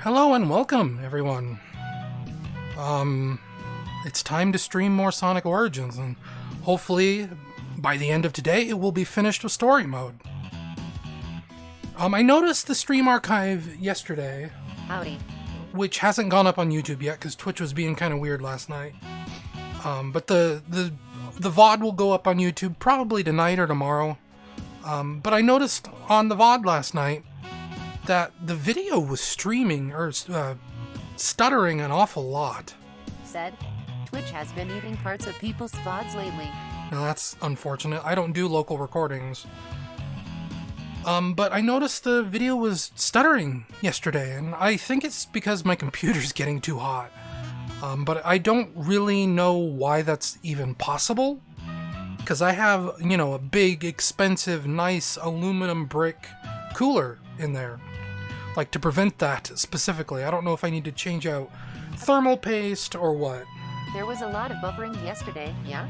Hello and welcome, everyone. It's time to stream more Sonic Origins, and hopefully by the end of today it will be finished with story mode. I noticed the stream archive yesterday. Howdy. Which hasn't gone up on YouTube yet because Twitch was being kind of weird last night. But the VOD will go up on YouTube probably tonight or tomorrow. But I noticed on the VOD last night that the video was streaming or stuttering an awful lot. Said, Twitch has been eating parts of people's VODs lately. Now that's unfortunate. I don't do local recordings. But I noticed the video was stuttering yesterday, and I think it's because my computer's getting too hot. But I don't really know why that's even possible. Because I have, a big, expensive, nice aluminum brick cooler in there. Like, to prevent that specifically. I don't know if I need to change out thermal paste or what. There was a lot of buffering yesterday, yeah?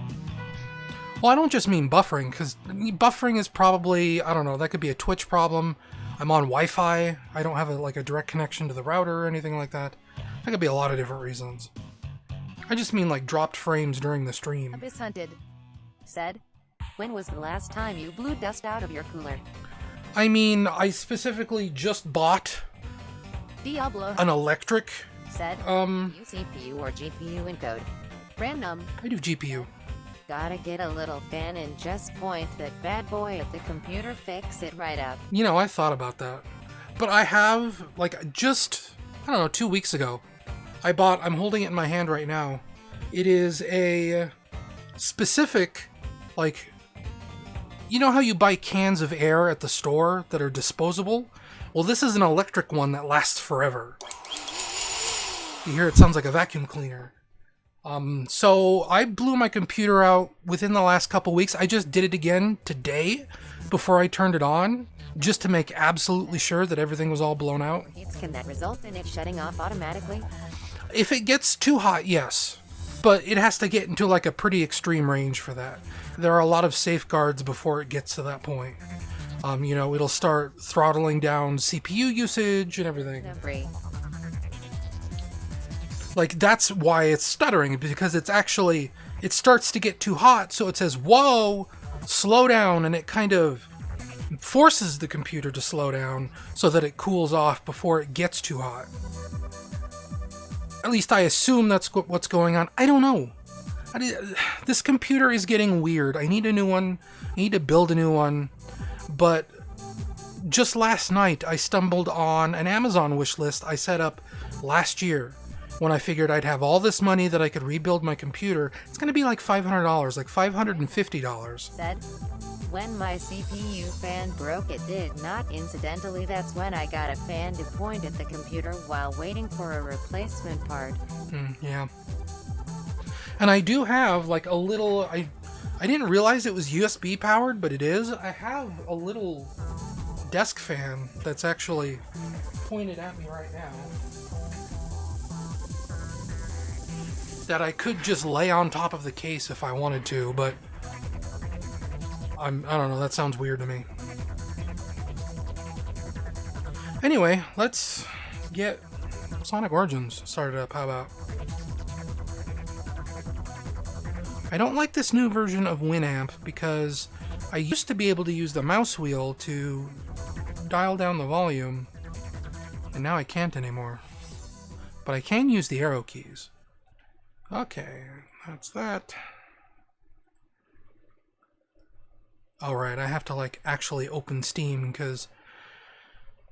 Well, I don't just mean buffering, because buffering is probably, I don't know, that could be a Twitch problem. I'm on Wi-Fi. I don't have a direct connection to the router or anything like that. That could be a lot of different reasons. I just mean like dropped frames during the stream. Abyss Hunted. Said, when was the last time you blew dust out of your cooler? I mean, I specifically just bought Diablo. an electric. Said, use CPU or GPU encode. Random. I do GPU. Gotta get a little fan and just point that bad boy at the computer, fix it right up. I thought about that. But I have, just, 2 weeks ago, I'm holding it in my hand right now. It is a specific, you know how you buy cans of air at the store that are disposable? Well, this is an electric one that lasts forever. You hear it sounds like a vacuum cleaner. So I blew my computer out within the last couple weeks. I just did it again today before I turned it on, just to make absolutely sure that everything was all blown out. Can that result in it shutting off automatically? If it gets too hot, yes. But it has to get into a pretty extreme range for that. There are a lot of safeguards before it gets to that point. It'll start throttling down CPU usage and everything. That's why it's stuttering, because it starts to get too hot, so it says, whoa, slow down, and it kind of forces the computer to slow down so that it cools off before it gets too hot. At least I assume that's what's going on. I don't know. This computer is getting weird. I need a new one. I need to build a new one. But just last night, I stumbled on an Amazon wish list I set up last year when I figured I'd have all this money that I could rebuild my computer. It's going to be like $500, like $550. Said, when my CPU fan broke, it did not. Incidentally, that's when I got a fan to point at the computer while waiting for a replacement part. Yeah. And I do have a little, I didn't realize it was USB powered, but it is. I have a little desk fan that's actually pointed at me right now that I could just lay on top of the case if I wanted to, but I don't know, that sounds weird to me. Anyway, let's get Sonic Origins started up, how about? I don't like this new version of Winamp because I used to be able to use the mouse wheel to dial down the volume, and now I can't anymore. But I can use the arrow keys. Okay, that's that. Alright, I have to actually open Steam because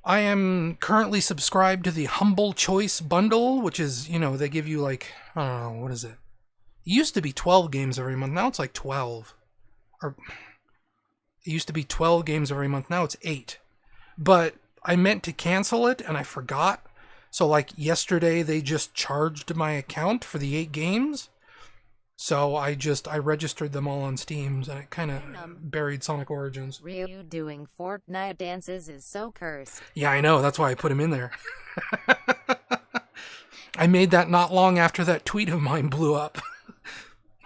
I am currently subscribed to the Humble Choice bundle, which is, they give you I don't know, what is it? It used to be 12 games every month, now it's 12. Or it used to be 12 games every month, now it's 8. But I meant to cancel it and I forgot. So yesterday they just charged my account for the 8 games. So I registered them all on Steam, and it kind of buried Sonic Origins. Ryu doing Fortnite dances is so cursed. Yeah, I know. That's why I put him in there. I made that not long after that tweet of mine blew up.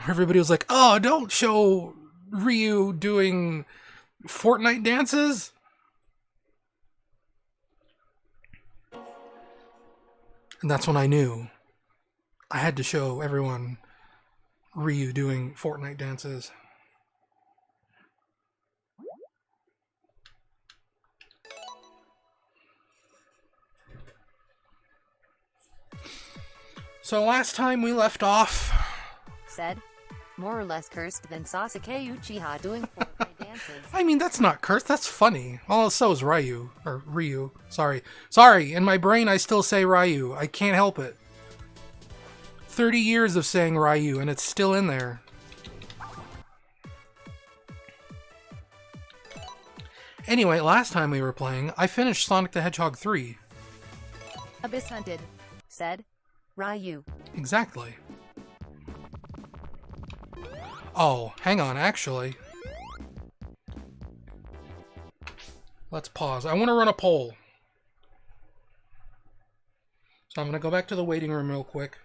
Everybody was like, oh, don't show Ryu doing Fortnite dances. And that's when I knew I had to show everyone Ryu doing Fortnite dances. So last time we left off, Said, more or less cursed than Sasuke Uchiha doing Fortnite dances. I mean, that's not cursed, that's funny. Well, so is Ryu. Or Ryu. Sorry, in my brain I still say Ryu. I can't help it. 30 years of saying Ryu, and it's still in there. Anyway, last time we were playing, I finished Sonic the Hedgehog 3. Abyss hunted. Said, Ryu. Exactly. Oh, hang on, actually. Let's pause. I want to run a poll. So I'm going to go back to the waiting room real quick.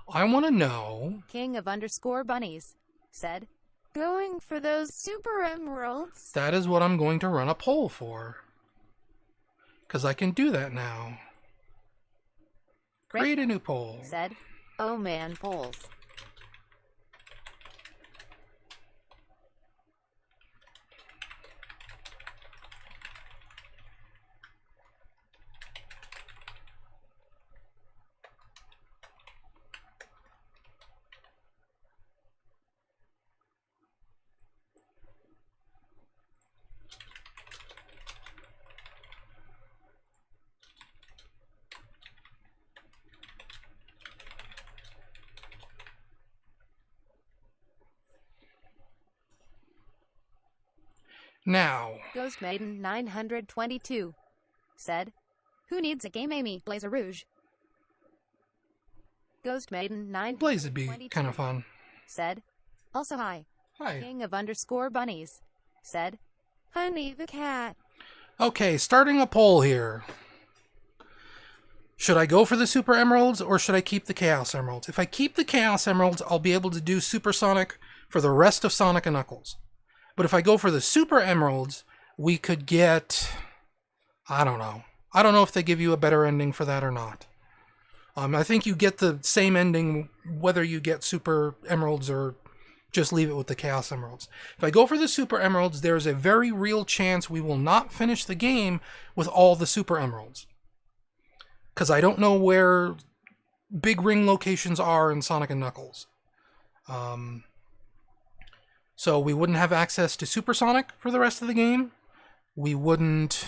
I want to know... King of underscore bunnies. Said, going for those super emeralds. That is what I'm going to run a poll for. Because I can do that now. Create a new poll. Said, oh man, polls. Now, Ghost Maiden 922. Said, who needs a game Amy Blazer Rouge? Ghost Maiden 922. Blaze would be kind of fun. Said, also hi. Hi. King of underscore bunnies. Said, Honey the cat. Okay, starting a poll here. Should I go for the Super Emeralds or should I keep the Chaos Emeralds? If I keep the Chaos Emeralds, I'll be able to do Super Sonic for the rest of Sonic and Knuckles. But if I go for the Super Emeralds, we could get... I don't know. I don't know if they give you a better ending for that or not. I think you get the same ending whether you get Super Emeralds or just leave it with the Chaos Emeralds. If I go for the Super Emeralds, there's a very real chance we will not finish the game with all the Super Emeralds. Because I don't know where big ring locations are in Sonic and Knuckles. So we wouldn't have access to Super Sonic for the rest of the game. We wouldn't...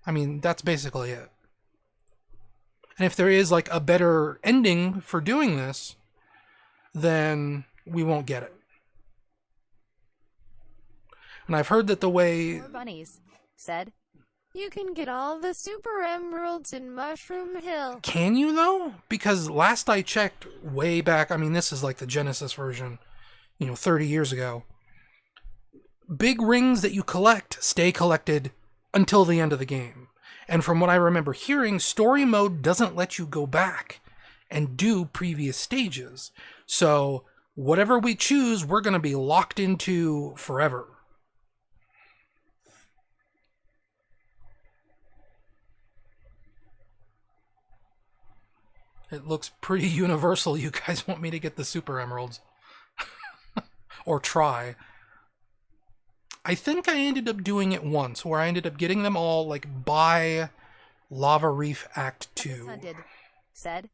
I mean, that's basically it. And if there is like a better ending for doing this, then we won't get it. And I've heard that the way... Bunnies. Said, you can get all the super emeralds in Mushroom Hill. Can you though? Because last I checked way back, I mean, this is like the Genesis version, 30 years ago. Big rings that you collect stay collected until the end of the game. And from what I remember hearing, story mode doesn't let you go back and do previous stages. So whatever we choose, we're going to be locked into forever. It looks pretty universal. You guys want me to get the Super Emeralds. Or try. I think I ended up doing it once, where I ended up getting them all, like, by Lava Reef Act 2. Hunted. Said,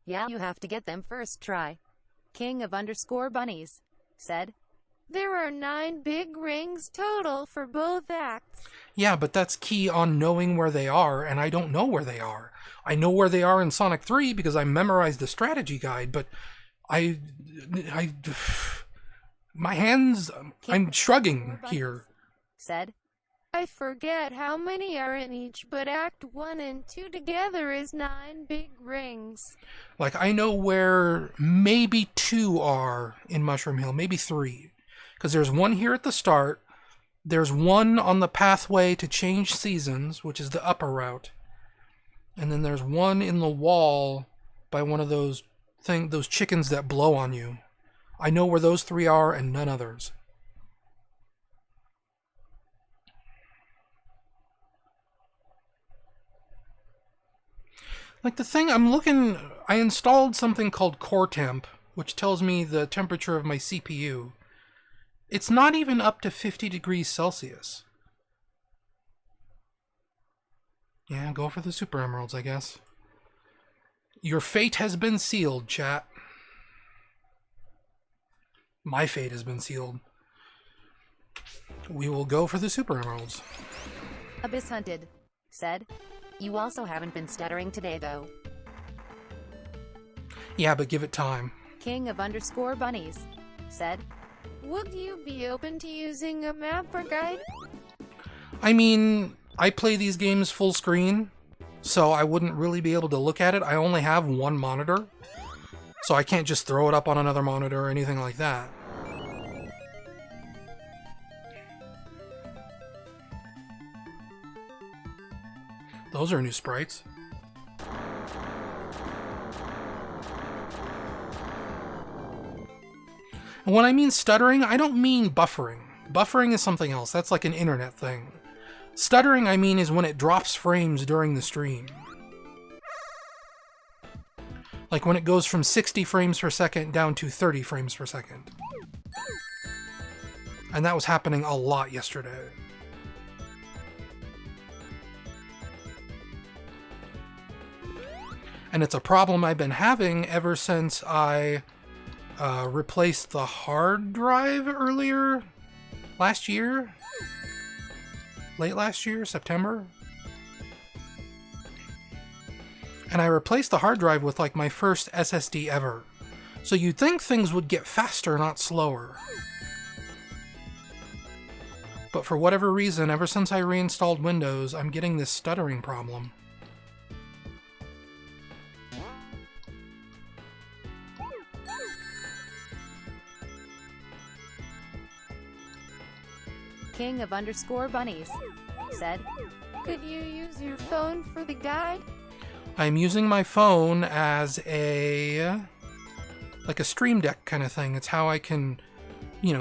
yeah, you have to get them first try. King of underscore bunnies. Said, there are 9 big rings total for both acts. Yeah, but that's key on knowing where they are, and I don't know where they are. I know where they are in Sonic 3 because I memorized the strategy guide, but my hands, I'm shrugging here. Said, I forget how many are in each, but Act 1 and 2 together is 9 big rings. Like, I know where maybe 2 are in Mushroom Hill, maybe 3. Because there's one here at the start, there's one on the pathway to change seasons, which is the upper route. And then there's one in the wall by one of those chickens that blow on you. I know where those 3 are and none others. Like the thing I'm looking, I installed something called Core Temp, which tells me the temperature of my CPU. It's not even up to 50 degrees Celsius. Yeah, go for the Super Emeralds, I guess. Your fate has been sealed, chat. My fate has been sealed. We will go for the Super Emeralds. Abyss Hunted said, "You also haven't been stuttering today, though." Yeah, but give it time. King of underscore bunnies said, "Would you be open to using a map or guide?" I mean, I play these games full screen, so I wouldn't really be able to look at it. I only have one monitor, so I can't just throw it up on another monitor or anything like that. Those are new sprites. And when I mean stuttering, I don't mean buffering. Buffering is something else. That's like an internet thing. Stuttering, I mean, is when it drops frames during the stream. Like when it goes from 60 frames per second down to 30 frames per second. And that was happening a lot yesterday. And it's a problem I've been having ever since I replaced the hard drive earlier last year. Late last year, September. And I replaced the hard drive with like my first SSD ever. So you'd think things would get faster, not slower. But for whatever reason, ever since I reinstalled Windows, I'm getting this stuttering problem. King of underscore bunnies said, "Could you use your phone for the guide?" I'm using my phone as like a Stream Deck kind of thing. It's how I can,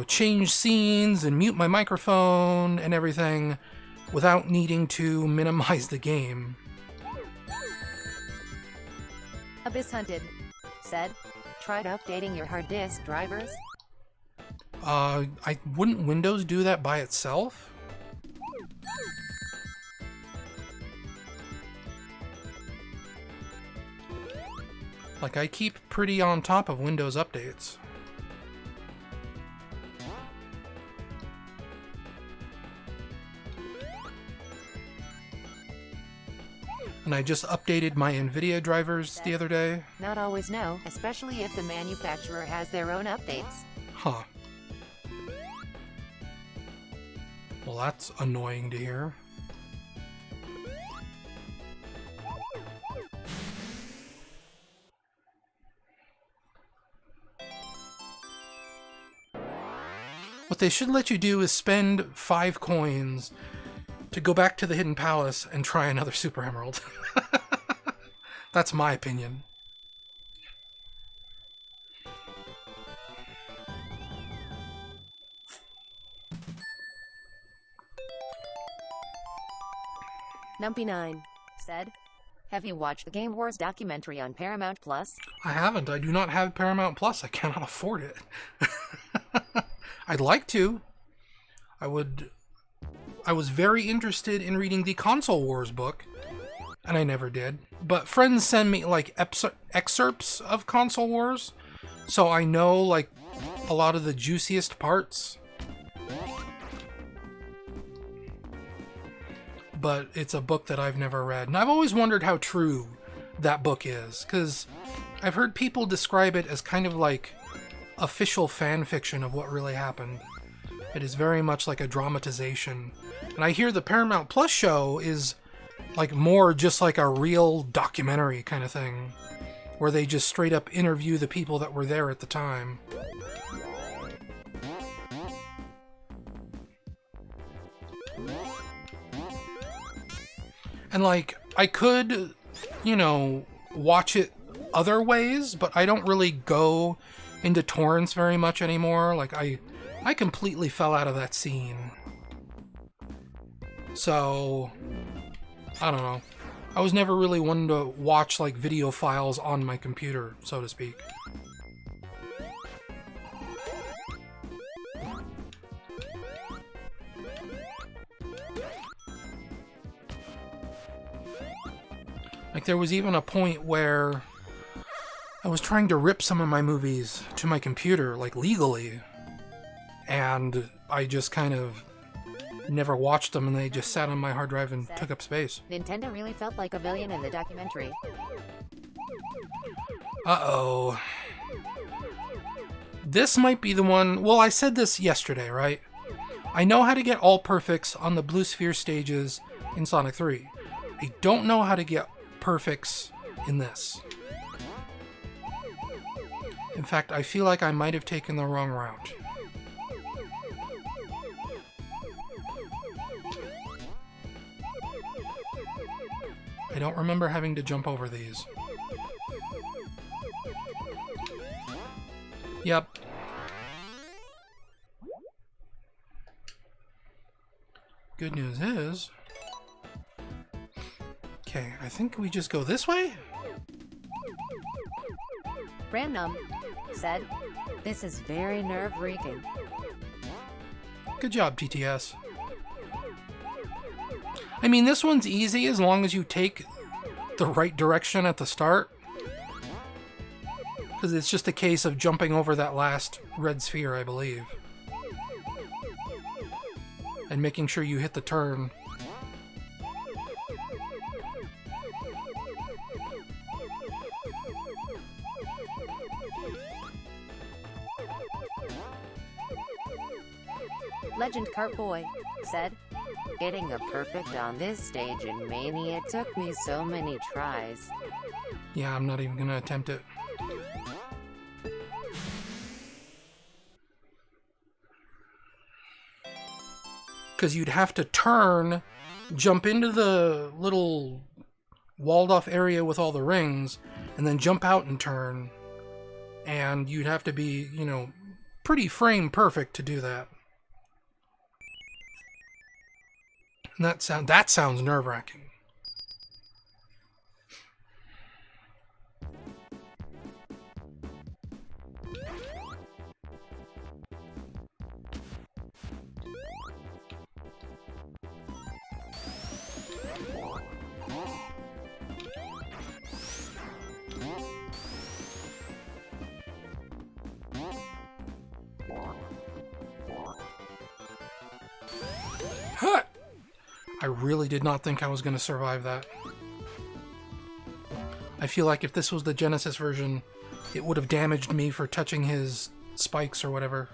change scenes and mute my microphone and everything without needing to minimize the game. Abyss Hunted said, "Tried updating your hard disk drivers?" Wouldn't Windows do that by itself? Like, I keep pretty on top of Windows updates. And I just updated my NVIDIA drivers the other day. Not always no, especially if the manufacturer has their own updates. Huh. Well, that's annoying to hear. What they should let you do is spend 5 coins to go back to the Hidden Palace and try another Super Emerald. That's my opinion. Numpy9 said, "Have you watched the Game Wars documentary on Paramount Plus?" I haven't. I do not have Paramount Plus. I cannot afford it. I'd like to. I was very interested in reading the Console Wars book, and I never did. But friends send me, like, excerpts of Console Wars, so I know, like, a lot of the juiciest parts. But it's a book that I've never read. And I've always wondered how true that book is, because I've heard people describe it as kind of like official fan fiction of what really happened. It is very much like a dramatization. And I hear the Paramount Plus show is like more just like a real documentary kind of thing, where they just straight up interview the people that were there at the time. And like, I could, watch it other ways, but I don't really go into torrents very much anymore. Like, I completely fell out of that scene. So, I don't know. I was never really one to watch like video files on my computer, so to speak. Like there was even a point where I was trying to rip some of my movies to my computer, like legally, and I just kind of never watched them and they just sat on my hard drive and took up space. Nintendo really felt like a villain in the documentary. Uh-oh. This might be the one... Well, I said this yesterday, right? I know how to get all perfects on the Blue Sphere stages in Sonic 3. I don't know how to get perfects in this. In fact, I feel like I might have taken the wrong route. I don't remember having to jump over these. Yep. Good news is... Okay, I think we just go this way? Random said, "This is very nerve-wracking." Good job, TTS. I mean, this one's easy as long as you take the right direction at the start. Because it's just a case of jumping over that last red sphere, I believe. And making sure you hit the turn. Legend Cart Boy said, "Getting a perfect on this stage in Mania took me so many tries." Yeah, I'm not even gonna attempt it. Because you'd have to turn, jump into the little walled off area with all the rings, and then jump out and turn. And you'd have to be, you know, pretty frame perfect to do that. And that sounds nerve-wracking. Huh! I really did not think I was going to survive that. I feel like if this was the Genesis version, it would have damaged me for touching his spikes or whatever.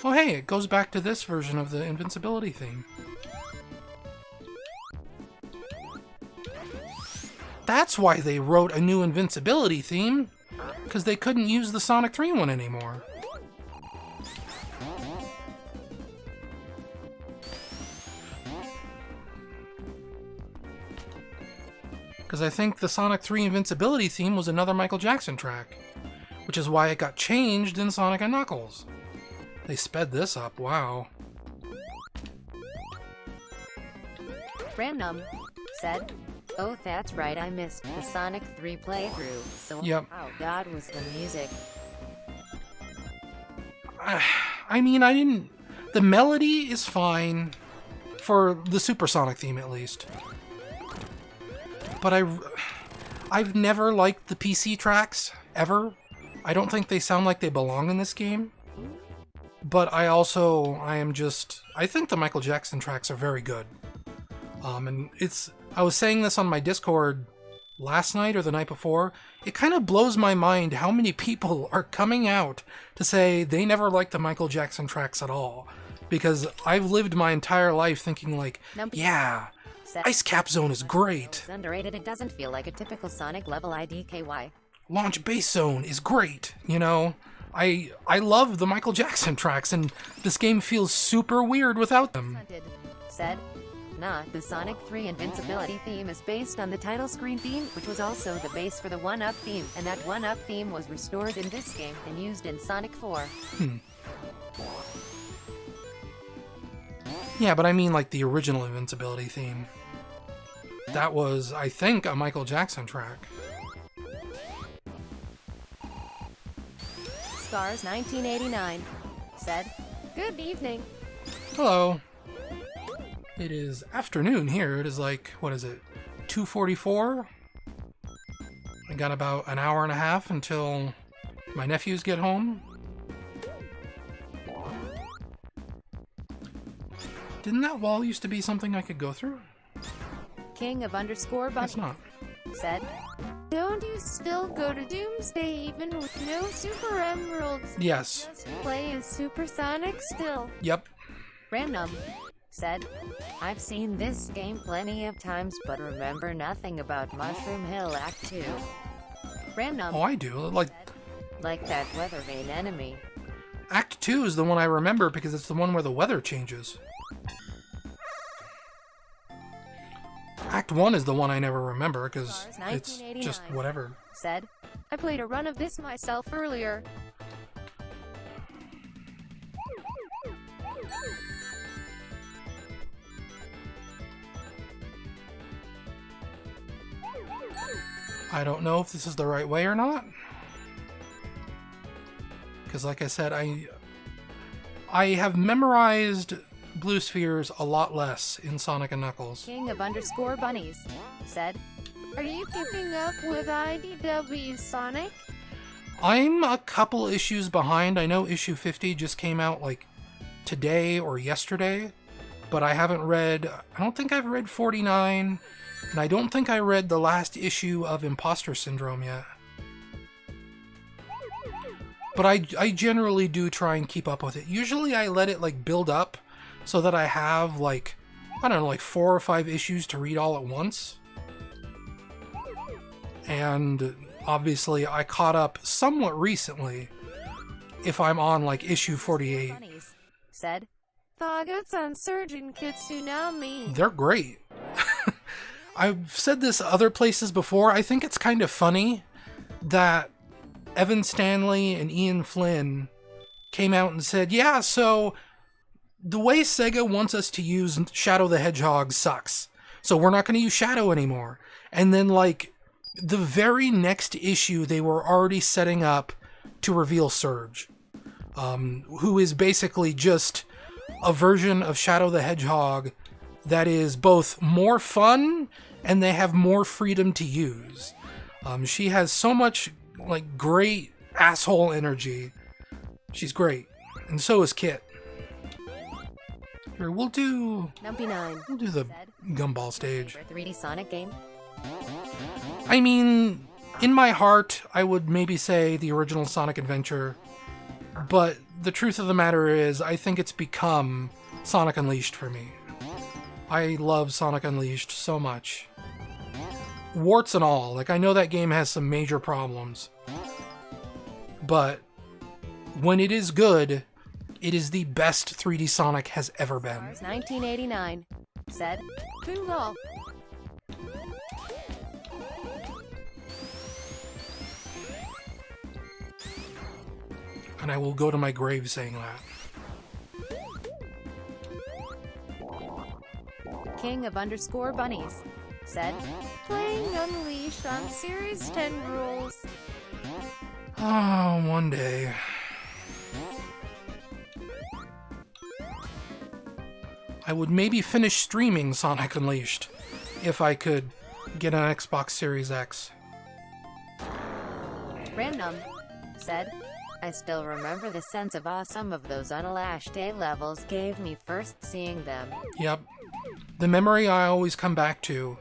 Oh hey, it goes back to this version of the invincibility theme. That's why they wrote a new invincibility theme. Because they couldn't use the Sonic 3 one anymore. Because I think the Sonic 3 Invincibility theme was another Michael Jackson track. Which is why it got changed in Sonic & Knuckles. They sped this up, wow. Random said, "Oh, that's right, I missed the Sonic 3 playthrough, so Yep. how God was the music." I mean, I didn't... The melody is fine, for the Supersonic theme at least. But I've never liked the PC tracks, ever. I don't think they sound like they belong in this game. But I think the Michael Jackson tracks are very good. And I was saying this on my Discord last night or the night before. It kind of blows my mind how many people are coming out to say they never liked the Michael Jackson tracks at all. Because I've lived my entire life thinking like, yeah, Ice Cap Zone is great. It's underrated. It doesn't feel like a typical Sonic level IDKY. Launch Base Zone is great, you know? I love the Michael Jackson tracks, and this game feels super weird without them. Said, "Nah, the Sonic 3 Invincibility theme is based on the title screen theme, which was also the base for the 1-Up theme, and that 1-Up theme was restored in this game and used in Sonic 4. Yeah, but I mean like the original Invincibility theme. That was, I think, a Michael Jackson track. Scars 1989 said, "Good evening." Hello. It is afternoon here. It is like, what is it, 2:44? I got about an hour and a half until my nephews get home. Didn't that wall used to be something I could go through? King of underscore That's bunny not. said, "Don't you still go to Doomsday even with no Super Emeralds? Yes. Just play as Supersonic still." Yep. Random said, "I've seen this game plenty of times but remember nothing about Mushroom Hill Act 2. Random Oh, I do. like that weather vane enemy. Act 2 is the one I remember because it's the one where the weather changes. Act 1 is the one I never remember because it's just whatever. Said, "I played a run of this myself earlier." I don't know if this is the right way or not. Because like I said, I have memorized blue spheres a lot less in Sonic and Knuckles. King of underscore bunnies said, "Are you keeping up with IDW Sonic?" I'm a couple issues behind. I know issue 50 just came out like today or yesterday, but I haven't read, I don't think I've read 49, and I don't think I read the last issue of Imposter Syndrome yet. But I generally do try and keep up with it. Usually I let it like build up so that I have like, I don't know, like 4 or 5 issues to read all at once. And obviously I caught up somewhat recently if I'm on like issue 48. Bunnies said, "Thoughts on Surgeon Kid Tsunami?" They're great. I've said this other places before. I think it's kind of funny that Evan Stanley and Ian Flynn came out and said, yeah, so the way Sega wants us to use Shadow the Hedgehog sucks. So we're not going to use Shadow anymore. And then like the very next issue, they were already setting up to reveal Surge, who is basically just a version of Shadow the Hedgehog that is both more fun and they have more freedom to use. She has so much like great asshole energy. She's great. And so is Kit. Here, we'll do the Gumball stage. Favorite 3D Sonic game? I mean, in my heart, I would maybe say the original Sonic Adventure, but the truth of the matter is, I think it's become Sonic Unleashed for me. I love Sonic Unleashed so much. Warts and all. Like, I know that game has some major problems, but when it is good, it is the best 3D Sonic has ever been. 1989 said, "Cool." And I will go to my grave saying that. King of underscore bunnies said, "Playing Unleashed on Series 10 rules." Oh, one day. I would maybe finish streaming Sonic Unleashed if I could get an Xbox Series X. Random said, "I still remember the sense of awe some of those Unlashed A levels gave me first seeing them." Yep. The memory I always come back to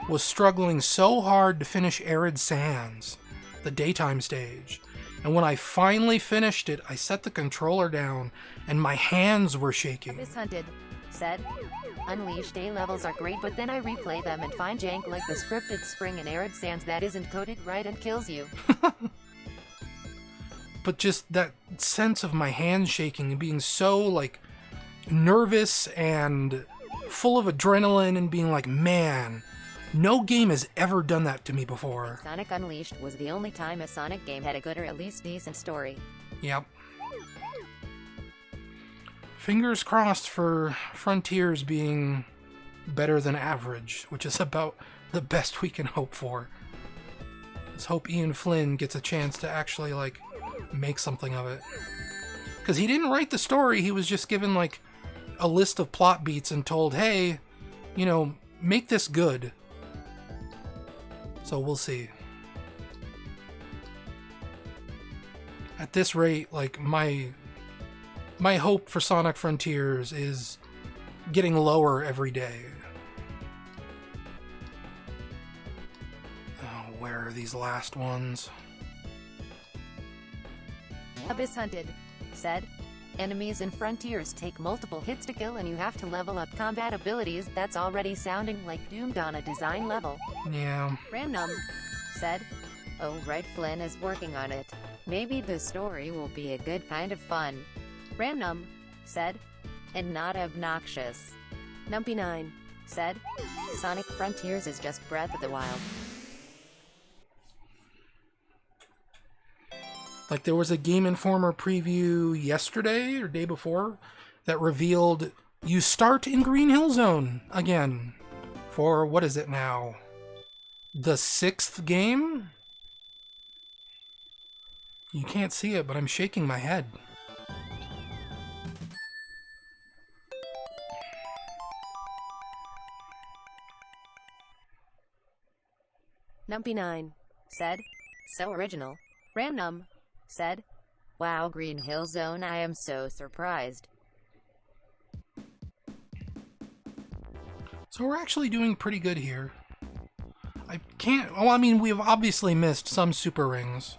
was struggling so hard to finish Arid Sands, the daytime stage. And when I finally finished it, I set the controller down and my hands were shaking. This Hunted said, "Unleashed A levels are great, but then I replay them and find jank like the scripted spring in Arid Sands that isn't coded right and kills you." But just that sense of my hands shaking and being so like nervous and full of adrenaline and being like, man, no game has ever done that to me before. Sonic Unleashed was the only time a Sonic game had a good or at least decent story. Yep. Fingers crossed for Frontiers being better than average, which is about the best we can hope for. Let's hope Ian Flynn gets a chance to actually, like, make something of it. Because he didn't write the story, he was just given, like, a list of plot beats and told, hey, you know, make this good. So we'll see. At this rate, like, my hope for Sonic Frontiers is getting lower every day. Oh, where are these last ones? Abyss Hunted said, enemies in Frontiers take multiple hits to kill and you have to level up combat abilities. That's already sounding like Doomed on a design level. Yeah. Random said, oh right, Flynn is working on it. Maybe the story will be a good kind of fun. Random said, and not obnoxious. Numpy9 said, Sonic Frontiers is just Breath of the Wild. Like, there was a Game Informer preview yesterday or day before that revealed you start in Green Hill Zone again for, what is it now? The 6th game? You can't see it, but I'm shaking my head. Numpy9 said, so original. Random said, wow, Green Hill Zone, I am so surprised. So we're actually doing pretty good here. I can't... Well, I mean, we've obviously missed some super rings.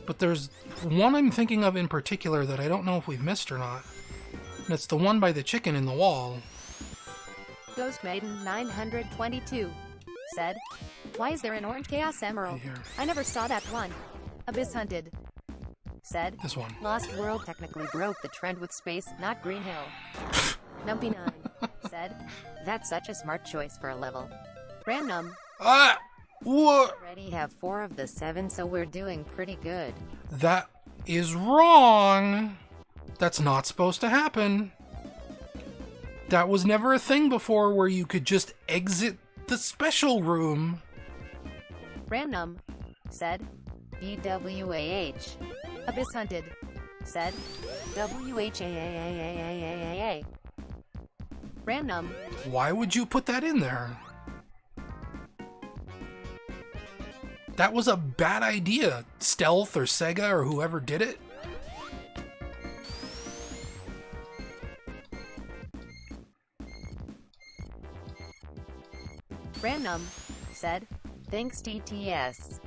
But there's one I'm thinking of in particular that I don't know if we've missed or not. And it's the one by the chicken in the wall. Ghost Maiden 922 said, why is there an orange Chaos Emerald? Right here. I never saw that one. Abyss Hunted said, This one. Lost World technically broke the trend with space, not Green Hill. Numpy9 said, that's such a smart choice for a level. Random Ah! What? already have 4 of the 7, so we're doing pretty good. That is wrong. That's not supposed to happen. That was never a thing before where you could just exit the special room. Random said, BWAH. Abyss Hunted said, WHAAAAAAA. Random Why would you put that in there? That was a bad idea. Stealth or Sega or whoever did it. Random said, thanks TTS.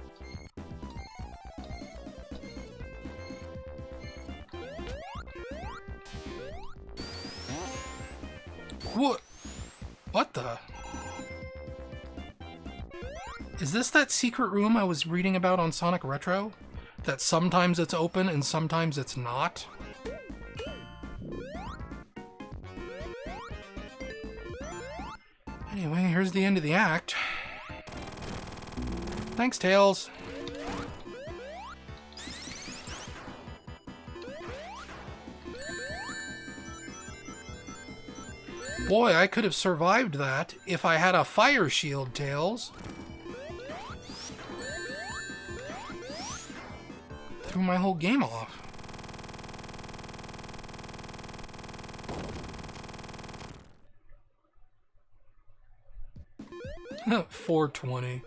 What the? Is this that secret room I was reading about on Sonic Retro? That sometimes it's open and sometimes it's not? Anyway, here's the end of the act. Thanks, Tails. Boy, I could have survived that if I had a fire shield, Tails. Threw my whole game off. $4.20.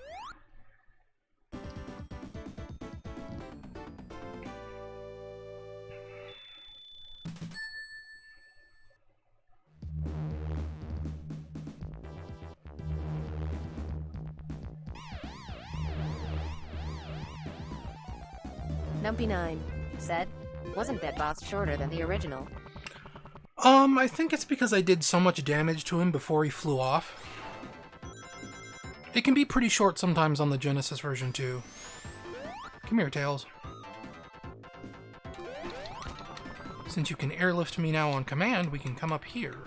Numpy9 said, wasn't that boss shorter than the original? I think it's because I did so much damage to him before he flew off. It can be pretty short sometimes on the Genesis version too. Come here, Tails. Since you can airlift me now on command, we can come up here.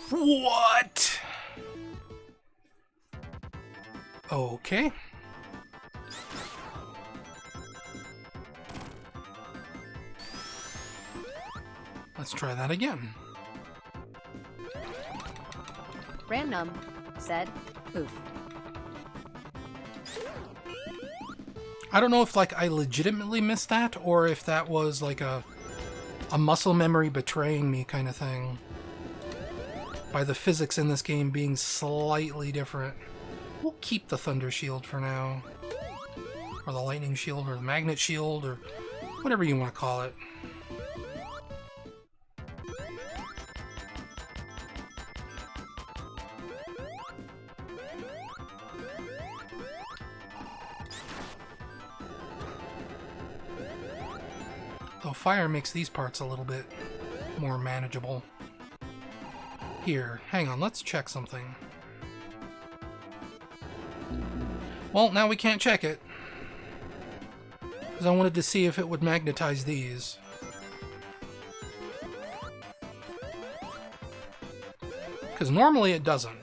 What? Okay. Let's try that again. Random, said, oof. I don't know if like I legitimately missed that or if that was like a muscle memory betraying me kind of thing. By the physics in this game being slightly different. We'll keep the Thunder Shield for now. Or the Lightning Shield, or the Magnet Shield, or whatever you want to call it. Though fire makes these parts a little bit more manageable. Here, hang on, let's check something. Well, now we can't check it. Because I wanted to see if it would magnetize these. Because normally it doesn't.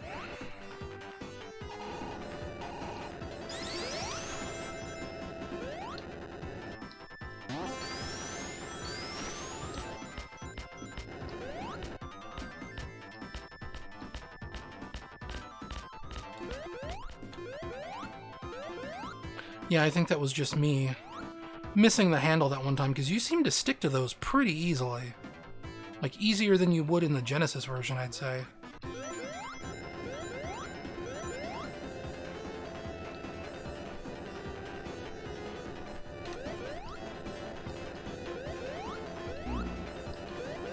Yeah, I think that was just me missing the handle that one time, because you seem to stick to those pretty easily. Like, easier than you would in the Genesis version, I'd say.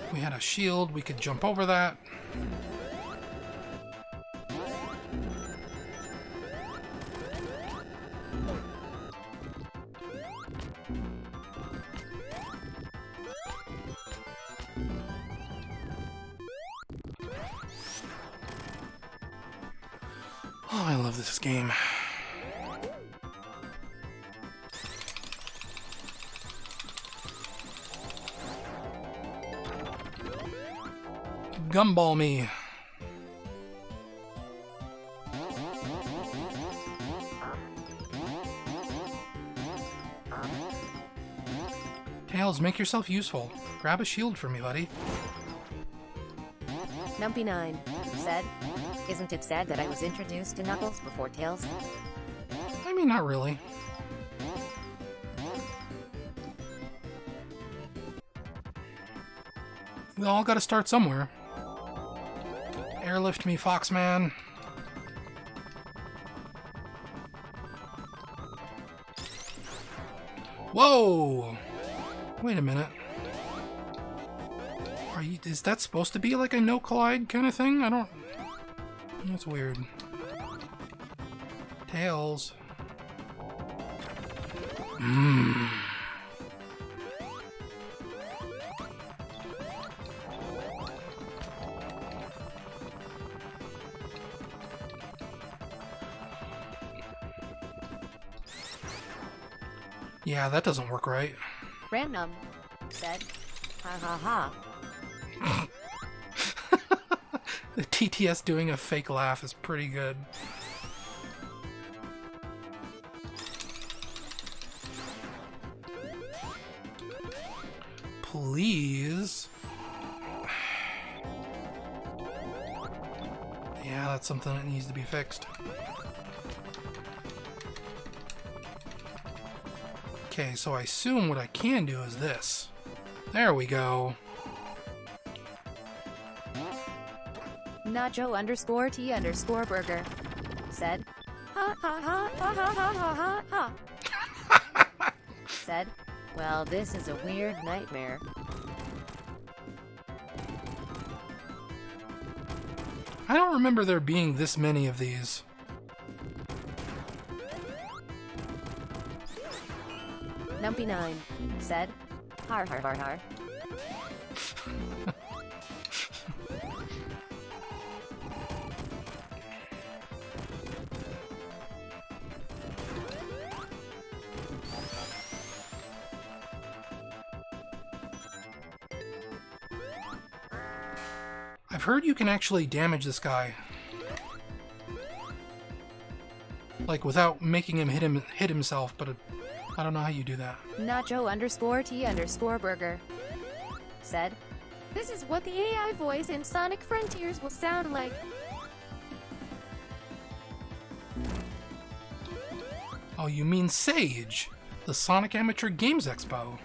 If we had a shield, we could jump over that. Oh, I love this game. Gumball me. Tails, make yourself useful. Grab a shield for me, buddy. Numpy9 said, isn't it sad that I was introduced to Knuckles before Tails? I mean, not really. We all gotta start somewhere. Airlift me, Foxman. Whoa! Wait a minute. Is that supposed to be like a no collide kind of thing? I don't... That's weird. Tails. Mmm. Yeah, that doesn't work right. Random said, ha ha ha. The TTS doing a fake laugh is pretty good. Please. Yeah, that's something that needs to be fixed. Okay, so I assume what I can do is this. There we go. Nacho_T_burger said, ha ha ha ha ha ha ha ha. Said, well, this is a weird nightmare. I don't remember there being this many of these. Numpy9 said, har har har har. I've heard you can actually damage this guy. Like, without making him hit himself, but I don't know how you do that. Nacho_T_Burger said, "This is what the AI voice in Sonic Frontiers will sound like." Oh, you mean Sage, the Sonic Amateur Games Expo.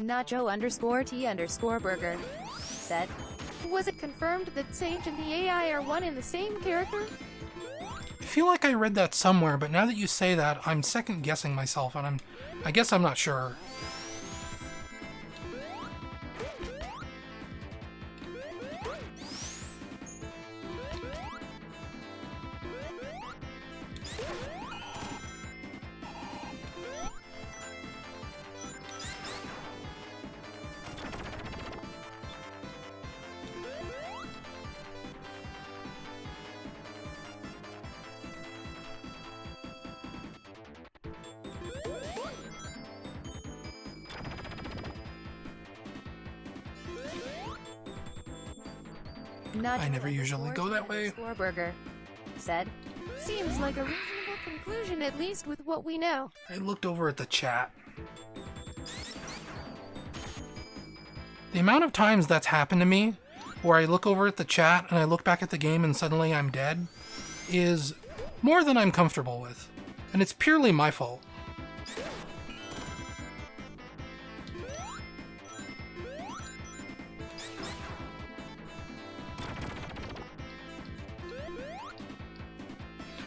Nacho_T_Burger said, "Was it confirmed that Sage and the AI are one and the same character?" I feel like I read that somewhere, but now that you say that, I'm second guessing myself, and I guess I'm not sure. I never usually go that way. Burger said, "Seems like a reasonable conclusion, at least with what we know." I looked over at the chat. The amount of times that's happened to me, where I look over at the chat and I look back at the game and suddenly I'm dead, is more than I'm comfortable with. And it's purely my fault.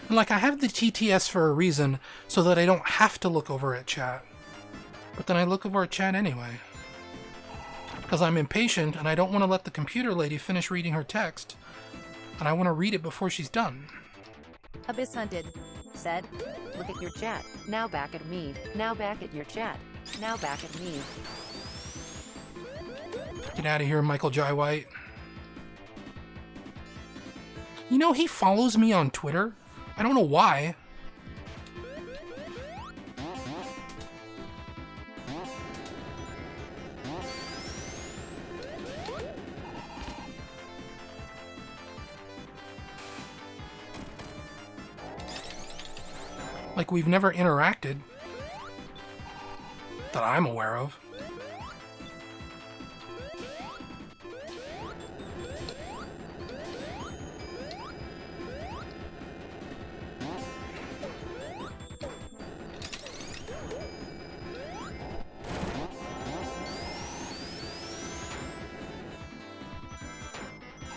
And like, I have the TTS for a reason, so that I don't have to look over at chat. But then I look over at chat anyway. Because I'm impatient and I don't want to let the computer lady finish reading her text. And I want to read it before she's done. Abyss Hunted said, "Look at your chat. Now back at me. Now back at your chat. Now back at me." Get out of here, Michael Jai White. You know, he follows me on Twitter. I don't know why. Like, we've never interacted that I'm aware of.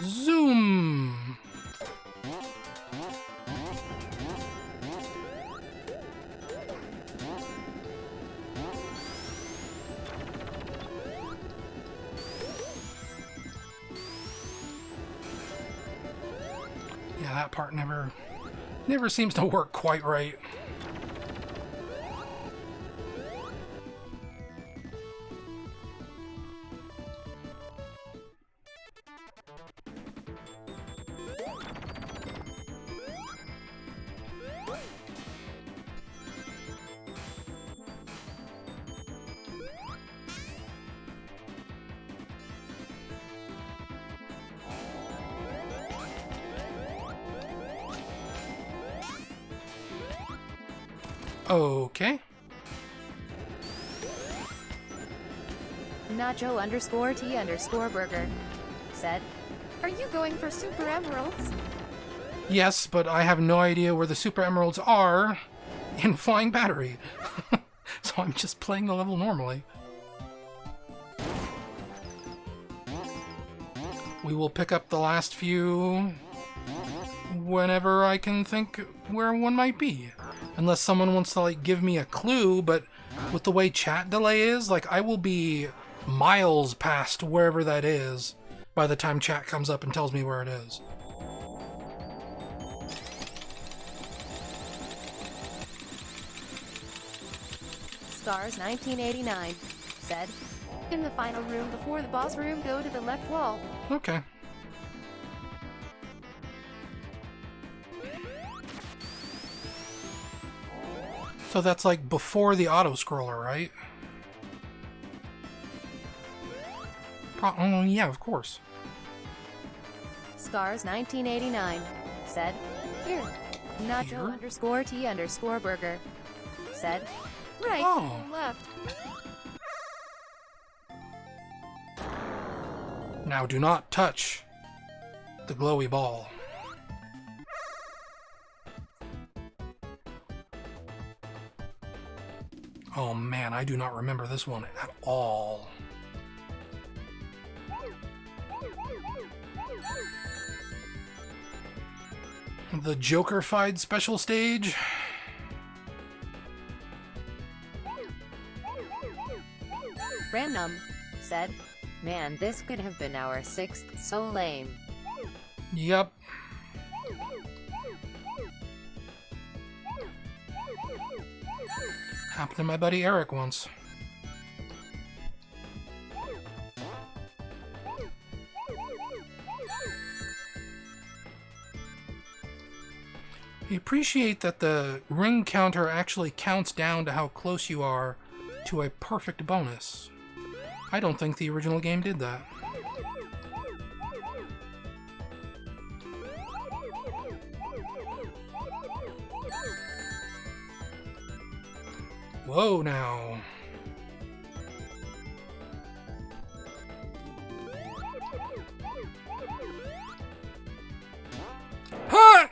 Zoom! Yeah, that part never seems to work quite right. Okay. Nacho_T_Burger said, "Are you going for Super Emeralds?" Yes, but I have no idea where the Super Emeralds are in Flying Battery. So I'm just playing the level normally. We will pick up the last few whenever I can think where one might be. Unless someone wants to, like, give me a clue, but with the way chat delay is, like, I will be miles past wherever that is by the time chat comes up and tells me where it is. Scars 1989 said, in the final room before the boss room, go to the left wall. Okay. So that's like before the auto-scroller, right? Oh, yeah, of course. Scars 1989 said, here. Nacho underscore T underscore burger said, right, Oh. left. Now do not touch the glowy ball. Oh man, I do not remember this one at all. The Joker-fied special stage. Random said, man, this could have been our 6th, so lame. Yep. Happened to my buddy Eric once. I appreciate that the ring counter actually counts down to how close you are to a perfect bonus. I don't think the original game did that. Whoa now. Ha!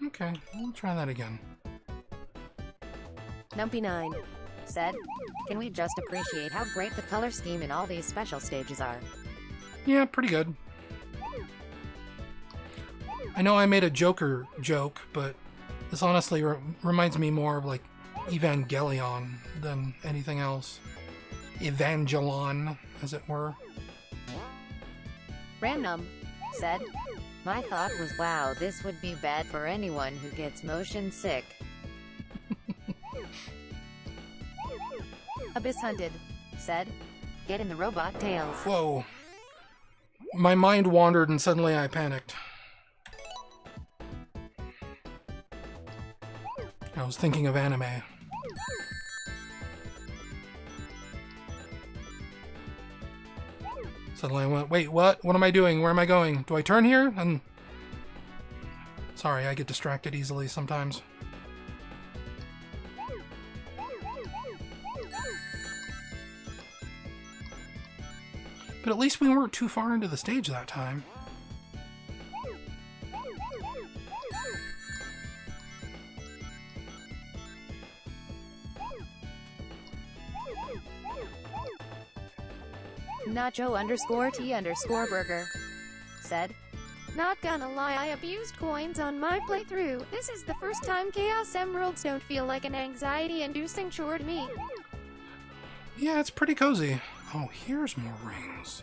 Okay, we'll try that again. Numpy9 said, can we just appreciate how great the color scheme in all these special stages are? Yeah, pretty good. I know I made a Joker joke, but this honestly reminds me more of like Evangelion than anything else. Evangelon, as it were. Random said, my thought was, wow, this would be bad for anyone who gets motion sick. Abyss Hunted said, get in the robot tails. Whoa. My mind wandered and suddenly I panicked. I was thinking of anime. Suddenly I went, wait, what? What am I doing? Where am I going? Do I turn here? And sorry, I get distracted easily sometimes. But at least we weren't too far into the stage that time. Nacho underscore T underscore burger said, not gonna lie, I abused coins on my playthrough. This is the first time Chaos Emeralds don't feel like an anxiety-inducing chore to me. Yeah, it's pretty cozy. Oh, here's more rings.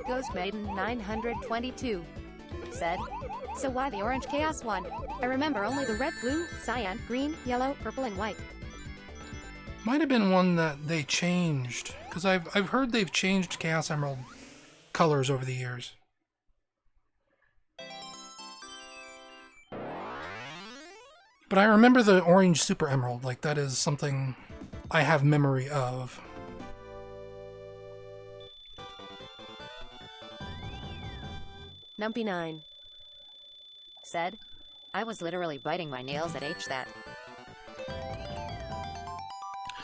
Ghost Maiden 922 said, so why the orange chaos one? I remember only the red, blue, cyan, green, yellow, purple, and white. Might have been one that they changed, because I've heard they've changed Chaos Emerald colors over the years. But I remember the orange Super Emerald, like that is something I have memory of. Numpy9 said, I was literally biting my nails at that.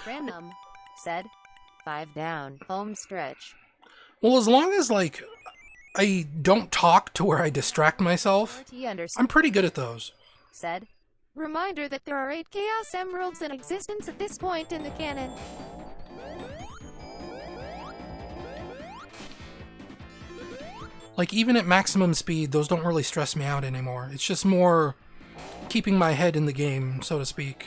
Random said, 5 down, home stretch. Well, as long as, like, I don't talk to where I distract myself, I'm pretty good at those. Said, reminder that there are 8 Chaos Emeralds in existence at this point in the canon. Like, even at maximum speed, those don't really stress me out anymore. It's just more keeping my head in the game, so to speak.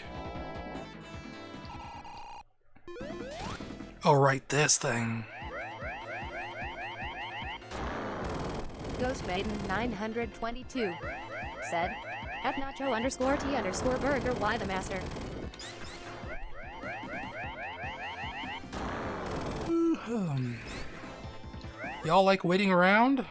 Oh, right, this thing. Ghost Maiden 922 said, F Nacho_T_Burger why the master? Y'all like waiting around?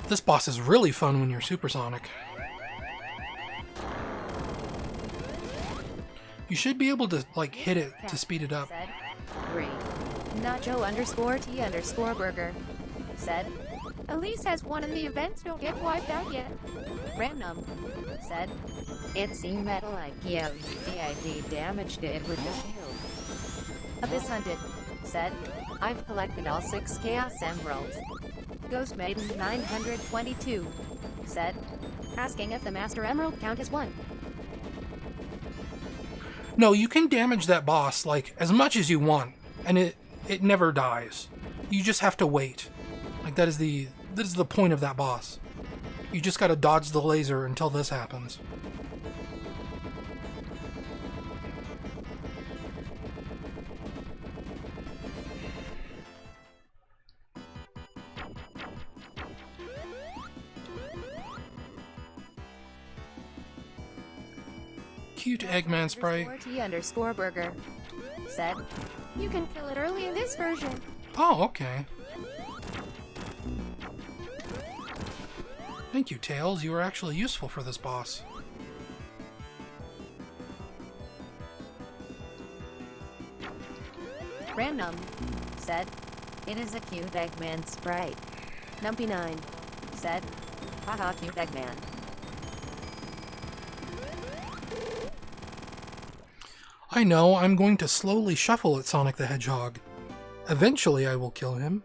This boss is really fun when you're supersonic. You should be able to, like, hit it to speed it up. Said, 3. Nacho_T_Burger said, Elise has won and the events don't get wiped out yet. Random said, It's E-Metal IKEA PID damaged it with the shield. Abyss Hunted said, I've collected all 6 Chaos Emeralds. Ghost Maiden 922 said, asking if the Master Emerald count as 1. No, you can damage that boss, like, as much as you want, and it never dies. You just have to wait. Like, that is the point of that boss. You just gotta dodge the laser until this happens. Cute Eggman sprite. T_Burger said, You can kill it early in this version. Oh, okay. Thank you, Tails. You were actually useful for this boss. Random said, It is a cute Eggman sprite. Numpy9 said, Haha, cute Eggman. I know, I'm going to slowly shuffle at Sonic the Hedgehog. Eventually I will kill him.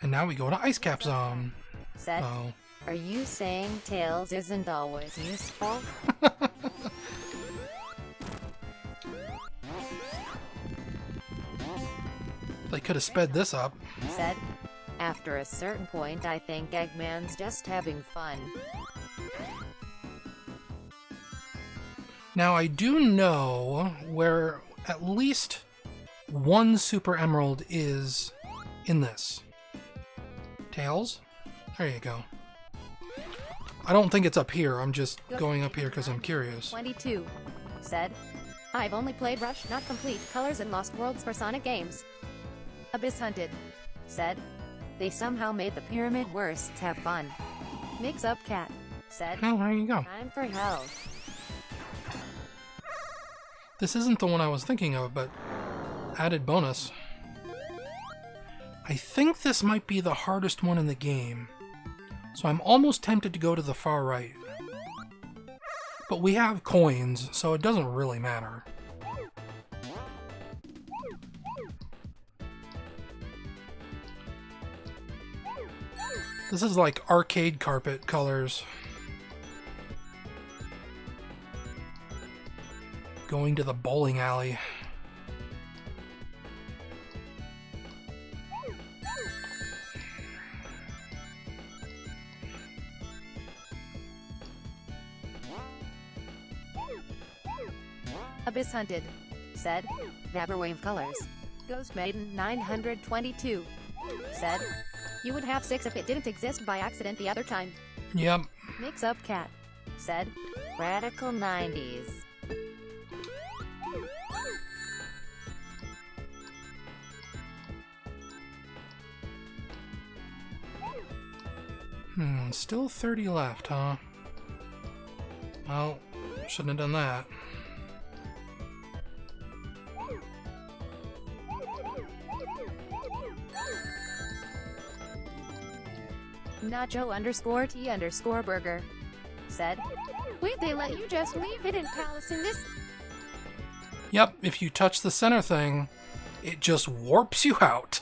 And now we go to Ice Cap Zone. Said, Oh. Are you saying Tails isn't always useful? They could have sped this up. Said, After a certain point I think Eggman's just having fun. Now I do know where at least one Super Emerald is in this. Tails? There you go. I don't think it's up here. I'm just going up here because I'm curious. 22 said, I've only played Rush Not Complete Colors and Lost Worlds for Sonic games. Abyss Hunted said, They somehow made the pyramid worse. Have fun. Mix Up Cat said, Oh, there you go. Time for hell. This isn't the one I was thinking of, but added bonus. I think this might be the hardest one in the game, so I'm almost tempted to go to the far right. But we have coins, so it doesn't really matter. This is like arcade carpet colors. Going to the bowling alley. Abyss Hunted said, Vaporwave Colors. Ghost Maiden 922 said, You would have 6 if it didn't exist by accident the other time. Yep. Mix Up Cat said, Radical 90s. Still 30 left, huh? Well, shouldn't have done that. Nacho_T_Burger said, Wait, they let you just leave Hidden Palace in this? Yep, if you touch the center thing, it just warps you out.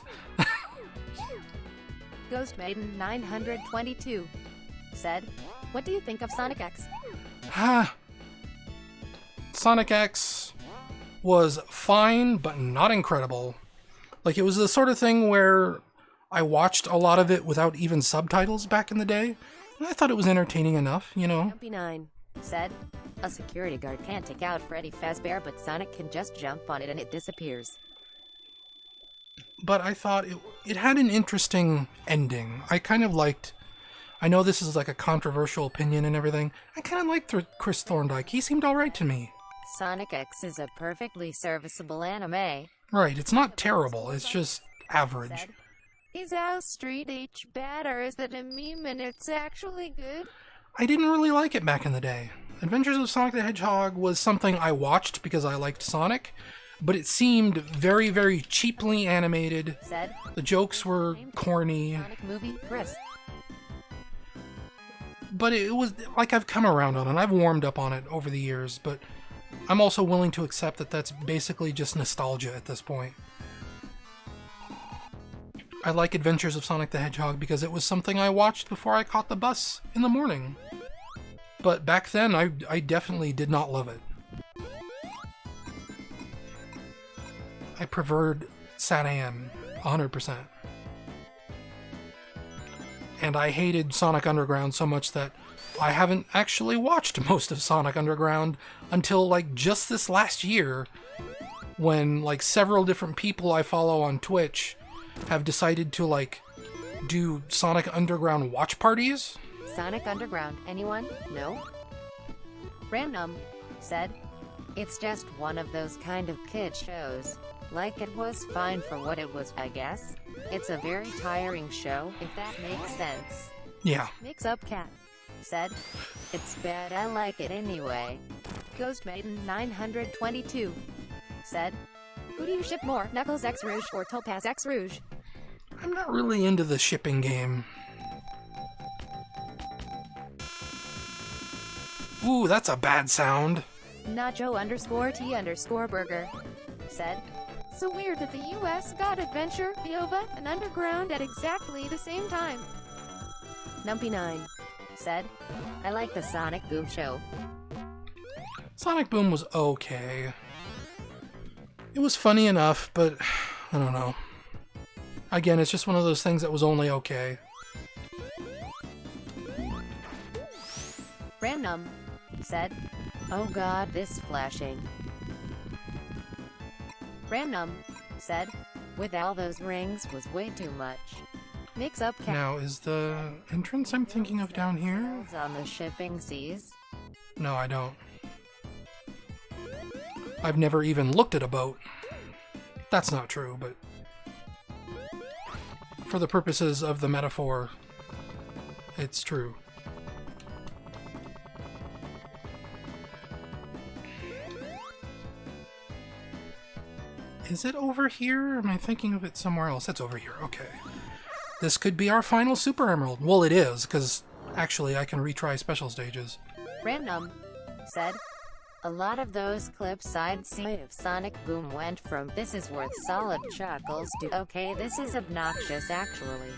Ghost Maiden 922 said, What do you think of Sonic X? Sonic X was fine, but not incredible. Like, it was the sort of thing where I watched a lot of it without even subtitles back in the day. And I thought it was entertaining enough, you know. Jumpy 9 said, a security guard can't take out Freddy Fazbear, but Sonic can just jump on it and it disappears. But I thought it had an interesting ending. I kind of liked... I know this is like a controversial opinion and everything. I kind of liked Chris Thorndike. He seemed alright to me. Sonic X is a perfectly serviceable anime. Right, it's not terrible. It's just average. Said, is our Street H bad, or is it a meme and it's actually good? I didn't really like it back in the day. Adventures of Sonic the Hedgehog was something I watched because I liked Sonic, but it seemed very, very cheaply animated. Said, the jokes were corny. Sonic movie, Chris. But it was like I've come around on it. I've warmed up on it over the years, but I'm also willing to accept that that's basically just nostalgia at this point. I like Adventures of Sonic the Hedgehog because it was something I watched before I caught the bus in the morning. But back then, I definitely did not love it. I preferred SatAM 100%. And I hated Sonic Underground so much that I haven't actually watched most of Sonic Underground until like just this last year, when like several different people I follow on Twitch have decided to like do Sonic Underground watch parties. Sonic Underground, anyone? No? Random said, it's just one of those kind of kid shows. Like, it was fine for what it was, I guess. It's a very tiring show, if that makes sense. Yeah. Mix Up Cat said, it's bad, I like it anyway. Ghost Maiden 922 said, who do you ship more, Knuckles X Rouge or Topaz X Rouge? I'm not really into the shipping game. Ooh, that's a bad sound. Nacho_T_Burger said, so weird that the US got Adventure, Viova, and Underground at exactly the same time. Numpy9 said, I like the Sonic Boom show. Sonic Boom was okay. It was funny enough, but I don't know. Again, it's just one of those things that was only okay. Random said, oh god, this flashing. Random said, with all those rings was way too much. Mix Up Cat. Now, is the entrance I'm thinking of down here? On the shipping seas? No, I don't. I've never even looked at a boat. That's not true, but for the purposes of the metaphor, it's true. Is it over here? Am I thinking of it somewhere else? It's over here. Okay. This could be our final Super Emerald. Well, it is, because actually I can retry special stages. Random said, a lot of those clips I'd see if Sonic Boom went from this is worth solid chuckles to okay, this is obnoxious actually.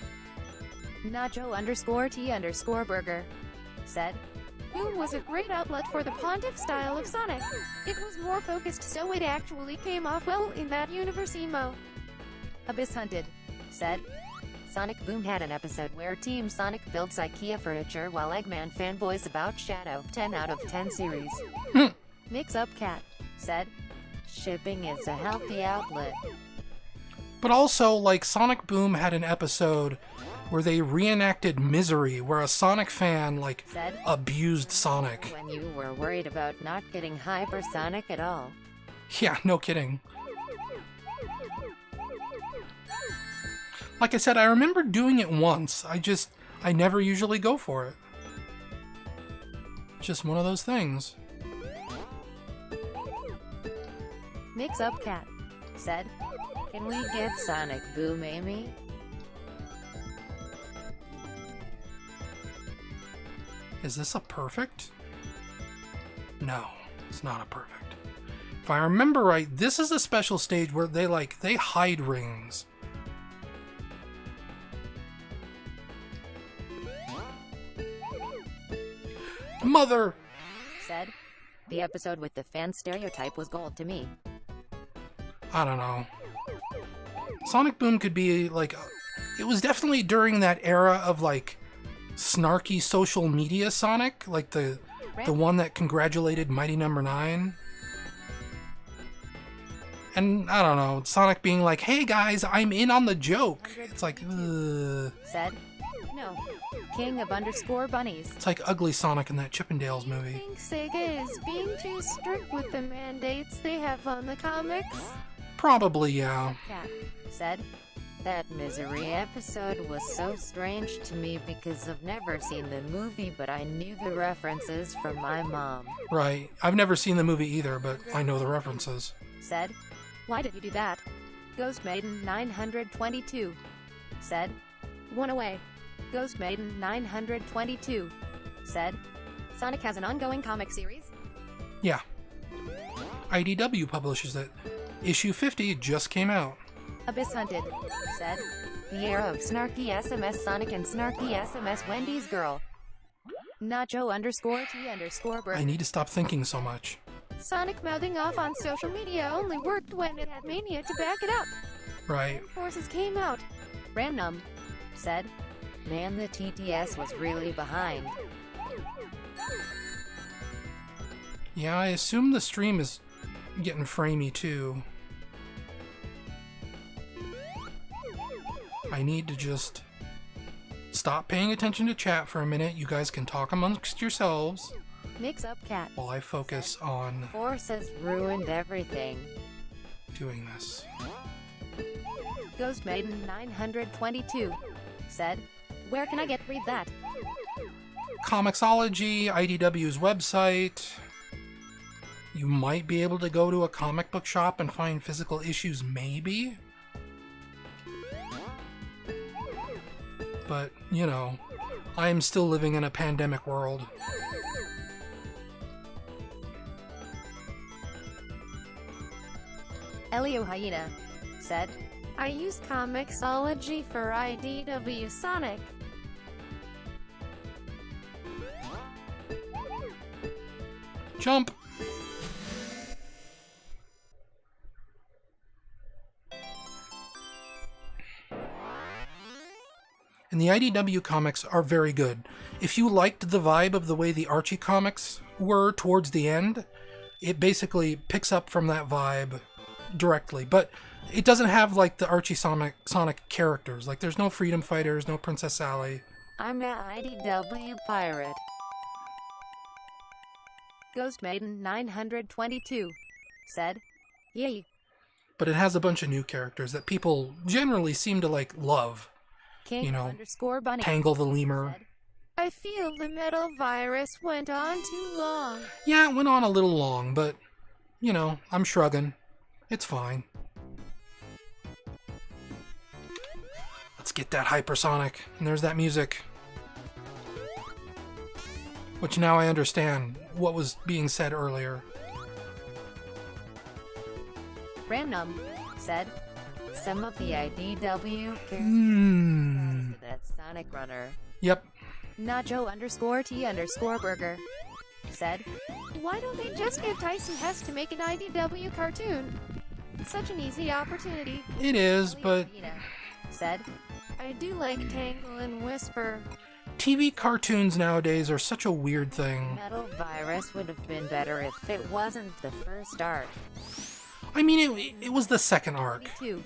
Nacho_T_Burger said, Boom was a great outlet for the Pontiff style of Sonic. It was more focused, so it actually came off well in that universe emo. Abyss Hunted said, Sonic Boom had an episode where Team Sonic builds IKEA furniture while Eggman fanboys about Shadow. 10 out of 10 series. Mix Up Cat said, shipping is a healthy outlet. But also, like, Sonic Boom had an episode where they reenacted Misery, where a Sonic fan, like, said, abused Sonic. When you were worried about not getting hypersonic at all. Yeah, no kidding. Like I said, I remember doing it once. I never usually go for it. Just one of those things. Mix Up Cat said, can we get Sonic Boom, Amy? Is this a perfect? No, it's not a perfect. If I remember right, this is a special stage where they hide rings. Mother! Said, the episode with the fan stereotype was gold to me. I don't know. Sonic Boom could be like, it was definitely during that era of like snarky social media Sonic, like the one that congratulated Mighty Number 9. And I don't know, Sonic being like, "Hey guys, I'm in on the joke." It's like, ugh. Said, no. King of underscore bunnies. It's like ugly Sonic in that Chippendales I movie. think Sega is being too strict with the mandates they have on the comics. Probably, yeah. Cat said, that Misery episode was so strange to me because I've never seen the movie, but I knew the references from my mom. Right. I've never seen the movie either, but I know the references. Said, why did you do that? Ghost Maiden 922. Said, one away. Ghost Maiden 922. Said, Sonic has an ongoing comic series? Yeah. IDW publishes it. Issue 50 just came out. Abyss Hunted. Said, the era of snarky SMS Sonic and snarky SMS Wendy's girl. Nacho underscore T underscore Bert. I need to stop thinking so much. Sonic mouthing off on social media only worked when it had Mania to back it up. Right. Forces came out. Random. Said, man, the TTS was really behind. Yeah, I assume the stream is getting framey too. I need to just stop paying attention to chat for a minute. You guys can talk amongst yourselves Mix up cat. while I focus on Forces ruined everything. doing this. Ghost Maiden 922. Said, where can I read that? Comixology, IDW's website. You might be able to go to a comic book shop and find physical issues, maybe. But, you know, I am still living in a pandemic world. Elio Hyena. Said, I use Comixology for IDW Sonic. Jump! And the IDW comics are very good. If you liked the vibe of the way the Archie comics were towards the end, it basically picks up from that vibe directly. But it doesn't have like the Archie Sonic characters. Like there's no Freedom Fighters, no Princess Sally. I'm an IDW pirate. Ghost Maiden 922. Said, yay. But it has a bunch of new characters that people generally seem to like love. King You know, underscore bunny. Tangle the Lemur. Said, I feel the metal virus went on too long. Yeah, it went on a little long, but, you know, I'm shrugging. It's fine. Let's get that hypersonic. And there's that music. Which now I understand what was being said earlier. Random. Said, some of the IDW characters that Sonic Runner. Yep. Nacho underscore T underscore burger. Said, Why don't they just get Tyson Hess to make an IDW cartoon? Such an easy opportunity. It is, but said, I do like Tangle and Whisper. TV cartoons nowadays are such a weird thing. Metal Virus would have been better if it wasn't the first arc. I mean, it was the second arc. Me too.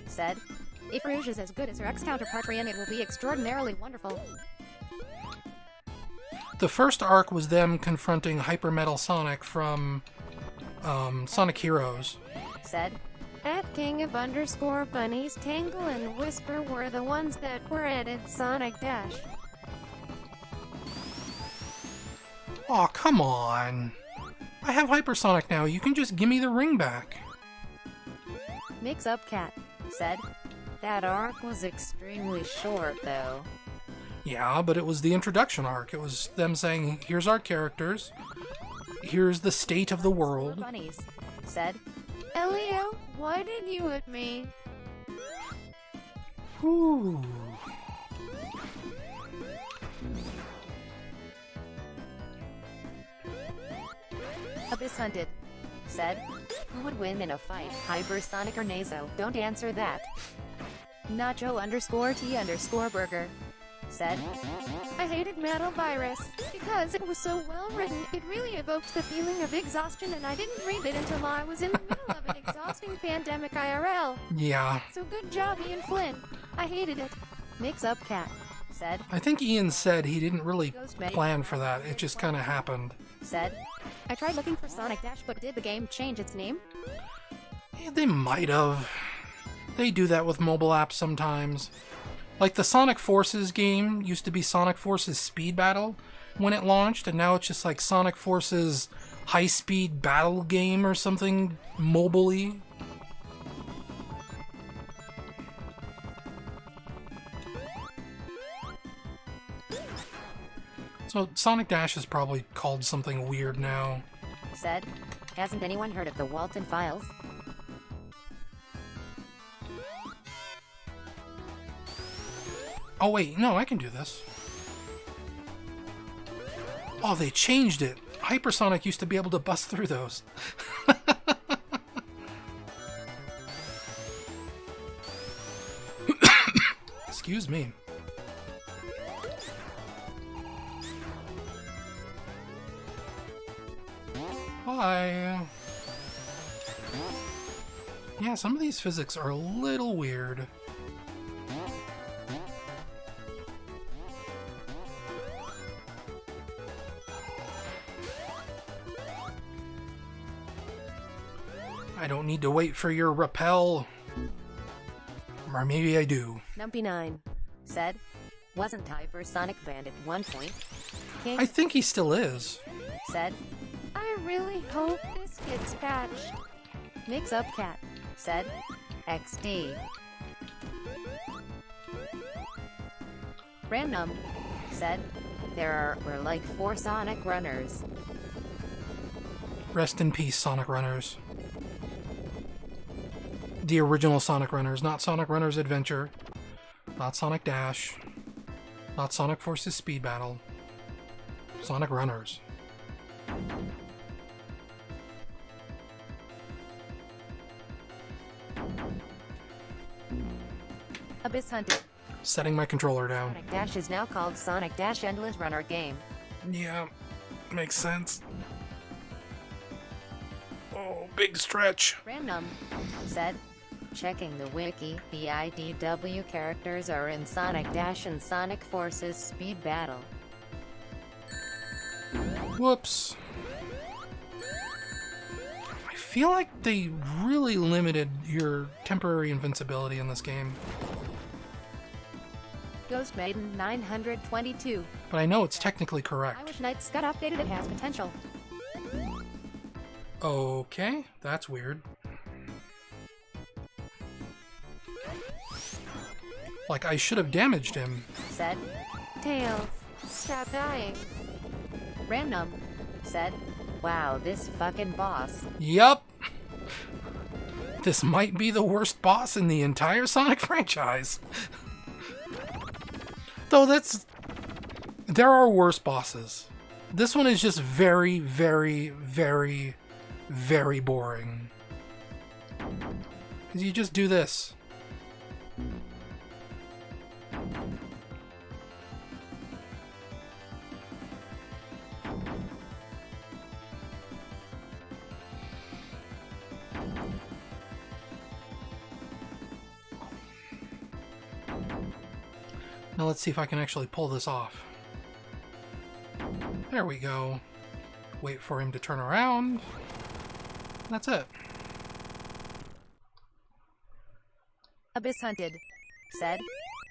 Said, If Rouge is as good as her ex-counterpart Ryan, it will be extraordinarily wonderful. The first arc was them confronting Hyper Metal Sonic from Sonic Heroes. said, At King of underscore bunnies, Tangle and Whisper were the ones that were added Sonic Dash. Aw, come on. I have Hypersonic now. You can just give me the ring back. Mix Up Cat. Said, that arc was extremely short though. Yeah, but it was the introduction arc. It was them saying, here's our characters. Here's the state of the world. Bunnies. Said, Elio, why did you at me? Whew. Abyss Hunted. said, who would win in a fight, Hypersonic or Nazo? Don't answer that. Nacho_T_Burger said, I hated Metal Virus because it was so well written. It really evoked the feeling of exhaustion, and I didn't read it until I was in the middle of an exhausting pandemic IRL. Yeah. So good job, Ian Flynn. I hated it. Mix Up Cat said, I think Ian said he didn't really Ghost Maiden plan for that. It just kind of happened. said, I tried looking for Sonic Dash, but did the game change its name? Yeah, they might have. They do that with mobile apps sometimes. Like the Sonic Forces game used to be Sonic Forces Speed Battle when it launched, and now it's just like Sonic Forces High Speed Battle Game or something mobile-y. So Sonic Dash is probably called something weird now. Said, hasn't anyone heard of the Walton Files? Oh wait, no, I can do this. Oh, they changed it. Hypersonic used to be able to bust through those. Excuse me. Hi. Yeah, some of these physics are a little weird. I don't need to wait for your repel. Or maybe I do. Numpy 9 said, wasn't Hypersonic banned at one point? King I think he still is. said, I really hope this gets patched. Mix Up Cat said, XD. Random said, were like 4 Sonic Runners. Rest in peace, Sonic Runners. The original Sonic Runners, not Sonic Runners Adventure, not Sonic Dash, not Sonic Forces Speed Battle. Sonic Runners. Abyss Hunted. Setting my controller down. Sonic Dash is now called Sonic Dash Endless Runner Game. Yeah, makes sense. Oh, big stretch. Random said, checking the wiki, the IDW characters are in Sonic Dash and Sonic Forces Speed Battle. Whoops. I feel like they really limited your temporary invincibility in this game. Ghost Maiden 922. But I know it's technically I correct. wish Knight's got updated, it has potential. Okay, that's weird. Like, I should have damaged him. Said, Tails, stop dying. Random said, wow, this fucking boss. Yup. This might be the worst boss in the entire Sonic franchise. Though there are worse bosses. This one is just very, very, very, very boring. 'Cause you just do this. Now let's see if I can actually pull this off. There we go. Wait for him to turn around. That's it. Abyss Hunted said,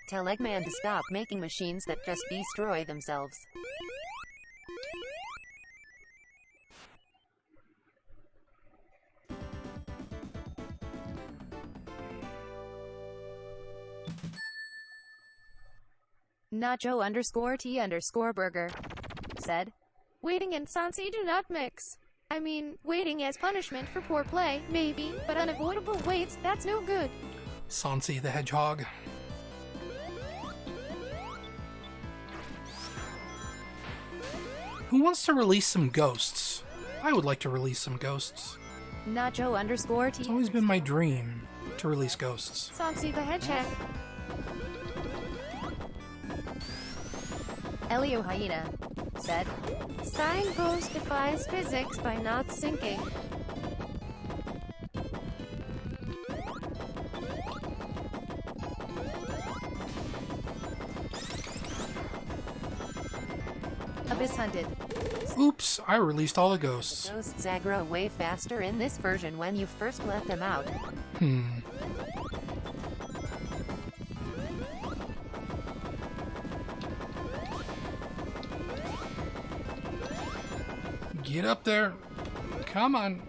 tell Eggman to stop making machines that just destroy themselves. Nacho_T_Burger said, Waiting and Sansi do not mix. I mean, waiting as punishment for poor play, maybe, but unavoidable waits, that's no good. Sansi the Hedgehog. Who wants to release some ghosts? I would like to release some ghosts. Nacho underscore T. It's always been my dream to release ghosts. Soxy the Hedgehog. Elio Hyena said, Signpost defies physics by not sinking. Abyss Hunted. Oops, I released all the ghosts. Ghosts aggro way faster in this version when you first let them out. Get up there. Come on.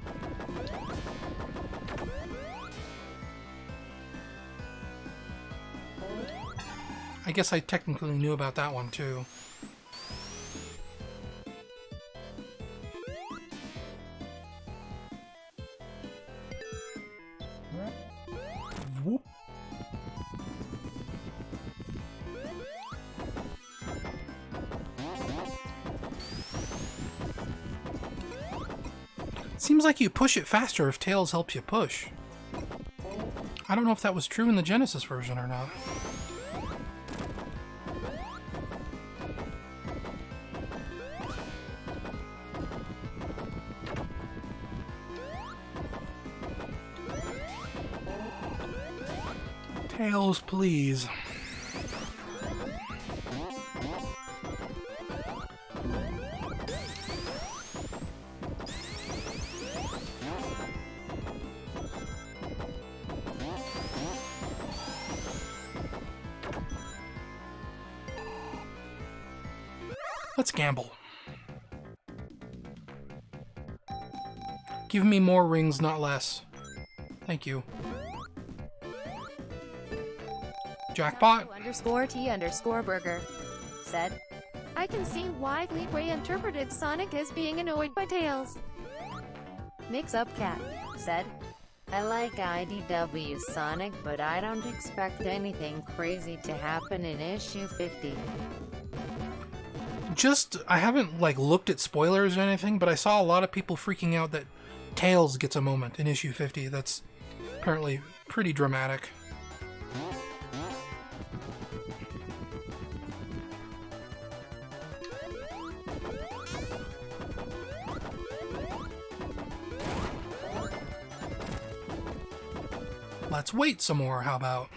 I guess I technically knew about that one too. Whoop. Seems like you push it faster if Tails helps you push. I don't know if that was true in the Genesis version or not. Tails, please. Let's gamble. Give me more rings, not less. Thank you. Jackpot? Underscore T underscore burger said, I can see why Leeway interpreted Sonic as being annoyed by Tails. Mix Up Cat said, I like IDW Sonic, but I don't expect anything crazy to happen in issue 50. I haven't like looked at spoilers or anything, but I saw a lot of people freaking out that Tails gets a moment in issue 50. That's apparently pretty dramatic. Let's wait some more, how about?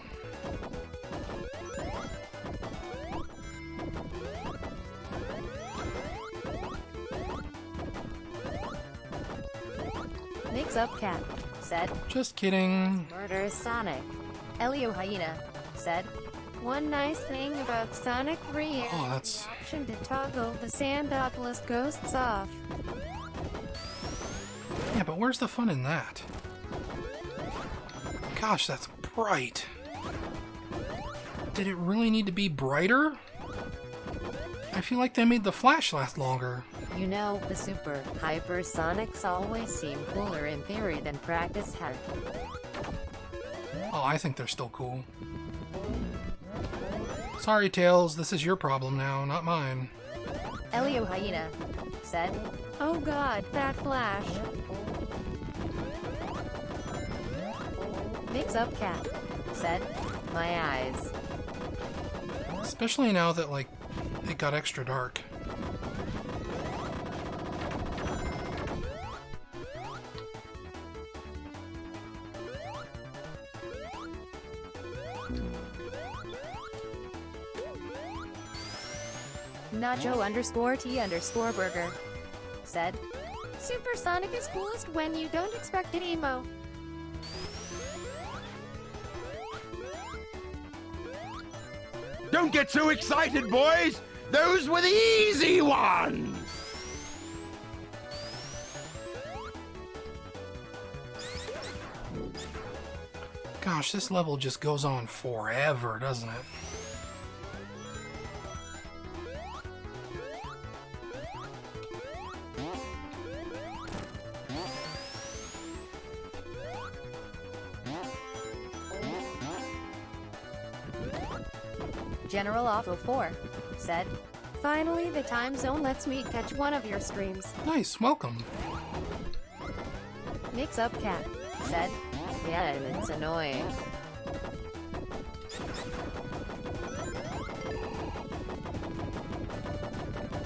Mix Up Cat said, Just kidding. Murder Sonic. Elio Hyena said, One nice thing about Sonic 3 is Oh, that's... the option to toggle the Sandopolis ghosts off. Yeah, but where's the fun in that? Gosh, that's bright. Did it really need to be brighter? I feel like they made the flash last longer. You know, the super hypersonics always seem cooler in theory than practice have. Oh, I think they're still cool. Sorry, Tails, this is your problem now, not mine. Elio Hyena said, Oh god, that flash. Mix Up Cat said, My eyes. Especially now that, like, it got extra dark. Nacho underscore T underscore burger said, Supersonic is coolest when you don't expect it emo. Don't get too excited, boys! Those were the easy ones! Gosh, this level just goes on forever, doesn't it? General Offo 4 said, Finally, the time zone lets me catch one of your streams. Nice, welcome. Mix Up Cat said, yeah, and it's annoying.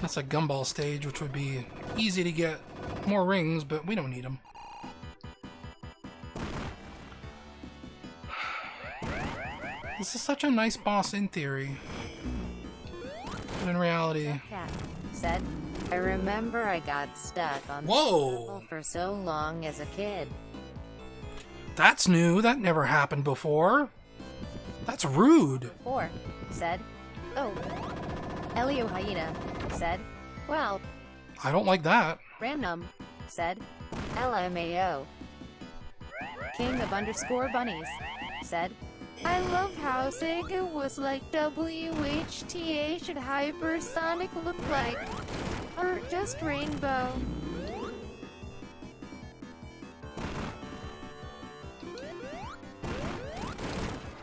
That's a gumball stage, which would be easy to get more rings, but we don't need them. This is such a nice boss in theory. But in reality... Cat said, I remember I got stuck on the Whoa! level for so long as a kid. That's new. That never happened before. That's rude. 4 said, oh. Elio Hyena said, well. I don't like that. Random said, LMAO. King of underscore bunnies said, I love how Sega was like WHTA should hypersonic look like. Or just rainbow.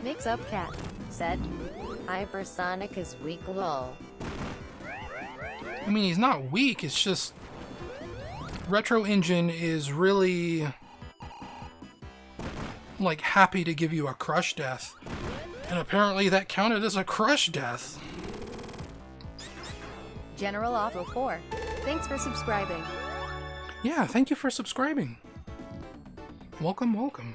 Mix Up Cat said, hypersonic is weak lol. I mean, he's not weak, it's just... Retro Engine is really... like, happy to give you a crush death. And apparently that counted as a crush death. General Auto 4, thanks for subscribing. Yeah, thank you for subscribing. Welcome, welcome.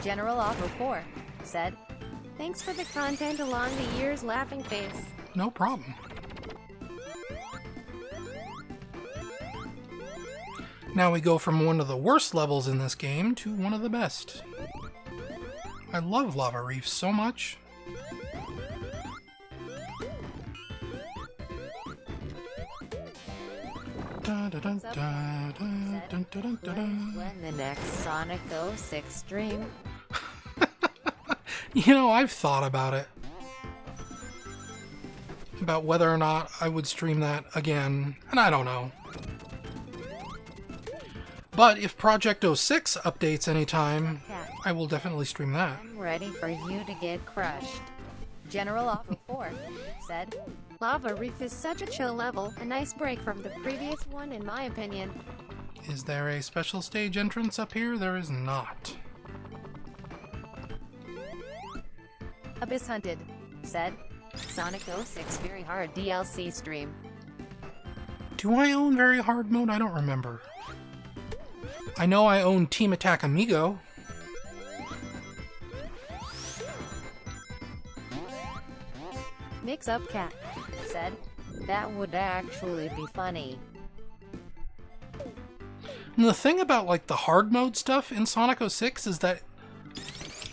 General Auto 4 said, thanks for the content along the years, laughing face. No problem. Now we go from one of the worst levels in this game to one of the best. I love Lava Reef so much. when the next Sonic 06 stream? You know, I've thought about it. About whether or not I would stream that again, and I don't know. But if Project 06 updates anytime, I will definitely stream that. I'm ready for you to get crushed. General Auto 4 said, Lava Reef is such a chill level, a nice break from the previous one in my opinion. Is there a special stage entrance up here? There is not. Abyss Hunted said, Sonic 06 very hard DLC stream. Do I own very hard mode? I don't remember. I know I own Team Attack Amigo. Mix Up Cat said, that would actually be funny. And the thing about like the hard mode stuff in Sonic 06 is that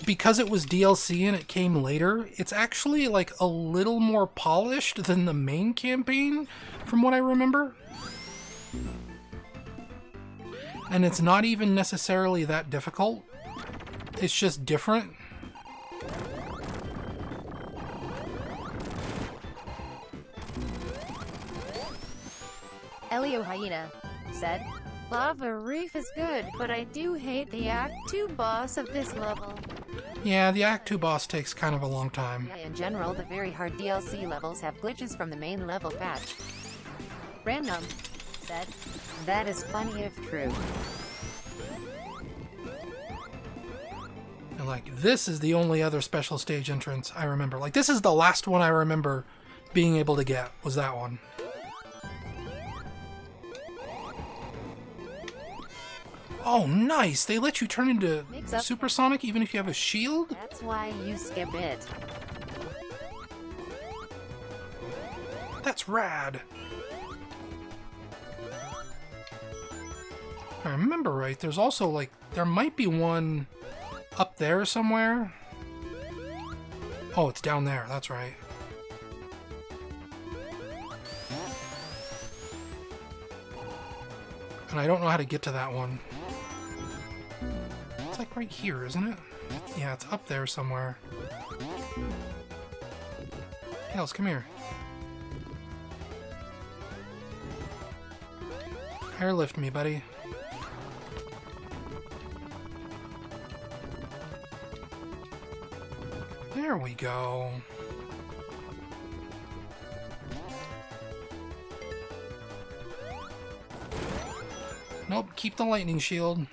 because it was DLC and it came later, it's actually like a little more polished than the main campaign, from what I remember. And it's not even necessarily that difficult. It's just different. Elio Hyena said, Lava Reef is good, but I do hate the Act 2 boss of this level. Yeah, the Act 2 boss takes kind of a long time. yeah, in general, the very hard DLC levels have glitches from the main level patch. Random said, that is funny if true. And like, this is the only other special stage entrance I remember. Like, this is the last one I remember being able to get, was that one. Oh, nice! They let you turn into Supersonic even if you have a shield? That's why you skip it. That's rad! If I remember right, there's also, like, there might be one up there somewhere. Oh, it's down there, that's right. And I don't know how to get to that one. It's like right here, isn't it? Yeah, it's up there somewhere. Tails, come here. Airlift me, buddy. There we go. Nope, keep the lightning shield.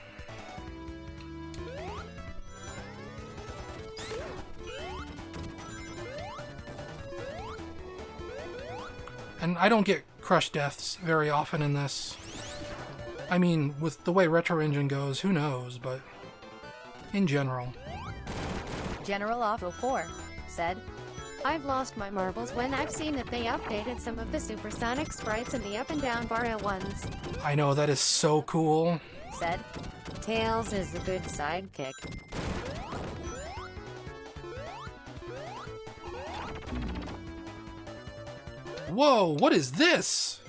And I don't get crush deaths very often in this. I mean, with the way Retro Engine goes, who knows, but in general. General Auto 4 said, I've lost my marbles when I've seen that they updated some of the supersonic sprites in the up and down bar ones. I know, that is so cool. said, Tails is a good sidekick. Whoa, what is this?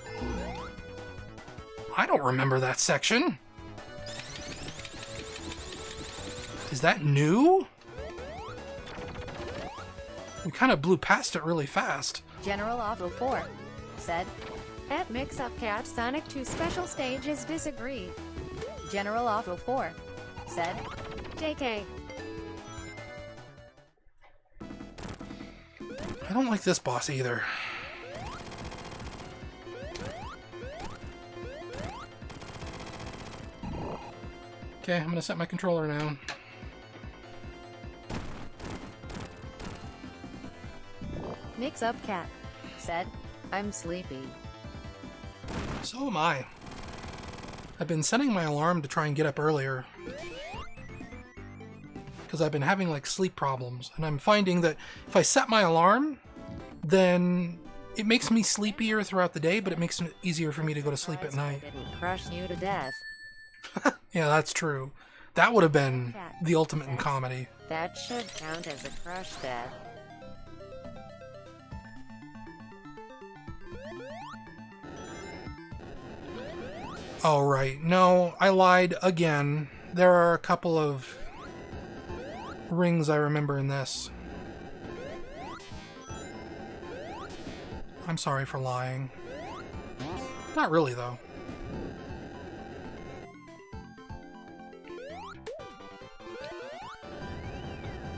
I don't remember that section. Is that new? We kind of blew past it really fast. General Auto 4 said, At Mix-Up Cat Sonic 2 special stages disagree. General Auto 4 said, JK. I don't like this boss either. Okay, I'm gonna set my controller down. Mix-Up Cat said, I'm sleepy. So am I. I've been setting my alarm to try and get up earlier. Because I've been having like sleep problems. And I'm finding that if I set my alarm, then it makes me sleepier throughout the day, but it makes it easier for me to go to sleep at night. Didn't crush you to death. Yeah, that's true. That would have been the ultimate in comedy. That should count as a crush death. Oh, right. No, I lied again. There are a couple of rings I remember in this. I'm sorry for lying. Not really, though.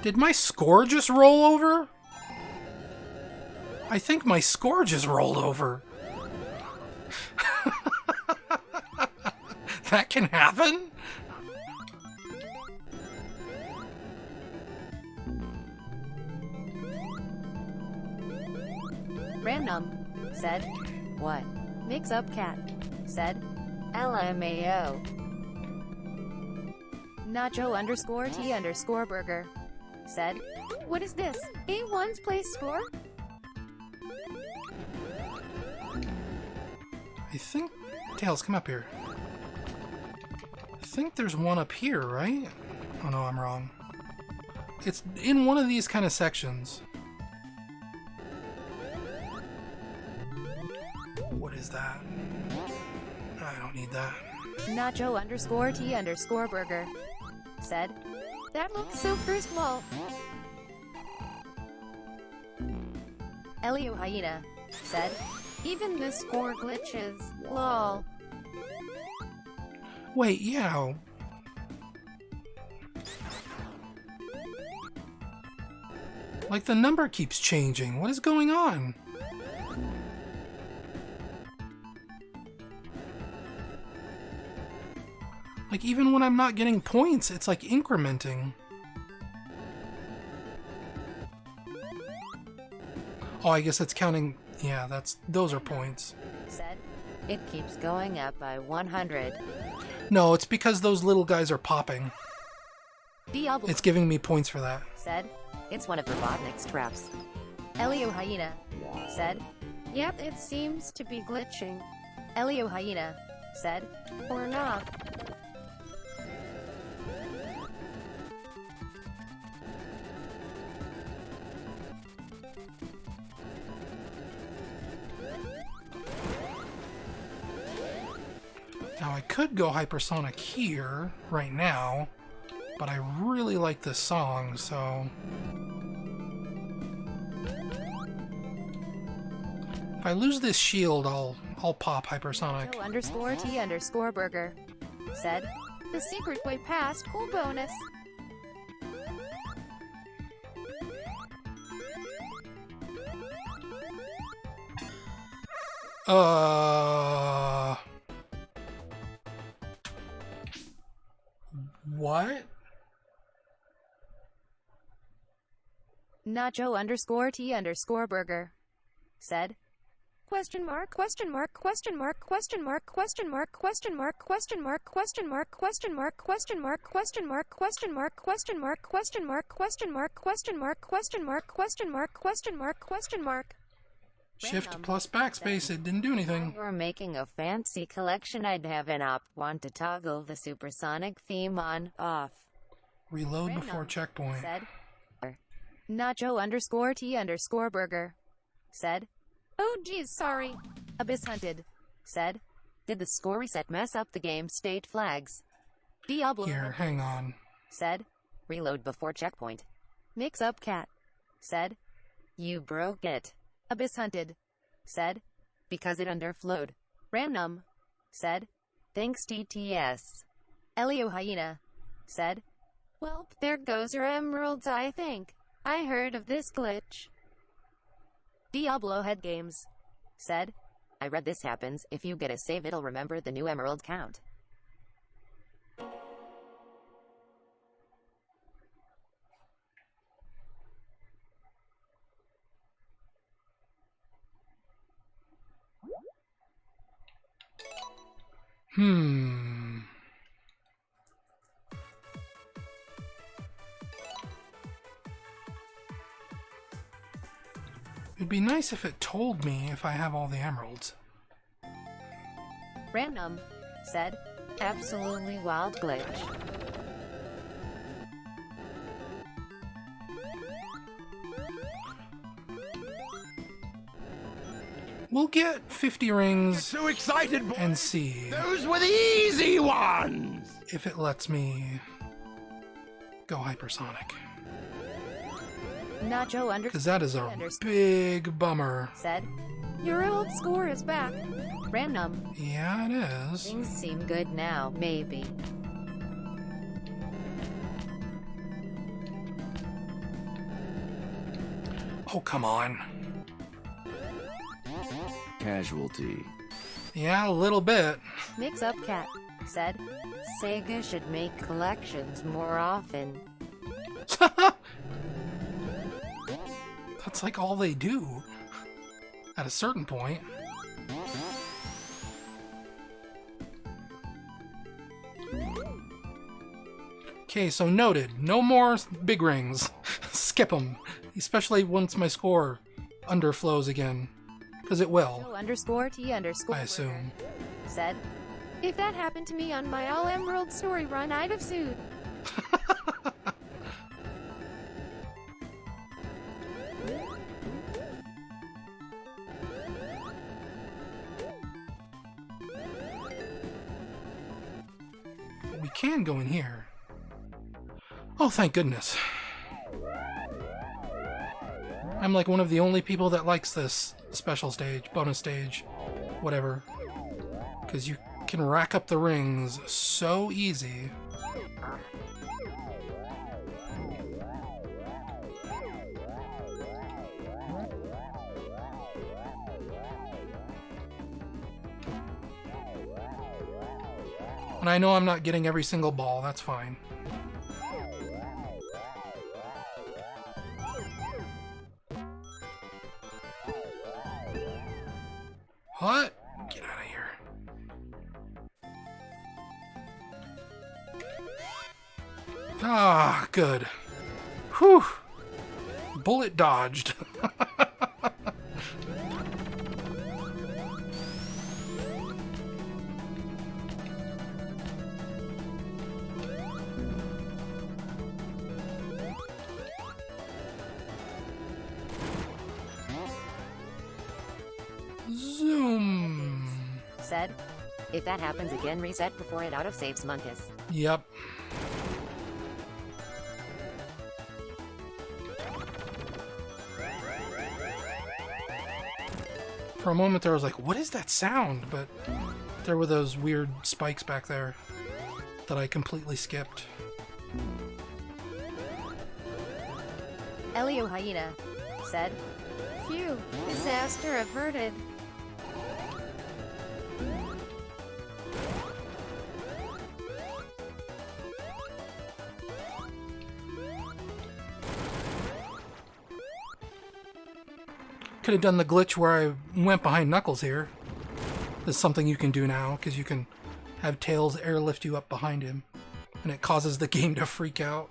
Did my score just roll over? I think my score just rolled over. That can happen? Random said, what? Mix-Up Cat said, LMAO. Nacho_T_burger said, What is this? A1's place score? I think... Tails, come up here. I think there's one up here, right? Oh no, I'm wrong. It's in one of these kind of sections. What is that? I don't need that. Nacho_T_burger said, That looks so first wall. Elio Hyena said, Even the score glitches. Lol. Wait, yeah. Like the number keeps changing. What is going on? Like even when I'm not getting points, it's like incrementing. Oh, I guess it's counting. Yeah, those are points. said, it keeps going up by 100. No, it's because those little guys are popping. Diablo It's giving me points for that. said, it's one of Robotnik's traps. Elio Hyena said, Yep, it seems to be glitching. Elio Hyena said, Or not. Now I could go hypersonic here, right now, but I really like this song, so... If I lose this shield, I'll pop hypersonic. Nacho_T_burger said, The secret way past cool bonus. What? Nacho_T_burger said, Question mark, question mark, question mark, question mark, question mark, question mark, question mark, question mark, question mark, question mark, question mark, question mark, question mark, question mark, question mark, question mark, question mark, question mark, question mark, question mark. Shift plus backspace, it didn't do While anything. you're making a fancy collection, I'd have an op want to toggle the supersonic theme on, off. Reload before checkpoint. Said, Nacho_T_burger said, Oh geez, sorry. Abyss Hunted said, did the score reset mess up the game state flags? Diablo Here, hang on. said, reload before checkpoint. Mix Up Cat said, you broke it. Abyss Hunted said, because it underflowed. Random said, thanks TTS. Elio Hyena said, Well, there goes your emeralds, I think. I heard of this glitch. Diablo Head Games said, I read this happens if you get a save, it'll remember the new emerald count. It'd be nice if it told me if I have all the emeralds. Random said, absolutely wild glitch. We'll get 50 rings So excited, boys. and see Those were the easy ones. if it lets me go hypersonic. Nacho Because that is a big bummer. said, Your old score is back. Random. Yeah, it is. Things seem good now, maybe. Oh, come on. Casualty. Yeah, a little bit. Mix Up Cat said, Sega should make collections more often. That's like all they do. At a certain point. Okay, so noted. No more big rings. Skip them. Especially once my score underflows again. Because it will, Nacho_T_burger I assume. said, If that happened to me on my all emerald story run, I'd have sued. We can go in here. Oh, thank goodness. I'm like one of the only people that likes this special stage, bonus stage, whatever. Because you can rack up the rings so easy. And I know I'm not getting every single ball, that's fine. What? Get out of here. Ah, good. Whew. Bullet dodged. Zoom. said, if that happens again, reset before it auto-saves Munkus. Yep. For a moment there I was like, what is that sound? But there were those weird spikes back there that I completely skipped. Elio Hyena said, Phew, disaster averted. Could have done the glitch where I went behind Knuckles here. There's something you can do now, because you can have Tails airlift you up behind him, and it causes the game to freak out.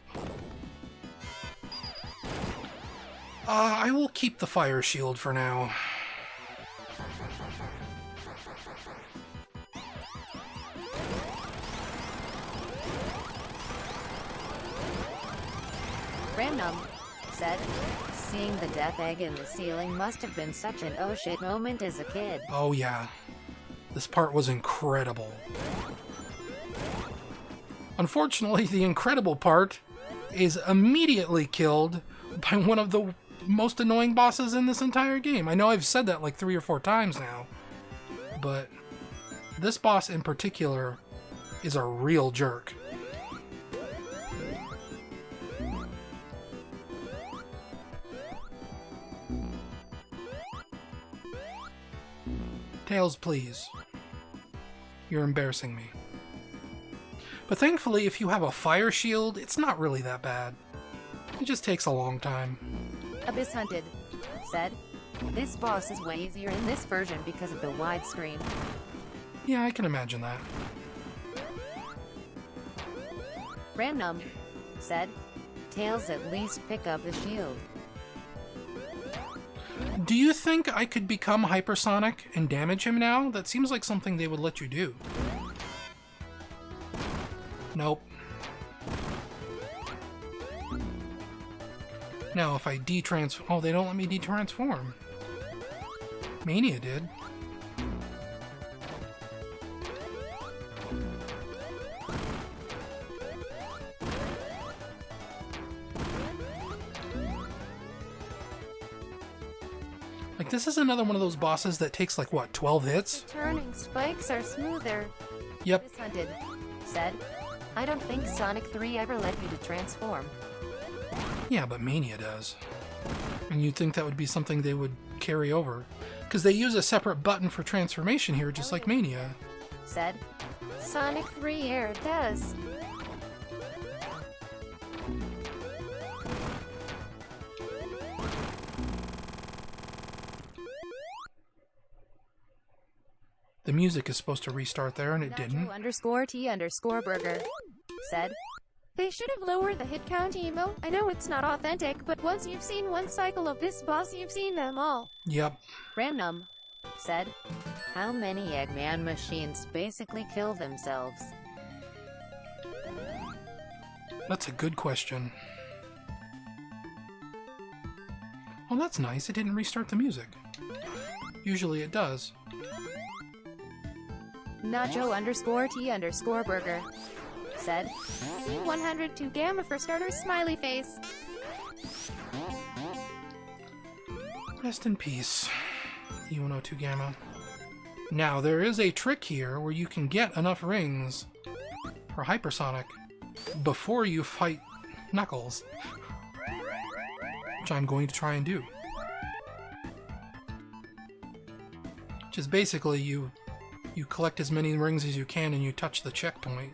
I will keep the fire shield for now. Random said, seeing the death egg in the ceiling must have been such an oh shit moment as a kid. Oh yeah. This part was incredible. Unfortunately, the incredible part is immediately killed by one of the most annoying bosses in this entire game. I know I've said that like 3 or 4 times now, but this boss in particular is a real jerk. Tails, please. You're embarrassing me. But thankfully, if you have a fire shield, it's not really that bad. It just takes a long time. Abyss Hunted said, this boss is way easier in this version because of the widescreen. Yeah, I can imagine that. Random said, Tails at least pick up the shield. Do you think I could become hypersonic and damage him now? That seems like something they would let you do. Nope. Now, if I de-transform... Oh, they don't let me de-transform. Mania did. Like, this is another one of those bosses that takes, like, what, 12 hits? Turning spikes are smoother. Yep. Abyss Hunted said, I don't think Sonic 3 ever let you to transform. Yeah, but Mania does. And you'd think that would be something they would carry over. Because they use a separate button for transformation here, just like Mania. Said, Sonic 3 Air does. The music is supposed to restart there, and it didn't. Nacho_T_Burger said, They should have lowered the hit count emo. I know it's not authentic, but once you've seen one cycle of this boss, you've seen them all. Yep. Random said, how many Eggman machines basically kill themselves? That's a good question. Oh, that's nice. It didn't restart the music. Usually it does. Nacho_T_Burger said, C102 Gamma for starters, smiley face. Rest in peace, E102 Gamma. Now, there is a trick here where you can get enough rings for Hypersonic before you fight Knuckles, which I'm going to try and do. Which is basically you collect as many rings as you can and you touch the checkpoint.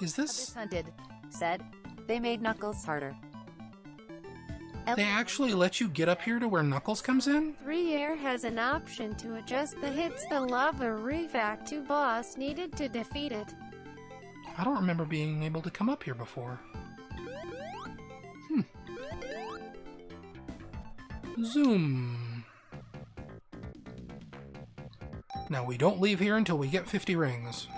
Is Abyss this... Hunted said, they made Knuckles harder. They actually let you get up here to where Knuckles comes in? 3 Air has an option to adjust the hits the Lava Reef Act 2 boss needed to defeat it. I don't remember being able to come up here before. Zoom. Now, we don't leave here until we get 50 rings.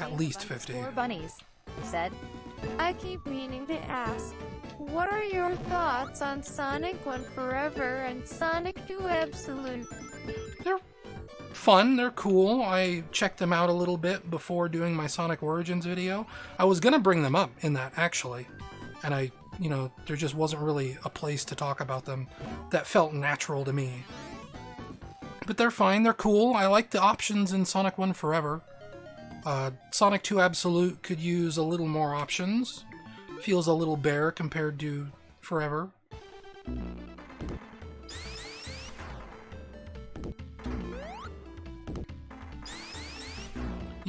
At least 50. Bunnies said, I keep meaning to ask, what are your thoughts on Sonic 1 Forever and Sonic 2 Absolute? They're fun, they're cool. I checked them out a little bit before doing my Sonic Origins video. I was gonna bring them up in that, actually. And there just wasn't really a place to talk about them that felt natural to me. But they're fine, they're cool. I like the options in Sonic 1 Forever. Sonic 2 Absolute could use a little more options. Feels a little bare compared to Forever.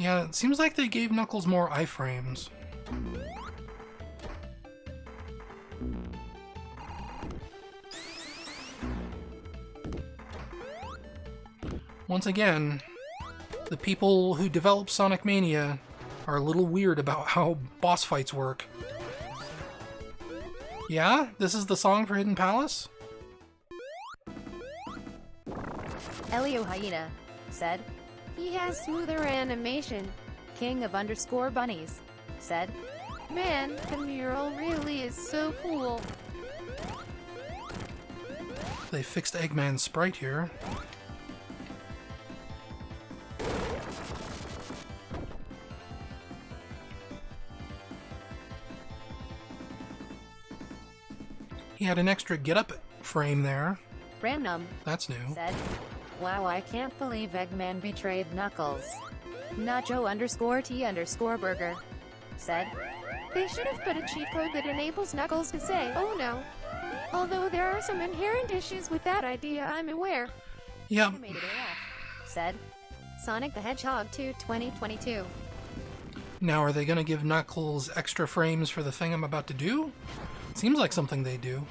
Yeah, it seems like they gave Knuckles more iframes. Once again, the people who developed Sonic Mania are a little weird about how boss fights work. Yeah? This is the song for Hidden Palace? Elio Hyena said, He has smoother animation. King of underscore bunnies said, Man, the mural really is so cool. They fixed Eggman's sprite here. He had an extra get-up frame there. Random That's new. said, Wow, I can't believe Eggman betrayed Knuckles. Nacho underscore T underscore burger said, They should have put a cheat code that enables Knuckles to say, oh no. Although there are some inherent issues with that idea, I'm aware. Yep. Animated AF said, Sonic the Hedgehog 2 2022. Now, are they going to give Knuckles extra frames for the thing I'm about to do? Seems like something they do.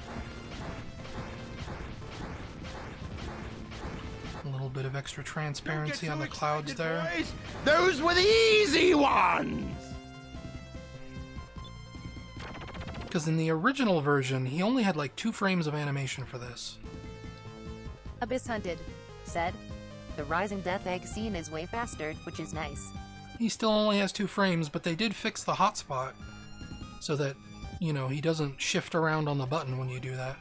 A little bit of extra transparency on the clouds there. Boys. Those were the easy ones! Because in the original version, he only had like 2 frames of animation for this. Abyss Hunted said, The rising death egg scene is way faster, which is nice. He still only has 2 frames, but they did fix the hotspot so that, you know, he doesn't shift around on the button when you do that.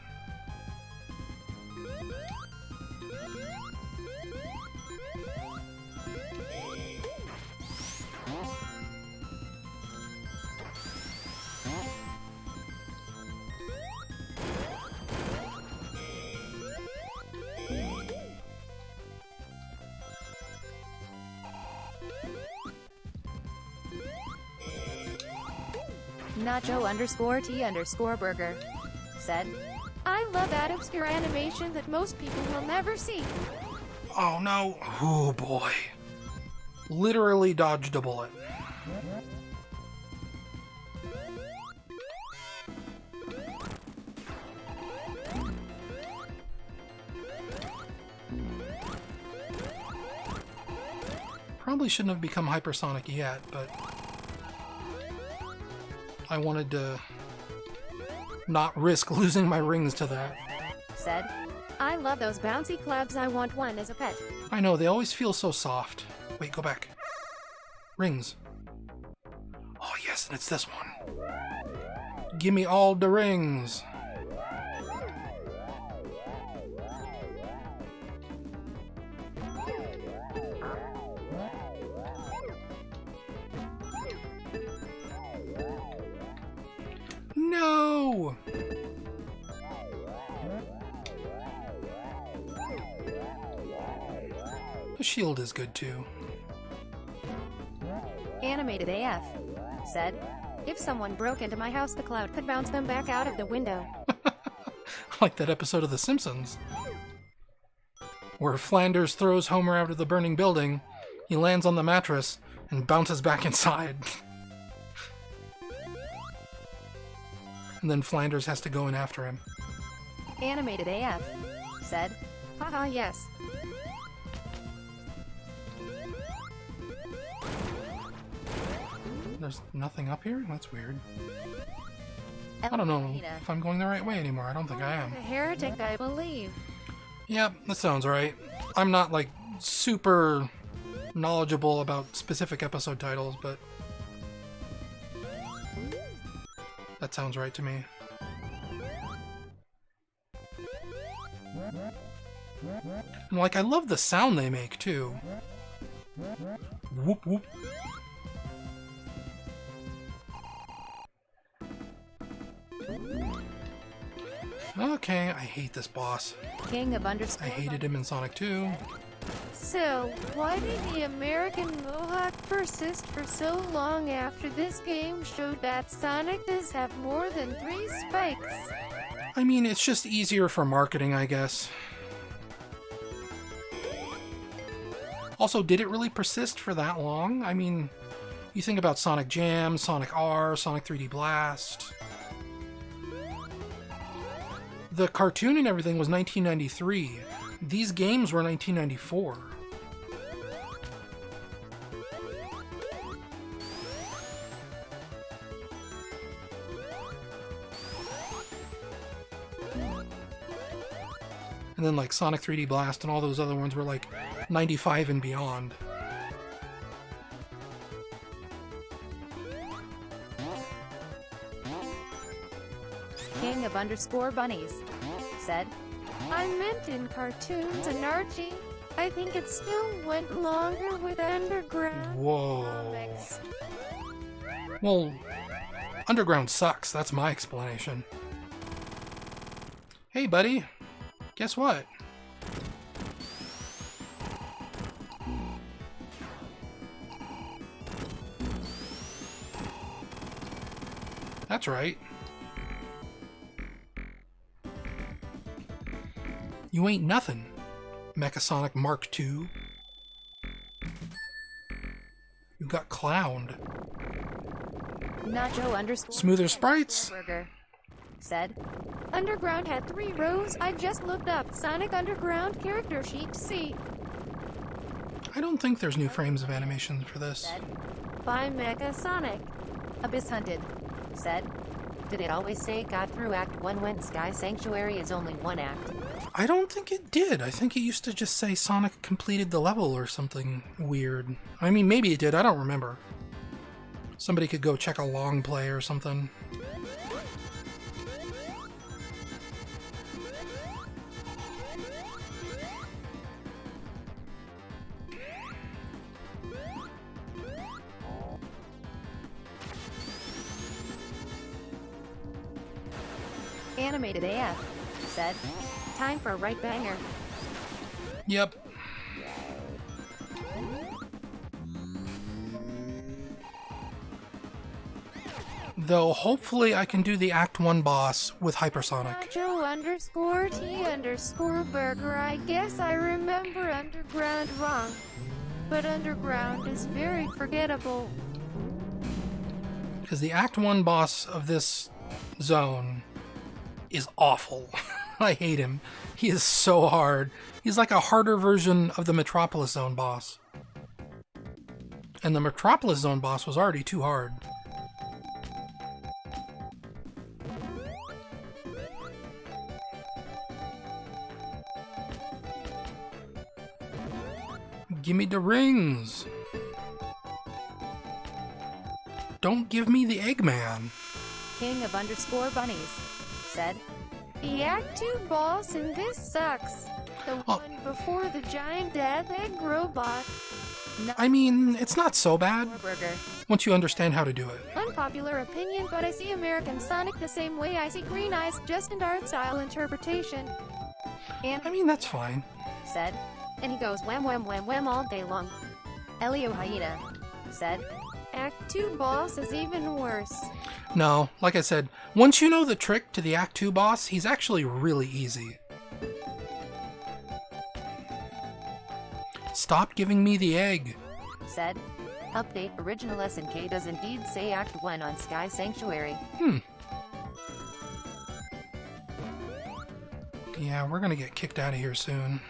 Nacho underscore T underscore burger said, I love that obscure animation that most people will never see. Oh no. Oh boy. Literally dodged a bullet. Probably shouldn't have become hypersonic yet, but I wanted to not risk losing my rings to that. said, I love those bouncy clouds. I want one as a pet. I know, they always feel so soft. Wait, go back. Rings. Oh yes, and it's this one. Gimme all the rings. No! The shield is good too. Animated AF said, If someone broke into my house, the cloud could bounce them back out of the window. Like that episode of The Simpsons, where Flanders throws Homer out of the burning building, he lands on the mattress, and bounces back inside. And then Flanders has to go in after him. Animated AF said, Haha, yes. There's nothing up here? That's weird. El I don't know Hyena if I'm going the right way anymore. I don't think I am. A heretic, I believe. Yep, that sounds right. I'm not, like, super knowledgeable about specific episode titles, but that sounds right to me. And, like, I love the sound they make, too. Whoop, whoop. Okay, I hate this boss. King of underscore I hated him in Sonic 2. So, why did the American Mohawk persist for so long after this game showed that Sonic does have more than 3 spikes? I mean, it's just easier for marketing, I guess. Also, did it really persist for that long? I mean, you think about Sonic Jam, Sonic R, Sonic 3D Blast. The cartoon and everything was 1993. These games were 1994. And then like Sonic 3D Blast and all those other ones were like 95 and beyond. King of underscore bunnies said, I meant in cartoons and Archie. I think it still went longer with Underground Whoa. comics. Well, Underground sucks. That's my explanation. Hey, buddy. Guess what? That's right. You ain't nothing, Mechasonic Mark II. You got clowned. Nacho underscore Smoother sprites? Burger said, Underground had 3 rows. I just looked up Sonic Underground character sheet to see. I don't think there's new frames of animation for this. said, By Mecha Sonic. Abyss Hunted said, did it always say got through Act 1 when Sky Sanctuary is only 1 act? I don't think it did. I think it used to just say Sonic completed the level or something weird. I mean, maybe it did. I don't remember. Somebody could go check a long play or something. Animated AF said, time for a right banger. Yep. Though hopefully I can do the Act 1 boss with Hypersonic. Nacho underscore T underscore Burger. I guess I remember Underground wrong. But Underground is very forgettable. Because the Act 1 boss of this zone is awful. I hate him. He is so hard. He's like a harder version of the Metropolis Zone boss. And the Metropolis Zone boss was already too hard. Gimme the rings! Don't give me the Eggman! King of underscore bunnies said, The Act 2 boss in this sucks. The one before the giant death egg robot. I mean, it's not so bad Burger once you understand how to do it. Unpopular opinion, but I see American Sonic the same way I see Green Eyes, just an art style interpretation. and I mean, that's fine. said, and he goes wham wham wham wham all day long. Elio Hyena said, Act 2 boss is even worse. No, like I said, once you know the trick to the Act 2 boss, he's actually really easy. Stop giving me the egg. said, update original SNK does indeed say Act 1 on Sky Sanctuary. Yeah, we're gonna get kicked out of here soon.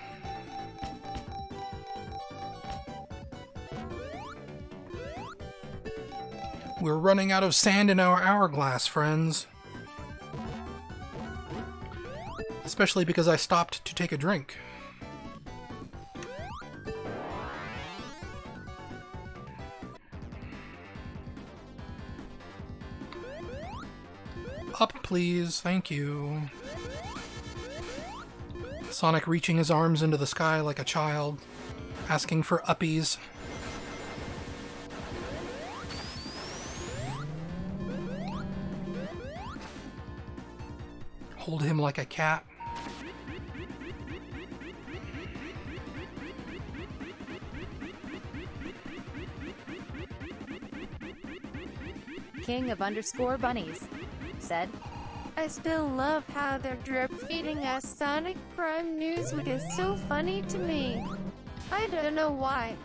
We're running out of sand in our hourglass, friends. Especially because I stopped to take a drink. Up, please. Thank you. Sonic reaching his arms into the sky like a child, asking for uppies. Hold him like a cat. King of underscore bunnies said, I still love how they're drip feeding us Sonic Prime news, which is so funny to me. I don't know why.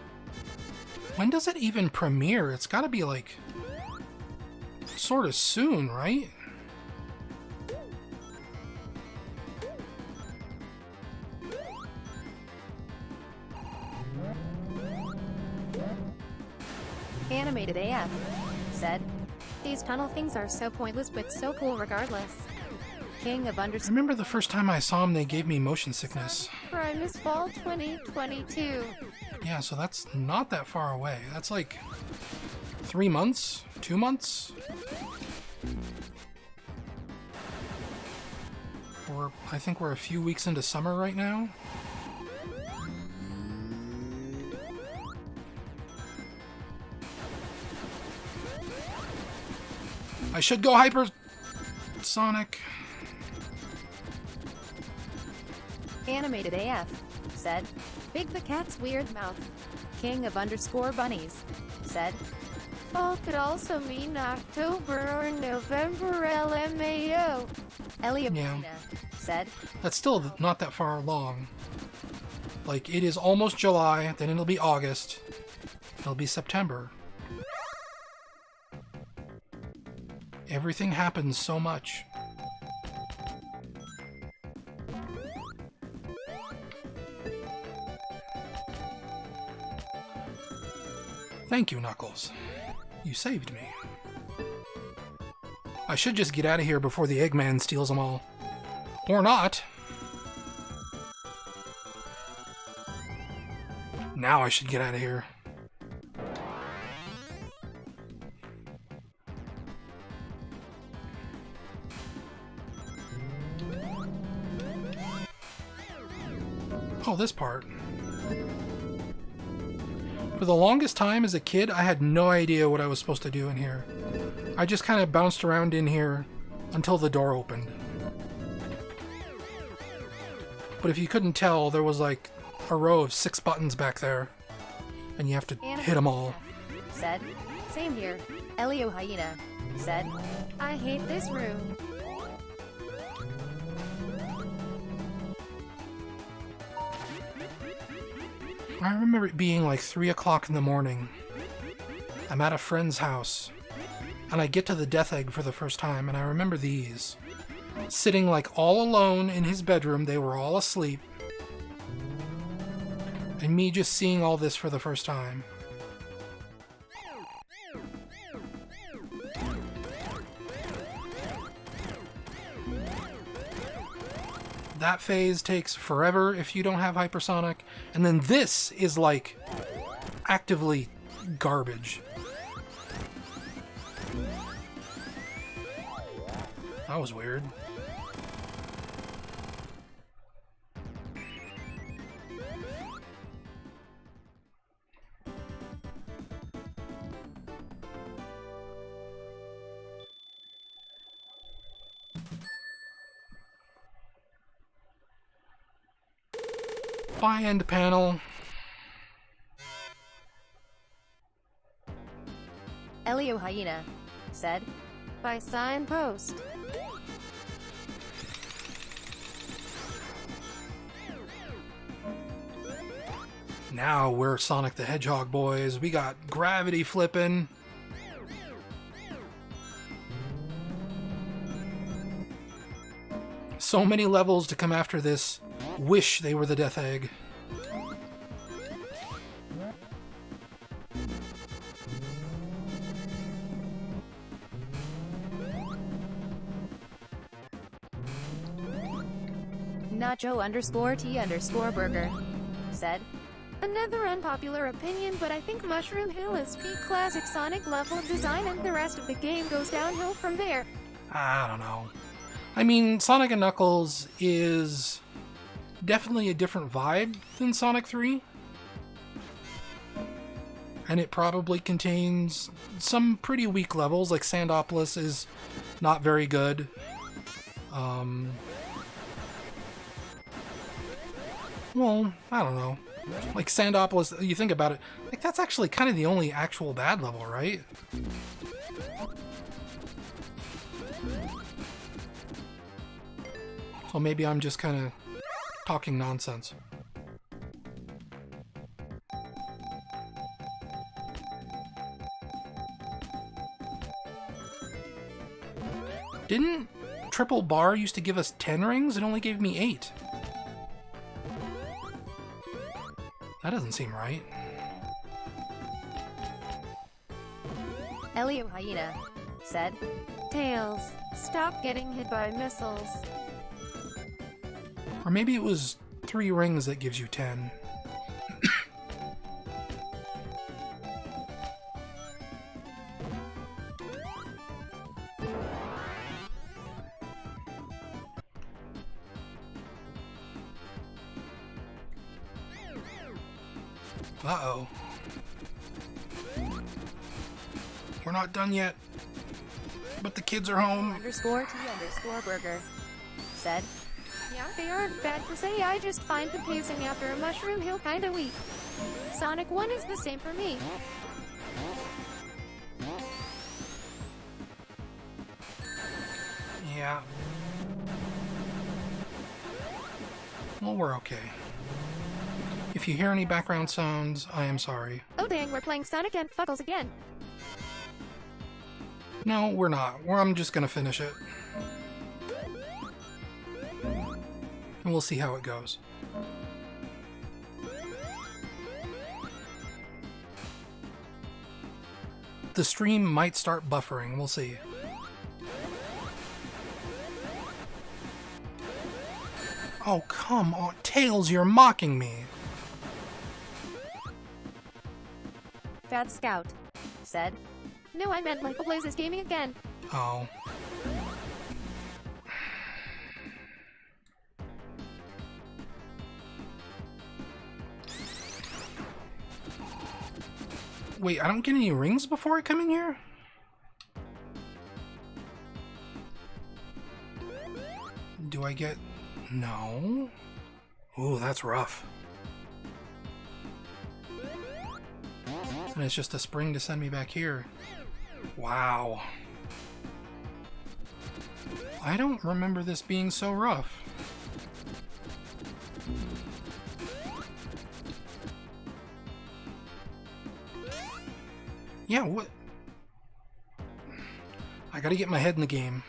When does it even premiere? It's gotta be like sort of soon, right? Animated AF said, These tunnel things are so pointless but so cool regardless. King of I underscore remember the first time I saw him, they gave me motion sickness. Primus Fall 2022. Yeah, so that's not that far away. That's like 3 months? 2 months? I think we're a few weeks into summer right now. I should go hypersonic. Animated AF said, Big the cat's weird mouth. King of underscore bunnies said, Fall could also mean October or November LMAO. Elliot Yeah. said, That's still not that far along. Like, it is almost July, then it'll be August, it'll be September. Everything happens so much. Thank you, Knuckles. You saved me. I should just get out of here before the Eggman steals them all. Or not. Now I should get out of here. Oh, this part. For the longest time as a kid, I had no idea what I was supposed to do in here. I just kind of bounced around in here until the door opened. But if you couldn't tell, there was like a row of 6 buttons back there, and you have to hit them all. said, same here. Elio Hyena said, I hate this room. I remember it being like 3 o'clock in the morning. I'm at a friend's house, and I get to the Death Egg for the first time, and I remember these. Sitting like all alone in his bedroom, they were all asleep. And me just seeing all this for the first time. That phase takes forever if you don't have hypersonic, and then this is like actively garbage. That was weird. End panel. Elio Hyena said, By signpost. Now we're Sonic the Hedgehog boys. We got gravity flipping. So many levels to come after this. Wish they were the Death Egg. Nacho underscore T underscore burger said, Another unpopular opinion, but I think Mushroom Hill is peak classic Sonic level design and the rest of the game goes downhill from there. I don't know. I mean, Sonic and Knuckles is definitely a different vibe than Sonic 3. And it probably contains some pretty weak levels, like Sandopolis is not very good. Well, I don't know. Like Sandopolis, you think about it, like that's actually kind of the only actual bad level, right? So maybe I'm just kind of talking nonsense. Didn't Triple Bar used to give us 10 rings? It only gave me 8. That doesn't seem right. Elio Hyena said, Tails, stop getting hit by missiles. Or maybe it was 3 rings that gives you 10. Uh-oh. We're not done yet. But the kids are home. _T_burger said, Yeah, they aren't bad per se, I just find the pacing after a mushroom hill kinda weak. Sonic 1 is the same for me. Yeah. Well, we're okay. If you hear any background sounds, I am sorry. Oh dang, we're playing Sonic and Fuckles again. No, we're not. I'm just gonna finish it. And we'll see how it goes. The stream might start buffering. We'll see. Oh, come on. Tails, you're mocking me. Fat Scout said, No, I meant Michael Blaze is gaming again. Oh. Wait, I don't get any rings before I come in here? Do I get... No? Ooh, that's rough. And it's just a spring to send me back here. Wow. I don't remember this being so rough. Yeah, what? I gotta get my head in the game.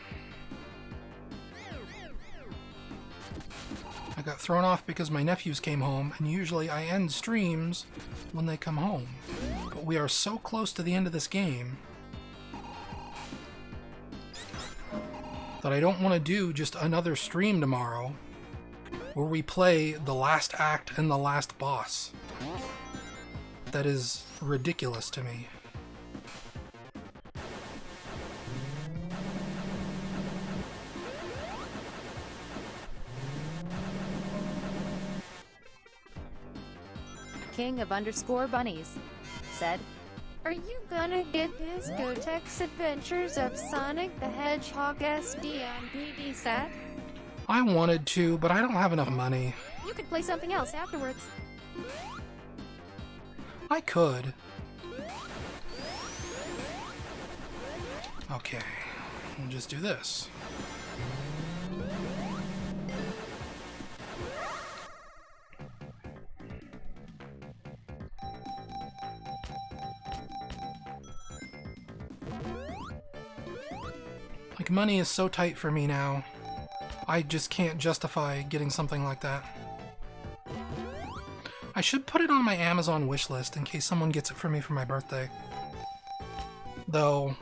I got thrown off because my nephews came home, and usually I end streams when they come home. But we are so close to the end of this game that I don't want to do just another stream tomorrow where we play the last act and the last boss. That is ridiculous to me. King of _bunnies said, Are you gonna get this Gotex Adventures of Sonic the Hedgehog SD on BD set? I wanted to, but I don't have enough money. You could play something else afterwards. I could. Okay, we'll just do this. Like, money is so tight for me now. I just can't justify getting something like that. I should put it on my Amazon wish list in case someone gets it for me for my birthday. Though,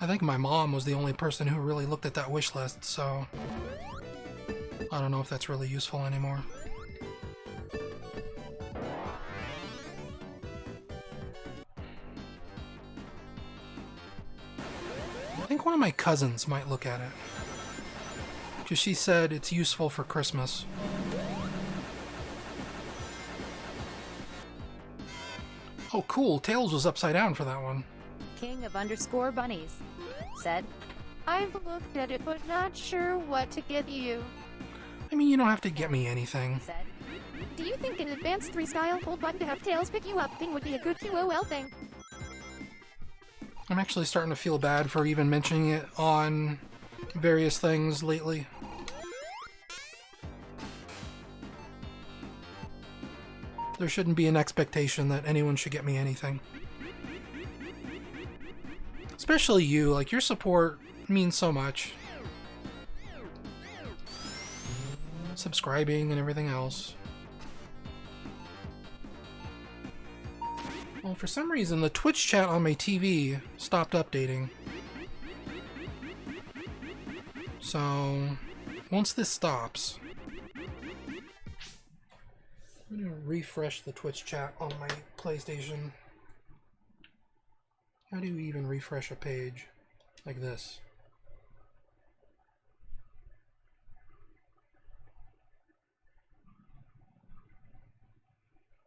I think my mom was the only person who really looked at that wish list, so I don't know if that's really useful anymore. I think one of my cousins might look at it, because she said it's useful for Christmas. Oh cool, Tails was upside down for that one. King of _bunnies said, I've looked at it but not sure what to get you. I mean, you don't have to get me anything. said, Do you think an advanced 3-style hold button to have Tails pick you up thing would be a good QOL thing? I'm actually starting to feel bad for even mentioning it on various things lately. There shouldn't be an expectation that anyone should get me anything. Especially you, like, your support means so much. subscribing and everything else. Well, for some reason, the Twitch chat on my TV stopped updating. So, once this stops, I'm going to refresh the Twitch chat on my PlayStation. How do you even refresh a page like this?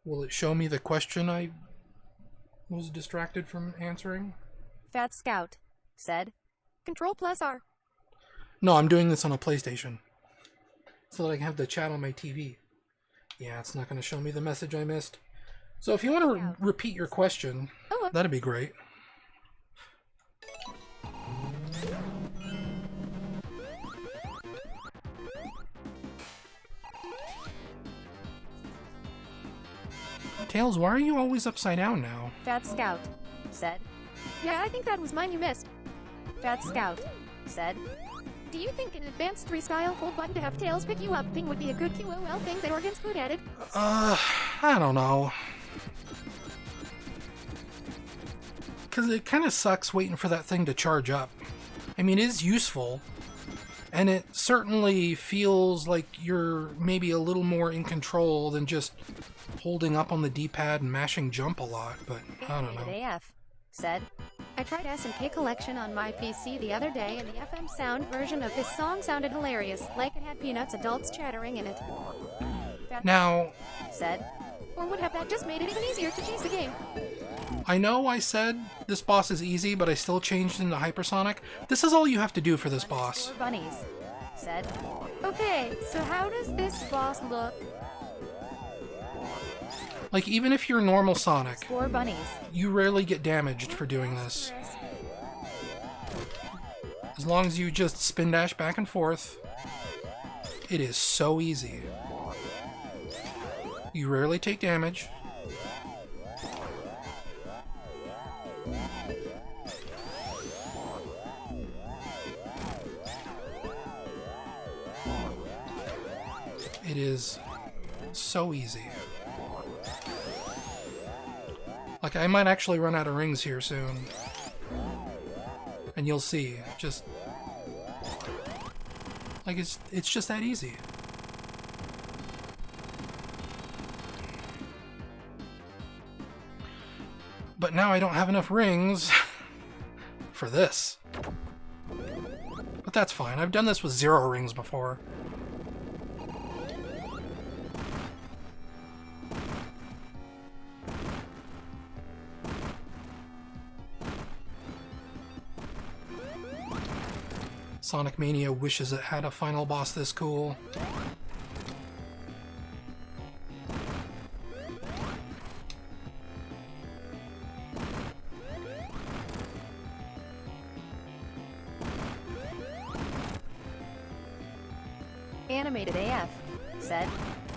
Will it show me the question I was distracted from answering? Fat Scout said, Control plus R. No, I'm doing this on a PlayStation. So that I can have the chat on my TV. Yeah, it's not going to show me the message I missed. So if you want to repeat your question, that'd be great. Tails, why are you always upside down now? Fat Scout said, Yeah, I think that was mine you missed. Fat Scout said, Do you think an advanced 3-style hold button to have Tails pick you up thing would be a good QOL thing that Organs Food added? I don't know. Because it kind of sucks waiting for that thing to charge up. I mean, it is useful, and it certainly feels like you're maybe a little more in control than just holding up on the D-pad and mashing jump a lot, but I don't know. AF said, I tried S&K Collection on my PC the other day, and the FM sound version of this song sounded hilarious, like it had Peanuts adults chattering in it. Now, said, or would have that just made it even easier to chase the game? I know I said this boss is easy, but I still changed into hypersonic. This is all you have to do for this boss. Bunnies said, Okay, so how does this boss look? Like, even if you're normal Sonic, Four bunnies. you rarely get damaged for doing this. As long as you just spin dash back and forth, it is so easy. You rarely take damage. It is so easy. Like, I might actually run out of rings here soon. And you'll see. Just... like, it's just that easy. But now I don't have enough rings for this. But that's fine. I've done this with 0 rings before. Sonic Mania wishes it had a final boss this cool. Animated AF said,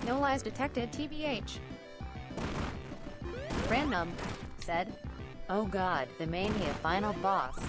No lies detected TBH. Random said, Oh god, the Mania final boss.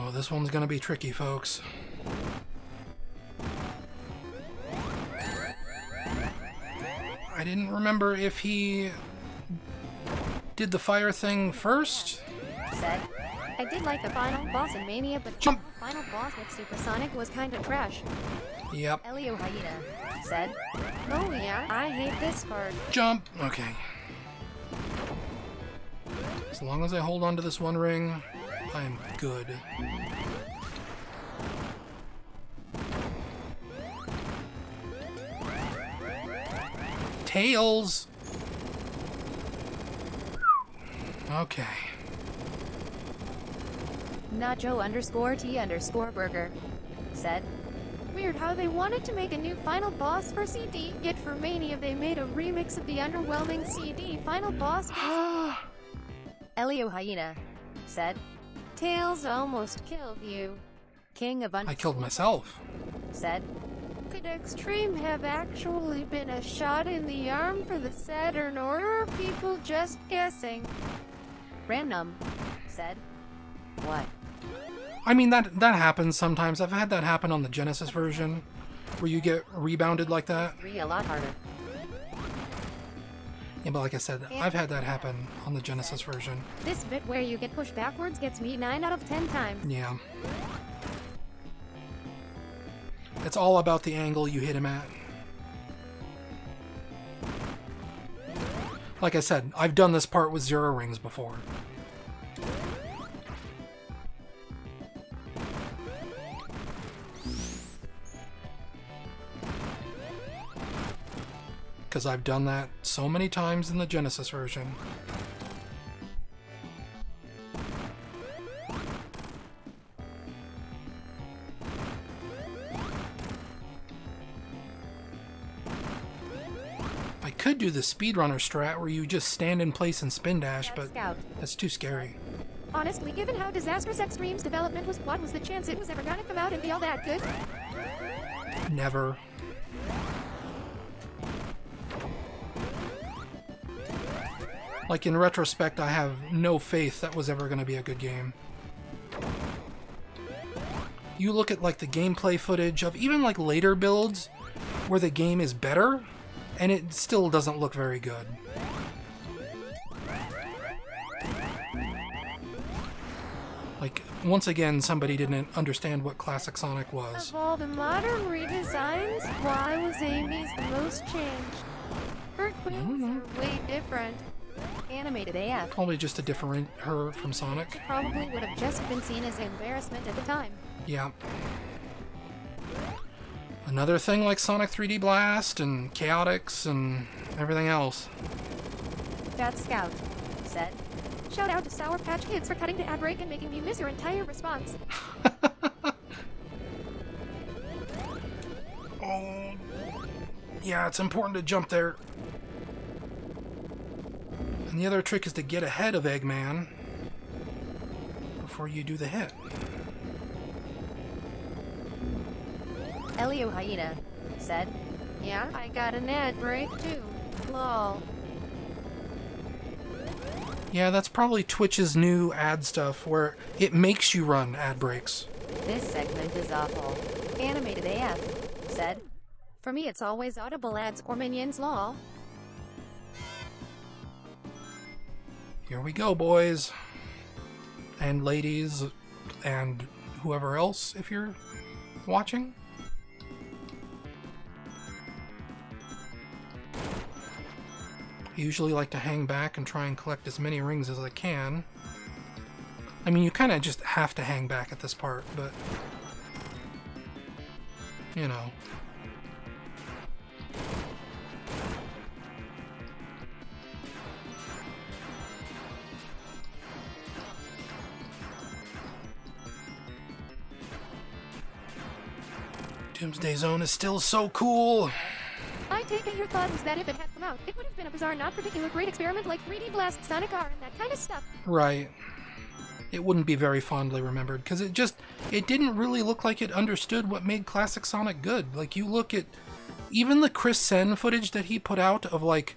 Oh, this one's gonna be tricky, folks. I didn't remember if he did the fire thing first. said, I did like the final boss in Mania, but Jump! the final boss with Supersonic was kinda trash. Yep. Elio Hyena said, Oh yeah, I hate this part. Jump! Okay. As long as I hold on to this one ring, I'm good. Tails! Okay. Nacho_T_burger said, Weird how they wanted to make a new final boss for CD, yet for Mania they made a remix of the underwhelming CD final boss. Elio Hyena said, Tails almost killed you. King of I killed myself. said, Could Extreme have actually been a shot in the arm for the Saturn, or are people just guessing? Random said, what? I mean, that happens sometimes. I've had that happen on the Genesis version, where you get rebounded like that. 3 a lot harder. Yeah, but like I said, I've had that happen on the Genesis version. This bit where you get pushed backwards gets me 9 out of 10 times. Yeah. It's all about the angle you hit him at. Like I said, I've done this part with 0 rings before. Because I've done that so many times in the Genesis version. I could do the speedrunner strat where you just stand in place and spin dash, but Scout that's too scary. Honestly, given how disastrous Extreme's development was, what was the chance it was ever gonna come out and be all that good? Never. Like, in retrospect, I have no faith that was ever going to be a good game. You look at, like, the gameplay footage of even, like, later builds where the game is better, and it still doesn't look very good. Like, once again, somebody didn't understand what classic Sonic was. Of all the modern redesigns, why was Amy's the most changed? Her twins are way different. animated AF. Probably just to different her from Sonic. Probably would have just been seen as an embarrassment at the time. Yeah. Another thing like Sonic 3D Blast and Chaotix and everything else. Dot Scout said, Shout out to Sour Patch Kids for cutting the ad break and making me miss your entire response. Oh. Yeah, it's important to jump there. And the other trick is to get ahead of Eggman before you do the hit. Elio Hyena said, Yeah, I got an ad break too. Lol. Yeah, that's probably Twitch's new ad stuff where it makes you run ad breaks. this segment is awful. Animated AF said, For me, it's always audible ads or minions, lol. Here we go, boys. And ladies, and whoever else, if you're watching. I usually like to hang back and try and collect as many rings as I can. I mean, you kind of just have to hang back at this part, but... you know. Doomsday Zone is still so cool! I take it your thought is that if it had come out, it would have been a bizarre, not particular great experiment like 3D Blast, Sonic R, and that kind of stuff. Right. It wouldn't be very fondly remembered, because it didn't really look like it understood what made classic Sonic good. Like, you look at even the Chris Sen footage that he put out of, like,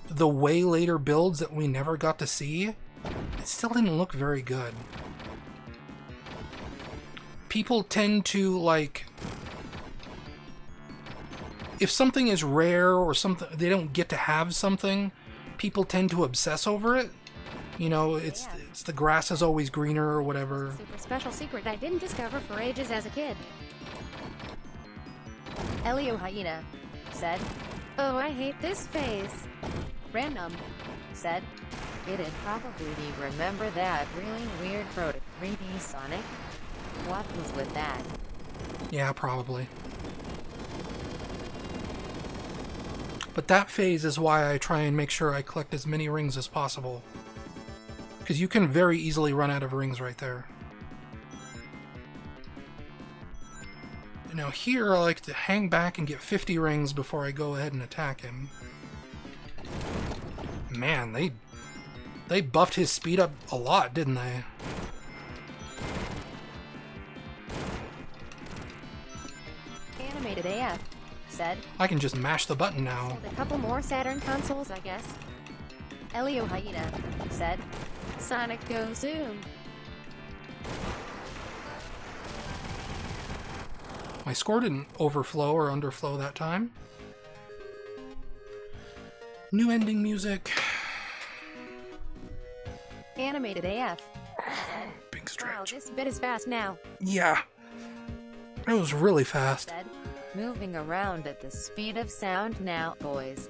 the way later builds that we never got to see, it still didn't look very good. People tend to, like... if something is rare or something, they don't get to have something, people tend to obsess over it. You know, it's the grass is always greener or whatever. Super special secret I didn't discover for ages as a kid. Elio Hyena said, Oh, I hate this phase. Random said, it'd probably remember that really weird proto 3D Sonic. What was with that? Yeah, probably. But that phase is why I try and make sure I collect as many rings as possible. Because you can very easily run out of rings right there. Now here I like to hang back and get 50 rings before I go ahead and attack him. Man, They buffed his speed up a lot, didn't they? Animated AF said, I can just mash the button now. sold a couple more Saturn consoles, I guess. Elio Hyena said, Sonic Go Zoom. My score didn't overflow or underflow that time. New ending music. Animated AF. Big Wow, stretch. this bit is fast now. Yeah. It was really fast. Said, moving around at the speed of sound now, boys.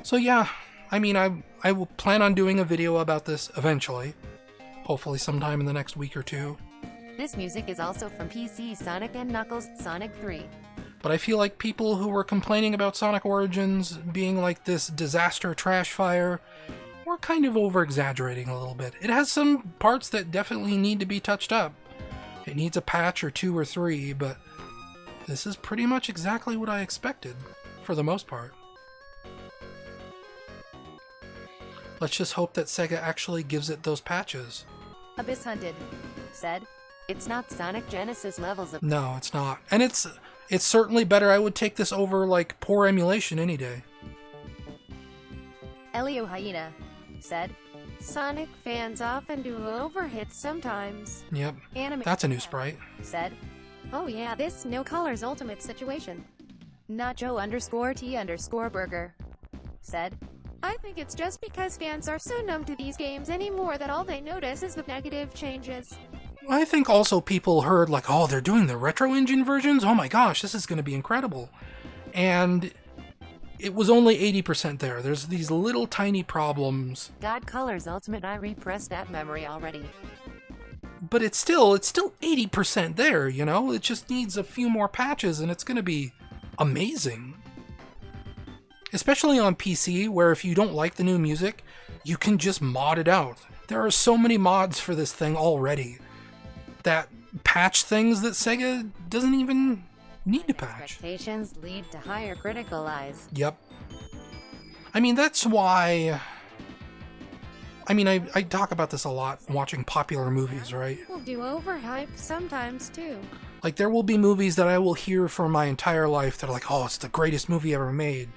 So yeah, I mean, I will plan on doing a video about this eventually. Hopefully sometime in the next week or two. This music is also from PC Sonic & Knuckles Sonic 3. But I feel like people who were complaining about Sonic Origins being like this disaster trash fire were kind of over-exaggerating a little bit. It has some parts that definitely need to be touched up. It needs a patch or 2 or 3, but this is pretty much exactly what I expected, for the most part. Let's just hope that Sega actually gives it those patches. Abyss Hunted said, it's not Sonic Genesis levels of No, it's not. And it's certainly better. I would take this over, like, poor emulation any day. Elio Hyena said, Sonic fans often do overhits sometimes. Yep, Anime that's a new sprite. said, oh yeah, this no colors ultimate situation. Nacho_T_Burger said, I think it's just because fans are so numb to these games anymore that all they notice is the negative changes. I think also people heard, like, oh, they're doing the retro engine versions? Oh my gosh, this is going to be incredible. And it was only 80% there. There's these little tiny problems. God Colors Ultimate, I repressed that memory already. But it's still 80% there, you know? It just needs a few more patches and it's going to be amazing. Especially on PC, where if you don't like the new music, you can just mod it out. There are so many mods for this thing already that patch things that Sega doesn't even need to patch. Expectations lead to higher critical eyes. Yep. I mean, that's why... I mean, I talk about this a lot watching popular movies, right? We'll do overhype sometimes too. Like, there will be movies that I will hear for my entire life that are like, oh, it's the greatest movie ever made.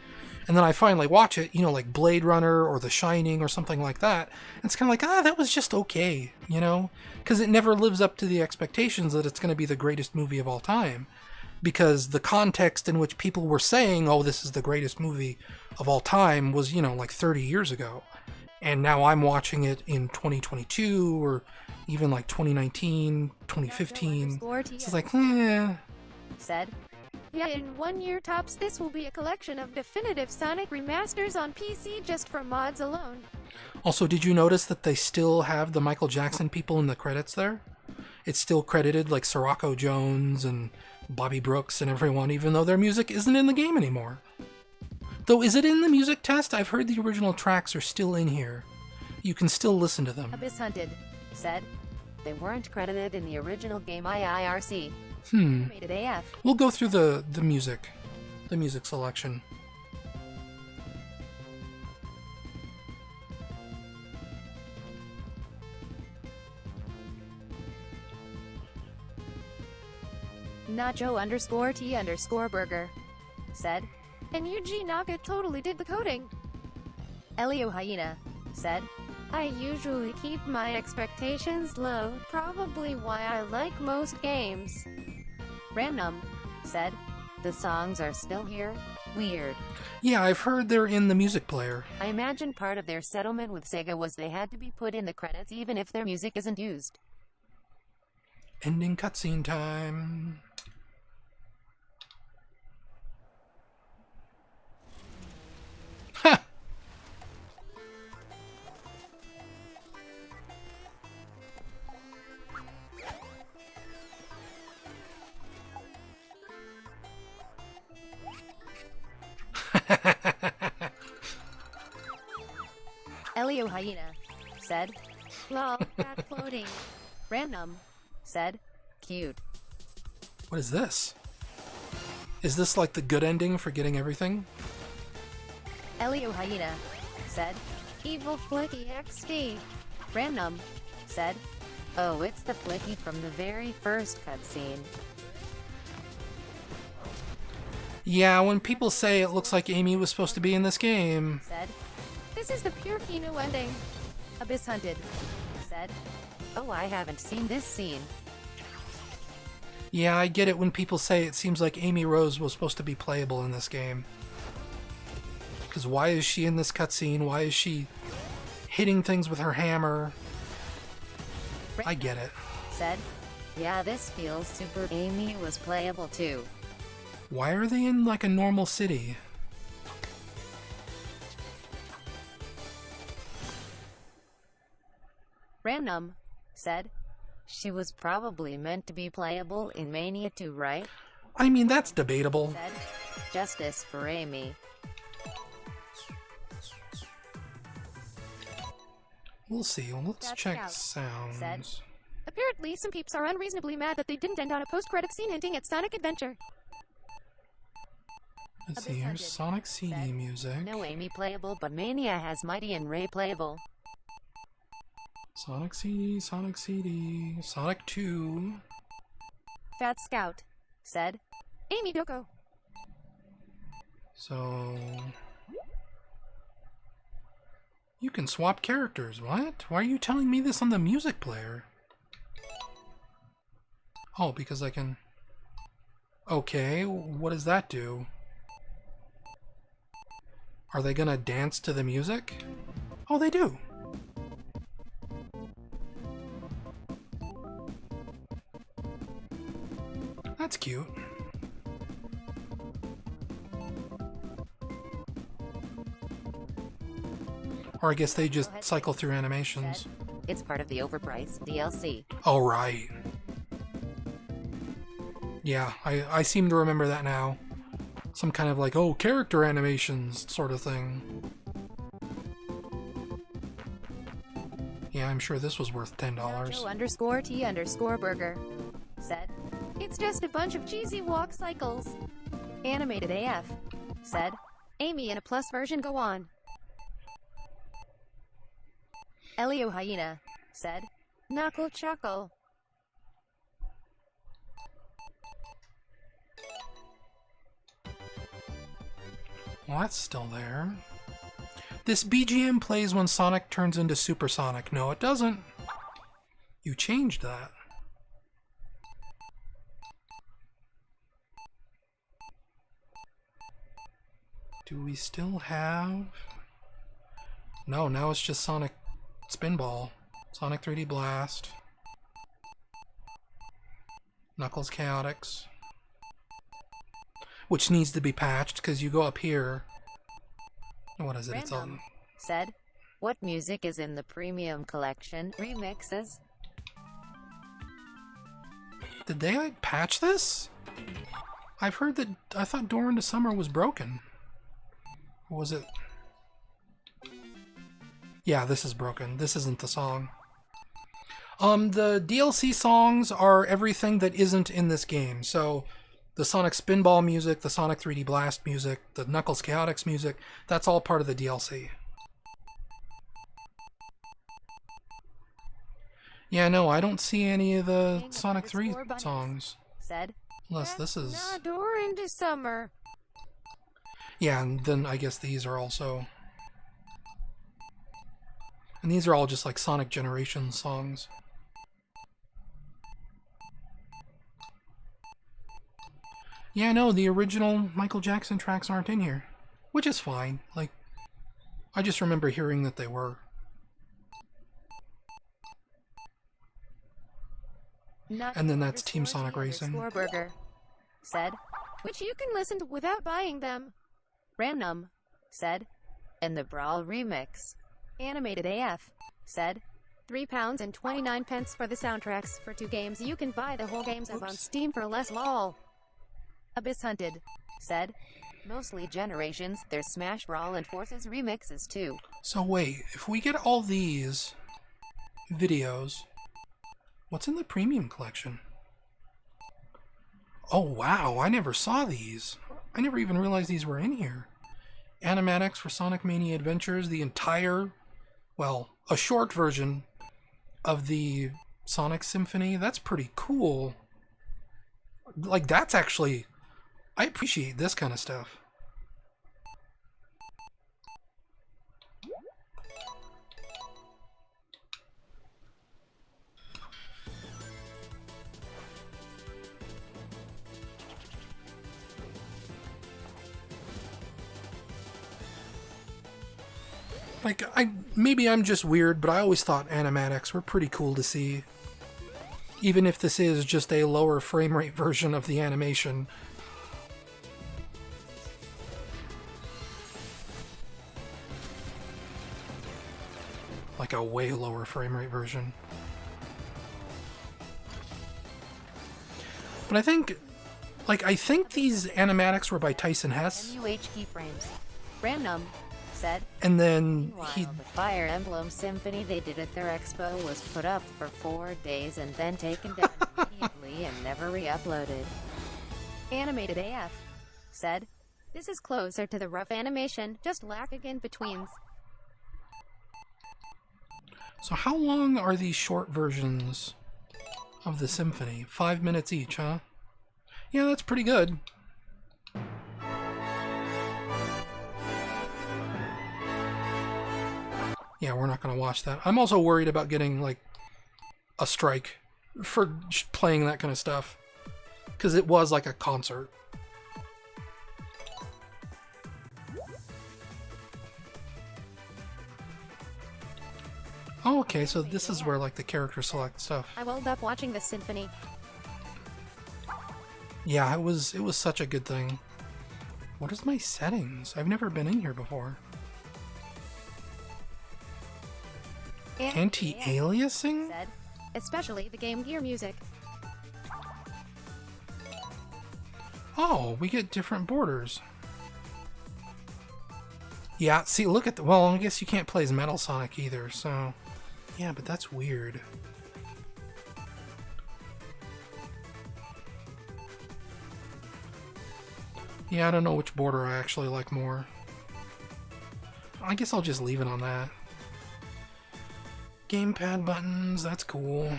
And then I finally watch it, you know, like Blade Runner or The Shining or something like that. And it's kind of like, that was just okay, you know? Because it never lives up to the expectations that it's going to be the greatest movie of all time. Because the context in which people were saying, oh, this is the greatest movie of all time was, you know, like 30 years ago. And now I'm watching it in 2022 or even like 2019, 2015. It's like, Said, Yeah, in 1 year tops this will be a collection of definitive Sonic remasters on PC just for mods alone. Also, did you notice that they still have the Michael Jackson people in the credits there? It's still credited like Sirocco Jones and Bobby Brooks and everyone, even though their music isn't in the game anymore. Though, is it in the music test? I've heard the original tracks are still in here. You can still listen to them. Abyss Hunted said, they weren't credited in the original game IIRC. Rated AF. We'll go through the music selection. Nacho_T_Burger said, And Yuji Naka totally did the coding. Elio Hyena said, I usually keep my expectations low, probably why I like most games. Random said, the songs are still here? Weird. Yeah, I've heard they're in the music player. I imagine part of their settlement with Sega was they had to be put in the credits even if their music isn't used. Ending cutscene time. Ha! Elio Hyena said, Lol, that floating. Random said, cute. What is this? Is this like the good ending for getting everything? Elio Hyena said, Evil Flicky XD. Random said, oh, it's the Flicky from the very first cutscene. Yeah, when people say it looks like Amy was supposed to be in this game. Said, this is the pure Kino ending. Abyss Hunted said, oh, I haven't seen this scene. Yeah, I get it when people say it seems like Amy Rose was supposed to be playable in this game. Because why is she in this cutscene? Why is she hitting things with her hammer? I get it. Said, yeah, this feels super Amy was playable too. Why are they in like a normal city? Random said, she was probably meant to be playable in Mania 2, right? I mean, that's debatable. Said, justice for Amy. We'll see. Well, let's That's check Scout. sounds. Said. Apparently, some peeps are unreasonably mad that they didn't end on a post-credit scene hinting at Sonic Adventure. Let's see, here's Sonic CD Said, music. no Amy playable, but Mania has Mighty and Ray playable. Sonic CD, Sonic CD, Sonic 2. Fat Scout said, Amy Doko. So... You can swap characters. What? Why are you telling me this on the music player? Oh, because I can... Okay, what does that do? Are they gonna dance to the music? Oh, they do. That's cute. Or I guess they just cycle through animations. said, it's part of the overpriced DLC. Oh, right. Yeah, I seem to remember that now. Some kind of like, oh, character animations sort of thing. Yeah, I'm sure this was worth $10. Nacho_T_burger said, it's just a bunch of cheesy walk cycles. Animated AF said, Amy in a plus version go on. Elio Hyena said, Knuckle Chuckle. Well, that's still there. This BGM plays when Sonic turns into Supersonic. No, it doesn't. You changed that. Do we still have... No, now it's just Sonic Spinball. Sonic 3D Blast. Knuckles Chaotix. Which needs to be patched, because you go up here... What is it? It's all... Random said, what music is in the premium collection remixes? Did they like, patch this? I've heard that... I thought Door into Summer was broken. Or was it... Yeah, this is broken. This isn't the song. The DLC songs are everything that isn't in this game. So, the Sonic Spinball music, the Sonic 3D Blast music, the Knuckles Chaotix music, that's all part of the DLC. Yeah, no, I don't see any of the Sonic 3 songs. Said, Unless this is... Not Door into Summer. Yeah, and then I guess these are also... And these are all just like Sonic Generations songs. Yeah, no, the original Michael Jackson tracks aren't in here. Which is fine. Like, I just remember hearing that they were. And then that's Team Sonic Racing. Burger said, Which you can listen to without buying them. Random said, and the Brawl remix. Animated AF said, £3.29 for the soundtracks for 2 games. You can buy the whole games up on Oops. Steam for less lol. Abyss Hunted said, mostly Generations, there's Smash Brawl and Forces remixes too. So wait, if we get all these videos, what's in the premium collection? Oh wow, I never saw these. I never even realized these were in here. animatics for Sonic Mania Adventures, the entire, well, a short version of the Sonic Symphony. That's pretty cool. Like, that's actually, I appreciate this kind of stuff. Like, maybe I'm just weird, but I always thought animatics were pretty cool to see. Even if this is just a lower frame rate version of the animation. Like a way lower frame rate version. But I think these animatics were by Tyson Hess. MUH keyframes. Random said. And then Meanwhile, the Fire Emblem Symphony they did at their expo was put up for 4 days and then taken down immediately and never re-uploaded. Animated AF said, "This is closer to the rough animation, just lacking in betweens." So how long are these short versions of the Symphony? 5 minutes each, huh? Yeah, that's pretty good. Yeah, we're not going to watch that. I'm also worried about getting, like, a strike for playing that kind of stuff. Because it was like a concert. Oh, okay, so this is where, like, the character select stuff. I wound up watching the symphony. Yeah, it was such a good thing. What is my settings? I've never been in here before. Anti-aliasing? Said, Especially the Game Gear music. Oh, we get different borders. Yeah, see, look at the... Well, I guess you can't play as Metal Sonic either, so... Yeah, but that's weird. Yeah, I don't know which border I actually like more. I guess I'll just leave it on that. Gamepad buttons, that's cool.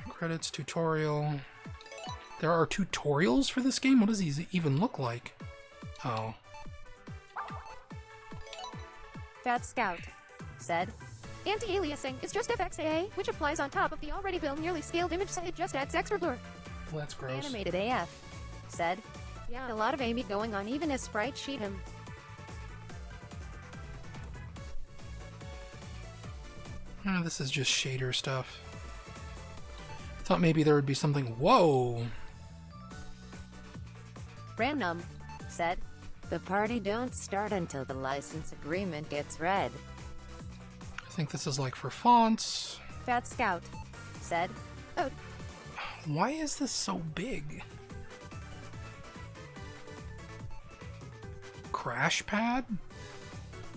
Credits, tutorial. There are tutorials for this game? What does these even look like? Oh. Fat Scout said, Anti-aliasing is just FXAA, which applies on top of the already built nearly scaled image, so it just adds extra blur. Well, that's gross. Animated AF said, Yeah, a lot of Amy going on even as sprite sheet him. Oh, this is just shader stuff. Thought maybe there would be something. Whoa! Random said, "The party don't start until the license agreement gets read." I think this is like for fonts. Fat Scout Said, Why is this so big? Crash pad?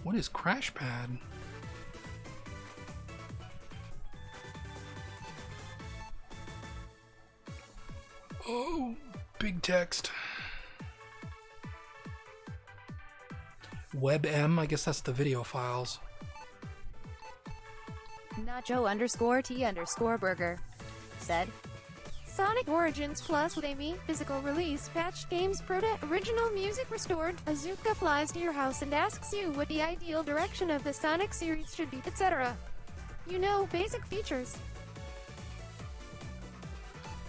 What is crash pad? Oh, big text. WebM, I guess that's the video files. Nacho_T_Burger said, Sonic Origins Plus with Amy, physical release, patched games, proto, original music restored, Azuka flies to your house and asks you what the ideal direction of the Sonic series should be, etc. You know, basic features.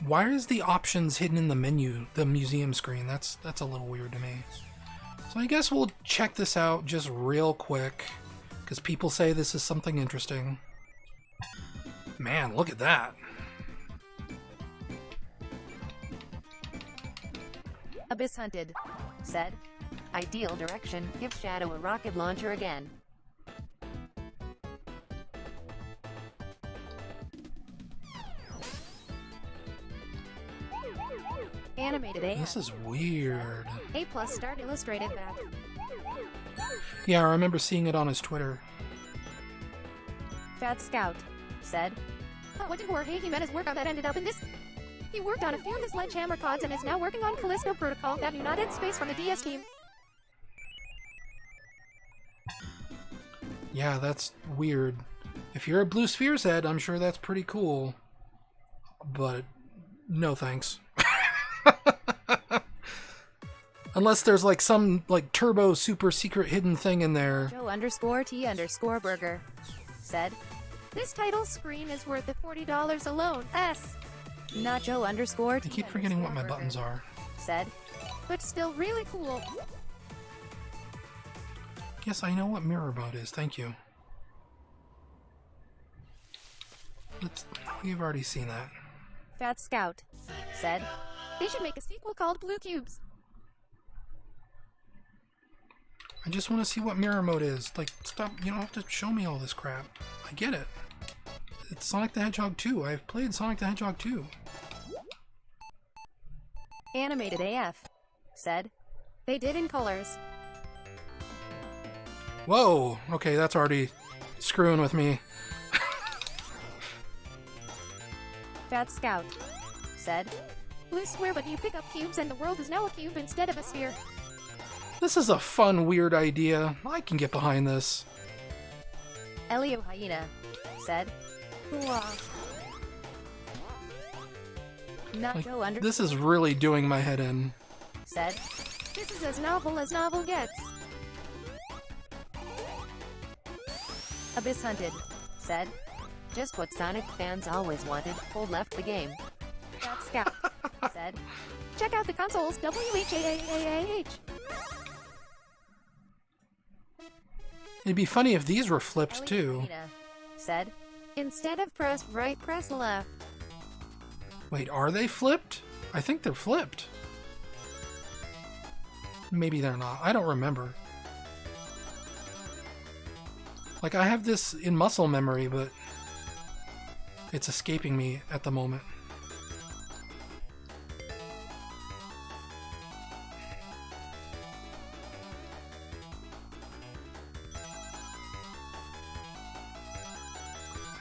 Why is the options hidden in the menu, the museum screen? That's a little weird to me. So I guess we'll check this out just real quick, because people say this is something interesting. Man, look at that. Abyss Hunted said, "Ideal direction, give Shadow a rocket launcher again." Animated AF. This is weird. A+ Start illustrated that. Yeah, I remember seeing it on his Twitter. Fat Scout Said, What did Jorge Jimenez work on that ended up in this? He worked on a few of the Sledgehammer CODs and is now working on Callisto Protocol, that United Space from the DS team. Yeah, that's weird. If you're a Blue Spheres head, I'm sure that's pretty cool. But no thanks. Unless there's like some like turbo super secret hidden thing in there. Joe_T_Burger said, This title screen is worth the $40 alone. S. not Joe_T_. I keep forgetting what my buttons are. Said, But still really cool. Yes, I know what mirror mode is. Thank you. We've already seen that. Fat Scout said, They should make a sequel called Blue Cubes. I just want to see what mirror mode is. Like, stop. You don't have to show me all this crap. I get it. It's Sonic the Hedgehog 2. I've played Sonic the Hedgehog 2. Animated AF said, They did in colors. Whoa! Okay, that's already screwing with me. Fat Scout said, Blue square, but you pick up cubes and the world is now a cube instead of a sphere. This is a fun, weird idea. I can get behind this. Elio Hyena said, Hooah. not Like, Joe_. this is really doing my head in. said, This is as novel gets. Abyss Hunted said, just what Sonic fans always wanted. Hold left the game. Fat Scout said, Check out the consoles. WHAAAH. It'd be funny if these were flipped Elio too. Hyena said, Instead of press right, press left. Wait, are they flipped? I think they're flipped. Maybe they're not. I don't remember. Like, I have this in muscle memory, but it's escaping me at the moment.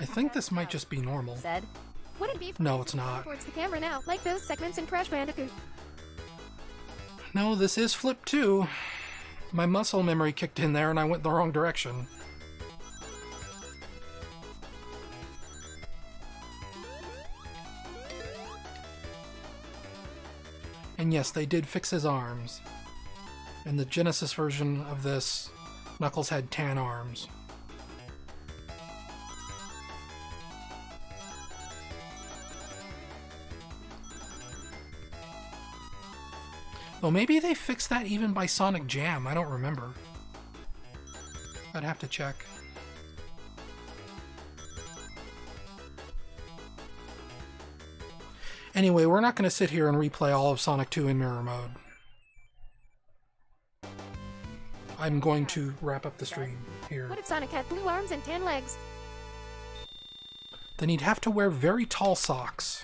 I think this might just be normal. said, Wouldn't be No, it's not. towards the camera now, like those segments in Crash Bandicoot. No, this is flipped too. My muscle memory kicked in there and I went the wrong direction. And yes, they did fix his arms. In the Genesis version of this, Knuckles had tan arms. Well, maybe they fixed that even by Sonic Jam. I don't remember. I'd have to check. Anyway, we're not going to sit here and replay all of Sonic 2 in mirror mode. I'm going to wrap up the stream here. What if Sonic had blue arms and tan legs? Then he'd have to wear very tall socks.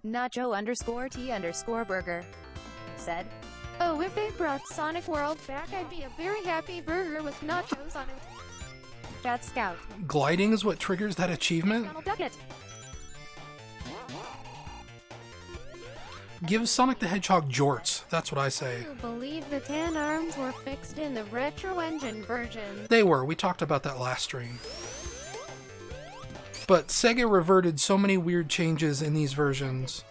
not Joe_T_Burger said, Oh, if they brought Sonic World back, I'd be a very happy burger with nachos on it. Fat Scout Gliding is what triggers that achievement? Donald Duck it. Give Sonic the Hedgehog jorts. That's what I say. I believe the tan arms were fixed in the Retro Engine version. They were. We talked about that last stream. But Sega reverted so many weird changes in these versions.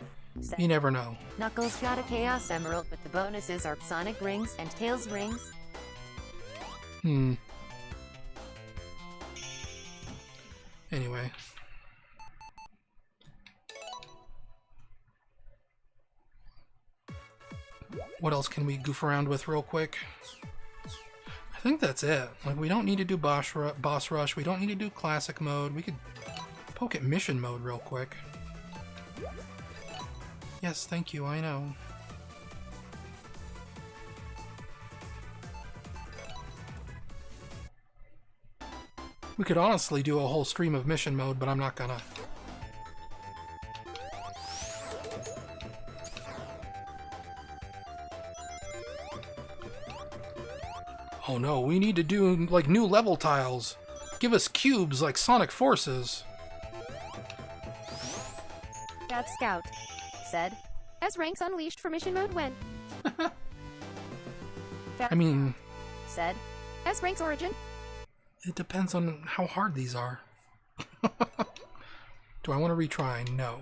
You never know. Knuckles got a Chaos Emerald, but the bonuses are Sonic Rings and Tails Rings. Anyway. What else can we goof around with real quick? I think that's it. Like, we don't need to do boss rush. We don't need to do classic mode. We could poke at mission mode real quick. Yes, thank you, I know. We could honestly do a whole stream of mission mode, but I'm not gonna. Oh no, we need to do, like, new level tiles. Give us cubes like Sonic Forces. Fat Scout said, As ranks unleashed for mission mode when? I mean, said. S ranks origin. It depends on how hard these are. Do I want to retry? No.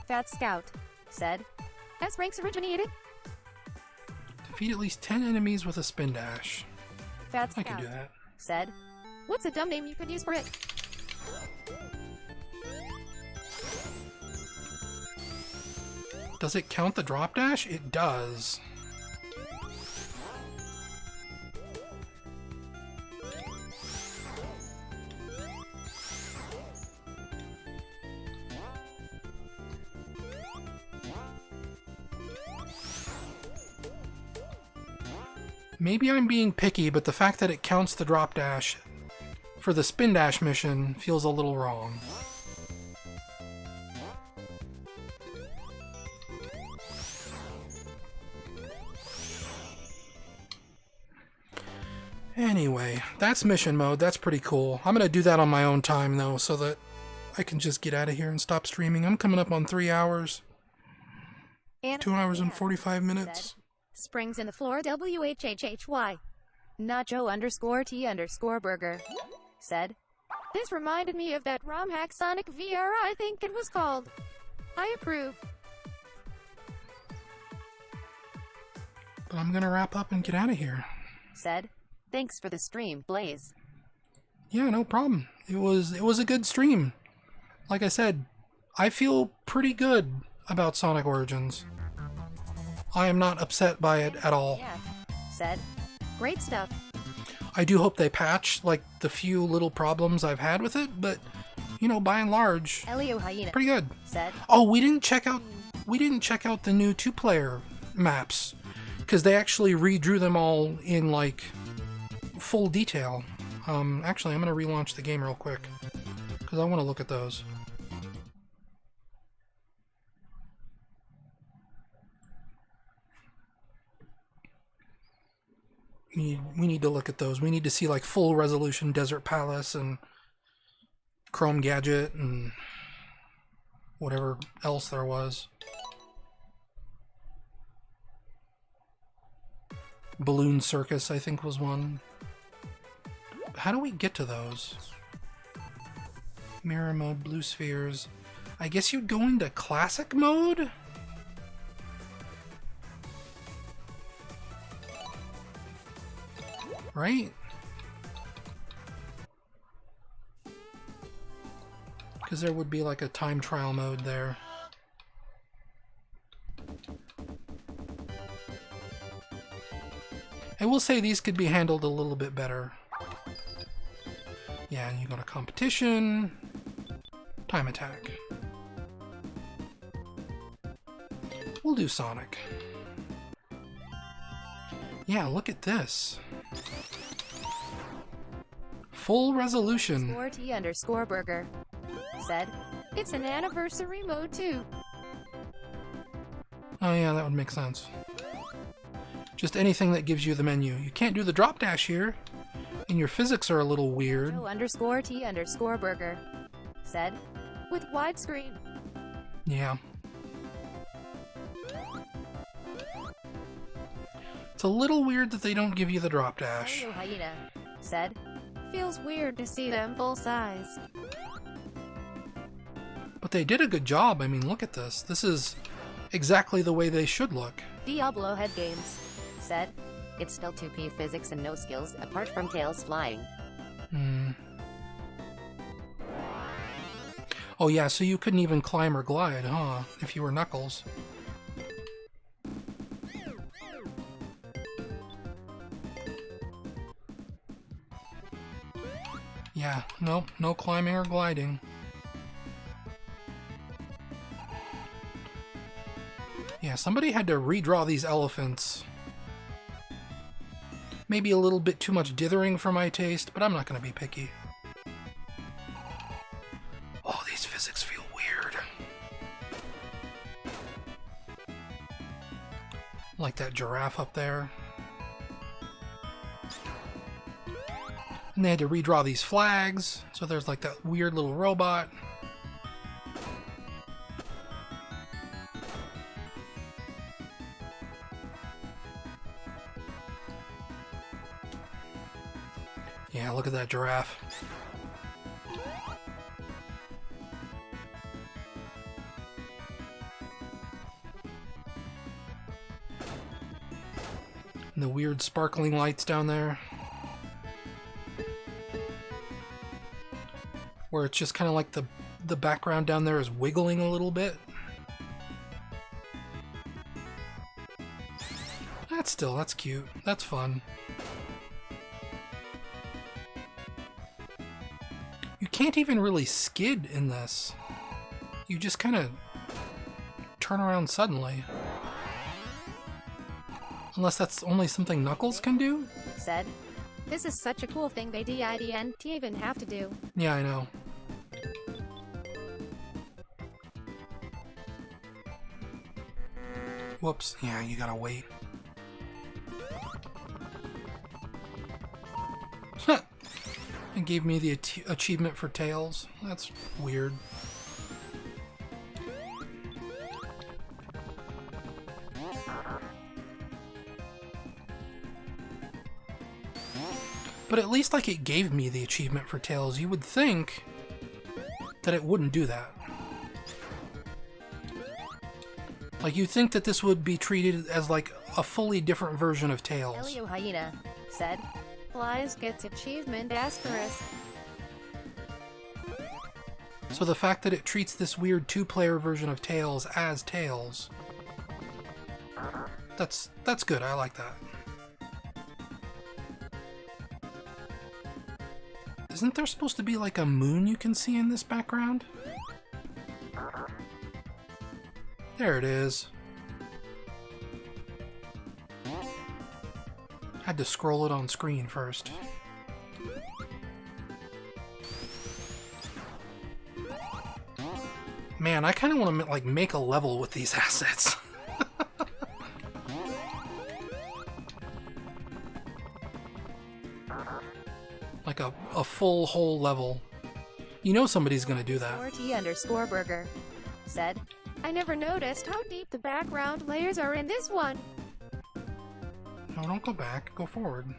Fat Scout said. S ranks originated. Defeat at least 10 enemies with a spin dash. Fat I Scout can do that. said. What's a dumb name you could use for it? Does it count the drop dash? It does. Maybe I'm being picky, but the fact that it counts the drop dash for the spin dash mission feels a little wrong. Anyway, that's mission mode. That's pretty cool. I'm going to do that on my own time, though, so that I can just get out of here and stop streaming. I'm coming up on 3 hours. Anna 2 hours and 45 minutes. said. Springs in the floor WHHHY. Nacho_T_burger said. This reminded me of that ROM hack Sonic VR, I think it was called. I approve. But I'm going to wrap up and get out of here. Said. Thanks for the stream, Blaze. Yeah, no problem. It was a good stream. Like I said, I feel pretty good about Sonic Origins. I am not upset by it at all. Yeah. Said. Great stuff. I do hope they patch like the few little problems I've had with it, but you know, by and large, Elio Hyena pretty good. said. Oh, we didn't check out the new 2-player maps because they actually redrew them all in like full detail. Actually, I'm gonna relaunch the game real quick because I want to look at those. We need to look at those. We need to see like full resolution Desert Palace and Chrome Gadget and whatever else there was. Balloon Circus, I think, was one. How do we get to those? Mirror mode, blue spheres. I guess you'd go into classic mode? Right? Because there would be like a time trial mode there. I will say these could be handled a little bit better. Yeah, and you go to competition, time attack. We'll do Sonic. Yeah, look at this. Full resolution. T_burger said. It's an anniversary mode too. Oh yeah, that would make sense. Just anything that gives you the menu. You can't do the drop dash here, and your physics are a little weird. T_burger said. With widescreen. Yeah. It's a little weird that they don't give you the drop dash. Elio Hyena said. Feels weird to see them full size. But they did a good job. I mean, look at this. This is exactly the way they should look. Diablo Head Games said. It's still 2P physics and no skills apart from tails flying. Oh yeah, so you couldn't even climb or glide, huh? If you were Knuckles. Yeah, nope, no climbing or gliding. Yeah, somebody had to redraw these elephants. Maybe a little bit too much dithering for my taste, but I'm not going to be picky. Oh, these physics feel weird. Like that giraffe up there. And they had to redraw these flags, so there's like that weird little robot. Yeah, look at that giraffe. And the weird sparkling lights down there. Where it's just kind of like the background down there is wiggling a little bit. That's cute. That's fun. You can't even really skid in this. You just kind of turn around suddenly. Unless that's only something Knuckles can do? Said. This is such a cool thing they didn't even have to do. Yeah, I know. Whoops. Yeah, you gotta wait. Huh. It gave me the achievement for Tails. That's weird. But at least, like, it gave me the achievement for Tails. You would think that it wouldn't do that. Like, you'd think that this would be treated as, like, a fully different version of Tails. Elio Hyena said. Flies gets achievement asterisk. So the fact that it treats this weird two-player version of Tails as Tails, that's good. I like that. Isn't there supposed to be like a moon you can see in this background? There it is. Had to scroll it on screen first. Man, I kind of want to like make a level with these assets. Like a full whole level. You know somebody's gonna do that. T_burger said. I never noticed how deep the background layers are in this one. No, don't go back. Go forward.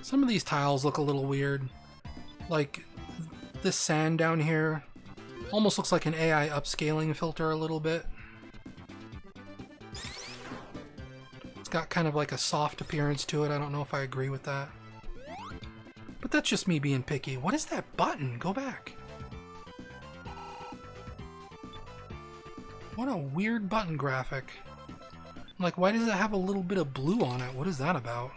Some of these tiles look a little weird. Like, this sand down here almost looks like an AI upscaling filter a little bit. It's got kind of like a soft appearance to it. I don't know if I agree with that. But that's just me being picky. What is that button? Go back. What a weird button graphic. Like, why does it have a little bit of blue on it? What is that about?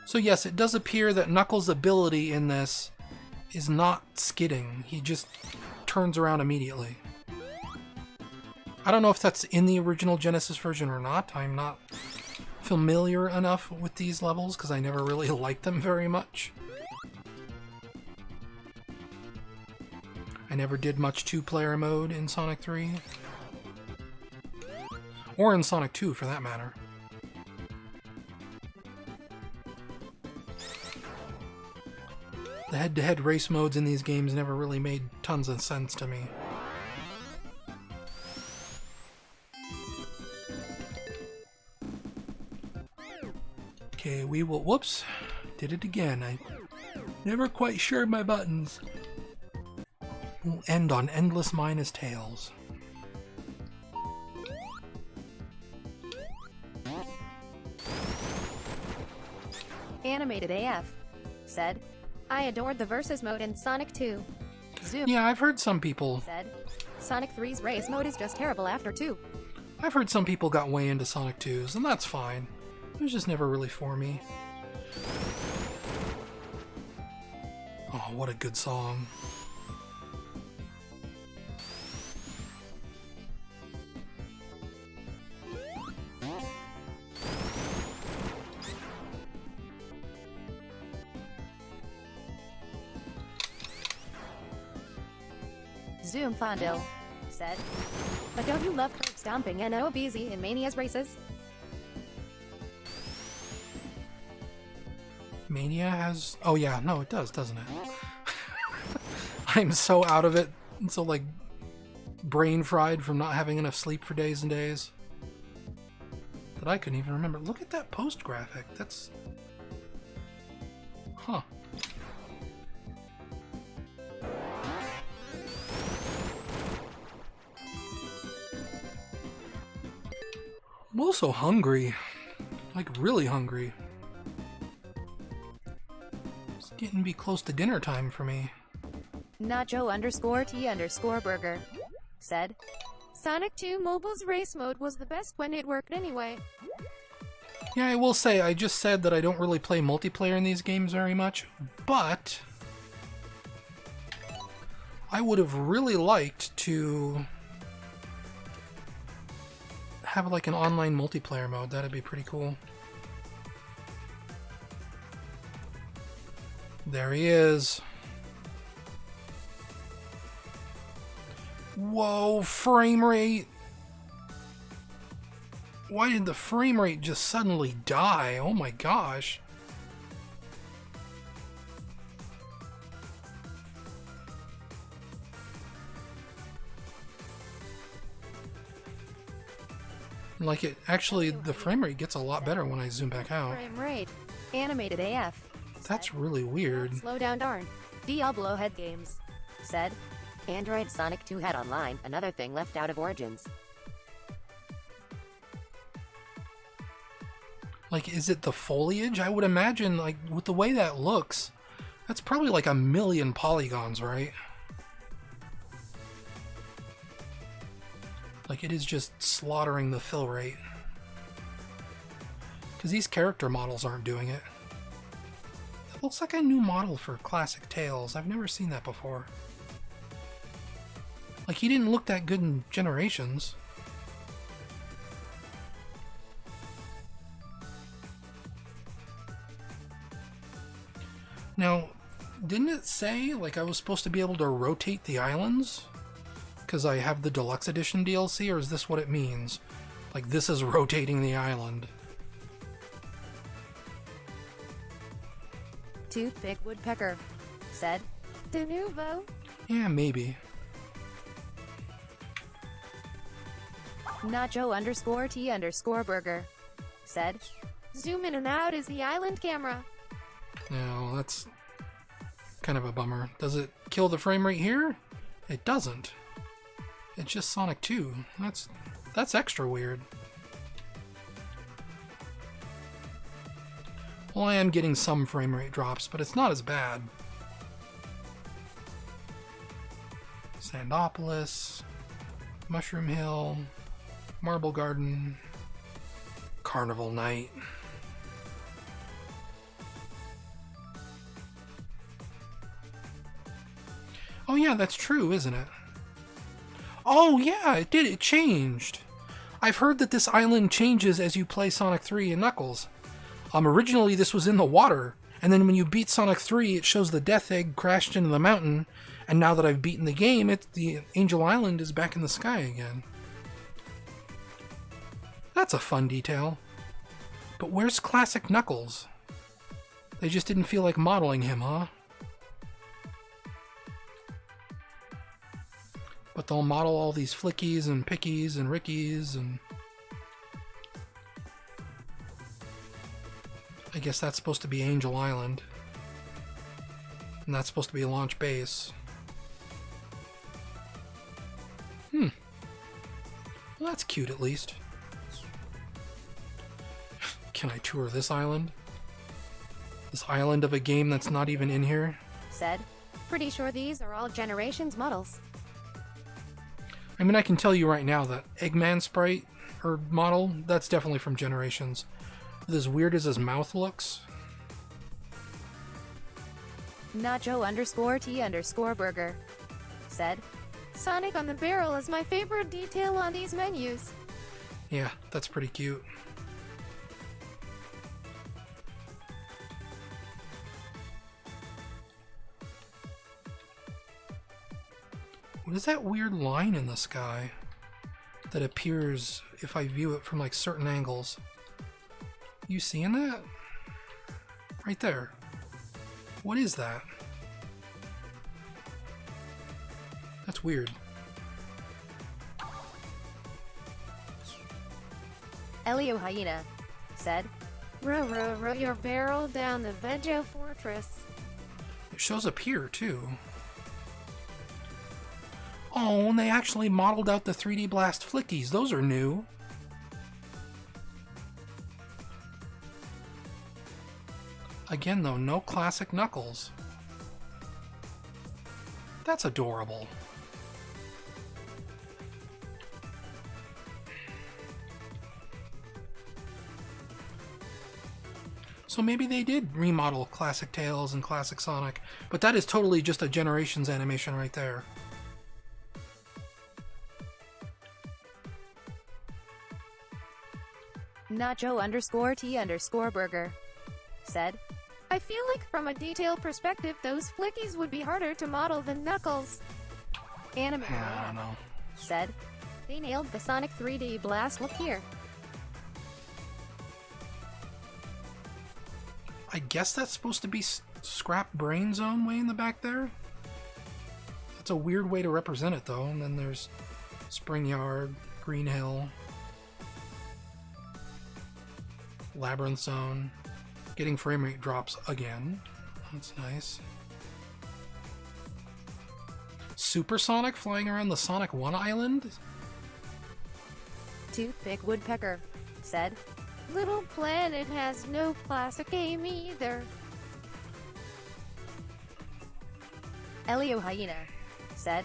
So yes, it does appear that Knuckles' ability in this is not skidding. He just turns around immediately. I don't know if that's in the original Genesis version or not. I'm not familiar enough with these levels because I never really liked them very much. I never did much two-player mode in Sonic 3. Or in Sonic 2 for that matter. The head-to-head race modes in these games never really made tons of sense to me. Okay, we will... Whoops! Did it again. I never quite shared my buttons. We'll end on endless minus tails. Animated AF said. I adored the versus mode in Sonic 2. Zoom Yeah, I've heard some people... said. Sonic 3's race mode is just terrible after 2. I've heard some people got way into Sonic 2's, and that's fine. It was just never really for me. Oh, what a good song. Zoom Fondil said. But don't you love curb stomping and OBZ in Mania's races? Mania has... Oh yeah, no, it does, doesn't it? I'm so out of it. I'm so, like, brain fried from not having enough sleep for days and days that I couldn't even remember. Look at that post graphic. That's... Huh. I'm also hungry. Like, really hungry. It's getting to be close to dinner time for me. Nacho_T_burger said, Sonic 2 Mobile's race mode was the best when it worked anyway. Yeah, I will say, I just said that I don't really play multiplayer in these games very much, but I would have really liked to have like an online multiplayer mode. That'd be pretty cool. There he is. Whoa, frame rate. Why did the frame rate just suddenly die? Oh my gosh. Like it actually, the frame rate gets a lot better when I zoom back out. frame rate, animated AF. That's really weird. Slow down, darn. Diablo Head Games said, Android Sonic 2 Head Online, another thing left out of Origins. Like, is it the foliage? I would imagine, like, with the way that looks, that's probably like 1,000,000 polygons, right? Like, it is just slaughtering the fill rate. Because these character models aren't doing it. It looks like a new model for classic Tales. I've never seen that before. Like, he didn't look that good in Generations. Now, didn't it say, like, I was supposed to be able to rotate the islands? Because I have the Deluxe Edition DLC, or is this what it means? Like, this is rotating the island. Toothpick Woodpecker said, De nouveau. Yeah, maybe. Nacho_T_burger said, Zoom in and out is the island camera. No, that's kind of a bummer. Does it kill the frame rate here? It doesn't. It's just Sonic 2. That's extra weird. Well, I am getting some frame rate drops, but it's not as bad. Sandopolis, Mushroom Hill, Marble Garden, Carnival Night. Oh yeah, that's true, isn't it? Oh yeah, it did. It changed. I've heard that this island changes as you play Sonic 3 and Knuckles. Originally this was in the water, and then when you beat Sonic 3, it shows the Death Egg crashed into the mountain, and now that I've beaten the game, the Angel Island is back in the sky again. That's a fun detail. But where's classic Knuckles? They just didn't feel like modeling him, huh? But they'll model all these Flickies and Pickies and Rickies, and I guess that's supposed to be Angel Island. And that's supposed to be launch base. Well, that's cute at least. Can I tour this island? This island of a game that's not even in here? said, Pretty sure these are all Generations models. I mean, I can tell you right now that Eggman sprite, or model, that's definitely from Generations. With as weird as his mouth looks. Nacho_T_burger said, Sonic on the barrel is my favorite detail on these menus. Yeah, that's pretty cute. What is that weird line in the sky that appears if I view it from like certain angles? You seeing that? Right there. What is that? That's weird. Elio Hyena said, Row, row, row your barrel down the Vejo Fortress. It shows up here, too. Oh, and they actually modeled out the 3D Blast flickies. Those are new. Again, though, no classic Knuckles. That's adorable. So maybe they did remodel classic Tails and classic Sonic, but that is totally just a Generations animation right there. Nacho_T_Burger said, I feel like from a detail perspective, those flickies would be harder to model than Knuckles. Anime I don't know. said, they nailed the Sonic 3D Blast look here. I guess that's supposed to be Scrap Brain Zone way in the back there. That's a weird way to represent it, though. And then there's Spring Yard, Green Hill, Labyrinth Zone. Getting frame rate drops again. That's nice. Supersonic flying around the Sonic 1 island? Toothpick Woodpecker said, Little Planet has no classic game either. Elio Hyena said,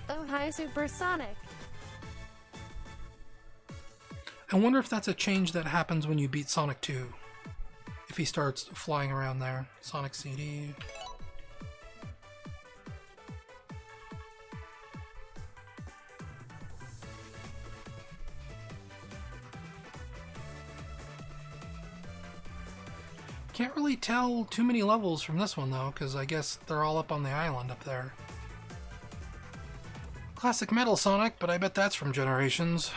Oh hi Supersonic. I wonder if that's a change that happens when you beat Sonic 2. If he starts flying around there. Sonic CD. Can't really tell too many levels from this one though, because I guess they're all up on the island up there. Classic Metal Sonic, but I bet that's from Generations.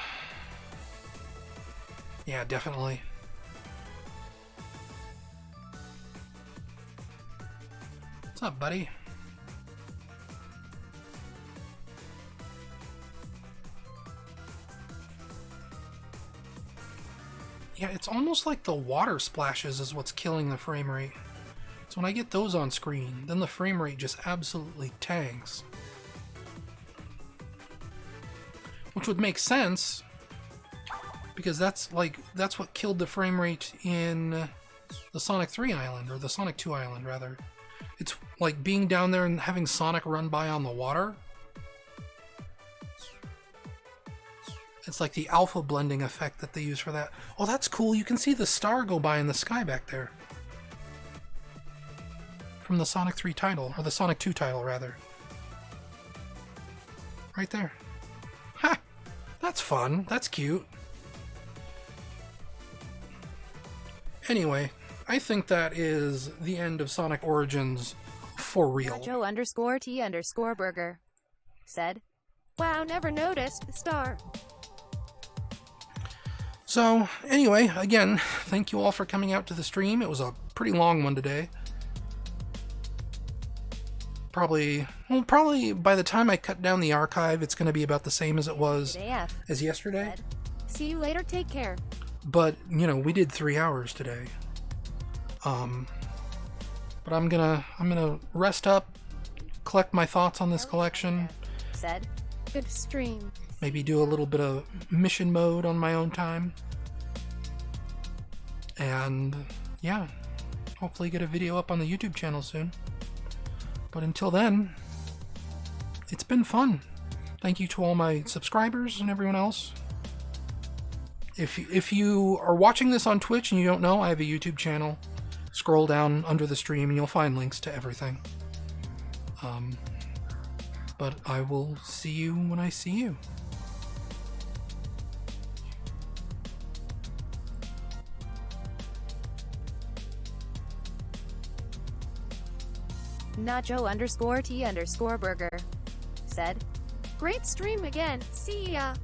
Yeah, definitely. What's up, buddy? Yeah, it's almost like the water splashes is what's killing the frame rate. So when I get those on screen, then the frame rate just absolutely tanks. Which would make sense, because that's what killed the frame rate in the Sonic 3 island, or the Sonic 2 island, rather. It's like being down there and having Sonic run by on the water. It's like the alpha blending effect that they use for that. Oh, that's cool. You can see the star go by in the sky back there. From the Sonic 3 title, or the Sonic 2 title, rather. Right there. Ha! That's fun. That's cute. Anyway, I think that is the end of Sonic Origins for real. Nacho_T_Burger said, Wow, never noticed the star. So, anyway, again, thank you all for coming out to the stream. It was a pretty long one today. Probably by the time I cut down the archive, it's going to be about the same as it was as yesterday. said, See you later, take care. But, you know, we did 3 hours today. But I'm gonna rest up, collect my thoughts on this collection. said, Good stream. Maybe do a little bit of mission mode on my own time. And yeah, hopefully get a video up on the YouTube channel soon. But until then, it's been fun. Thank you to all my subscribers and everyone else. If you are watching this on Twitch and you don't know, I have a YouTube channel. Scroll down under the stream and you'll find links to everything. But I will see you when I see you. Nacho_T_Burger said, Great stream again. See ya.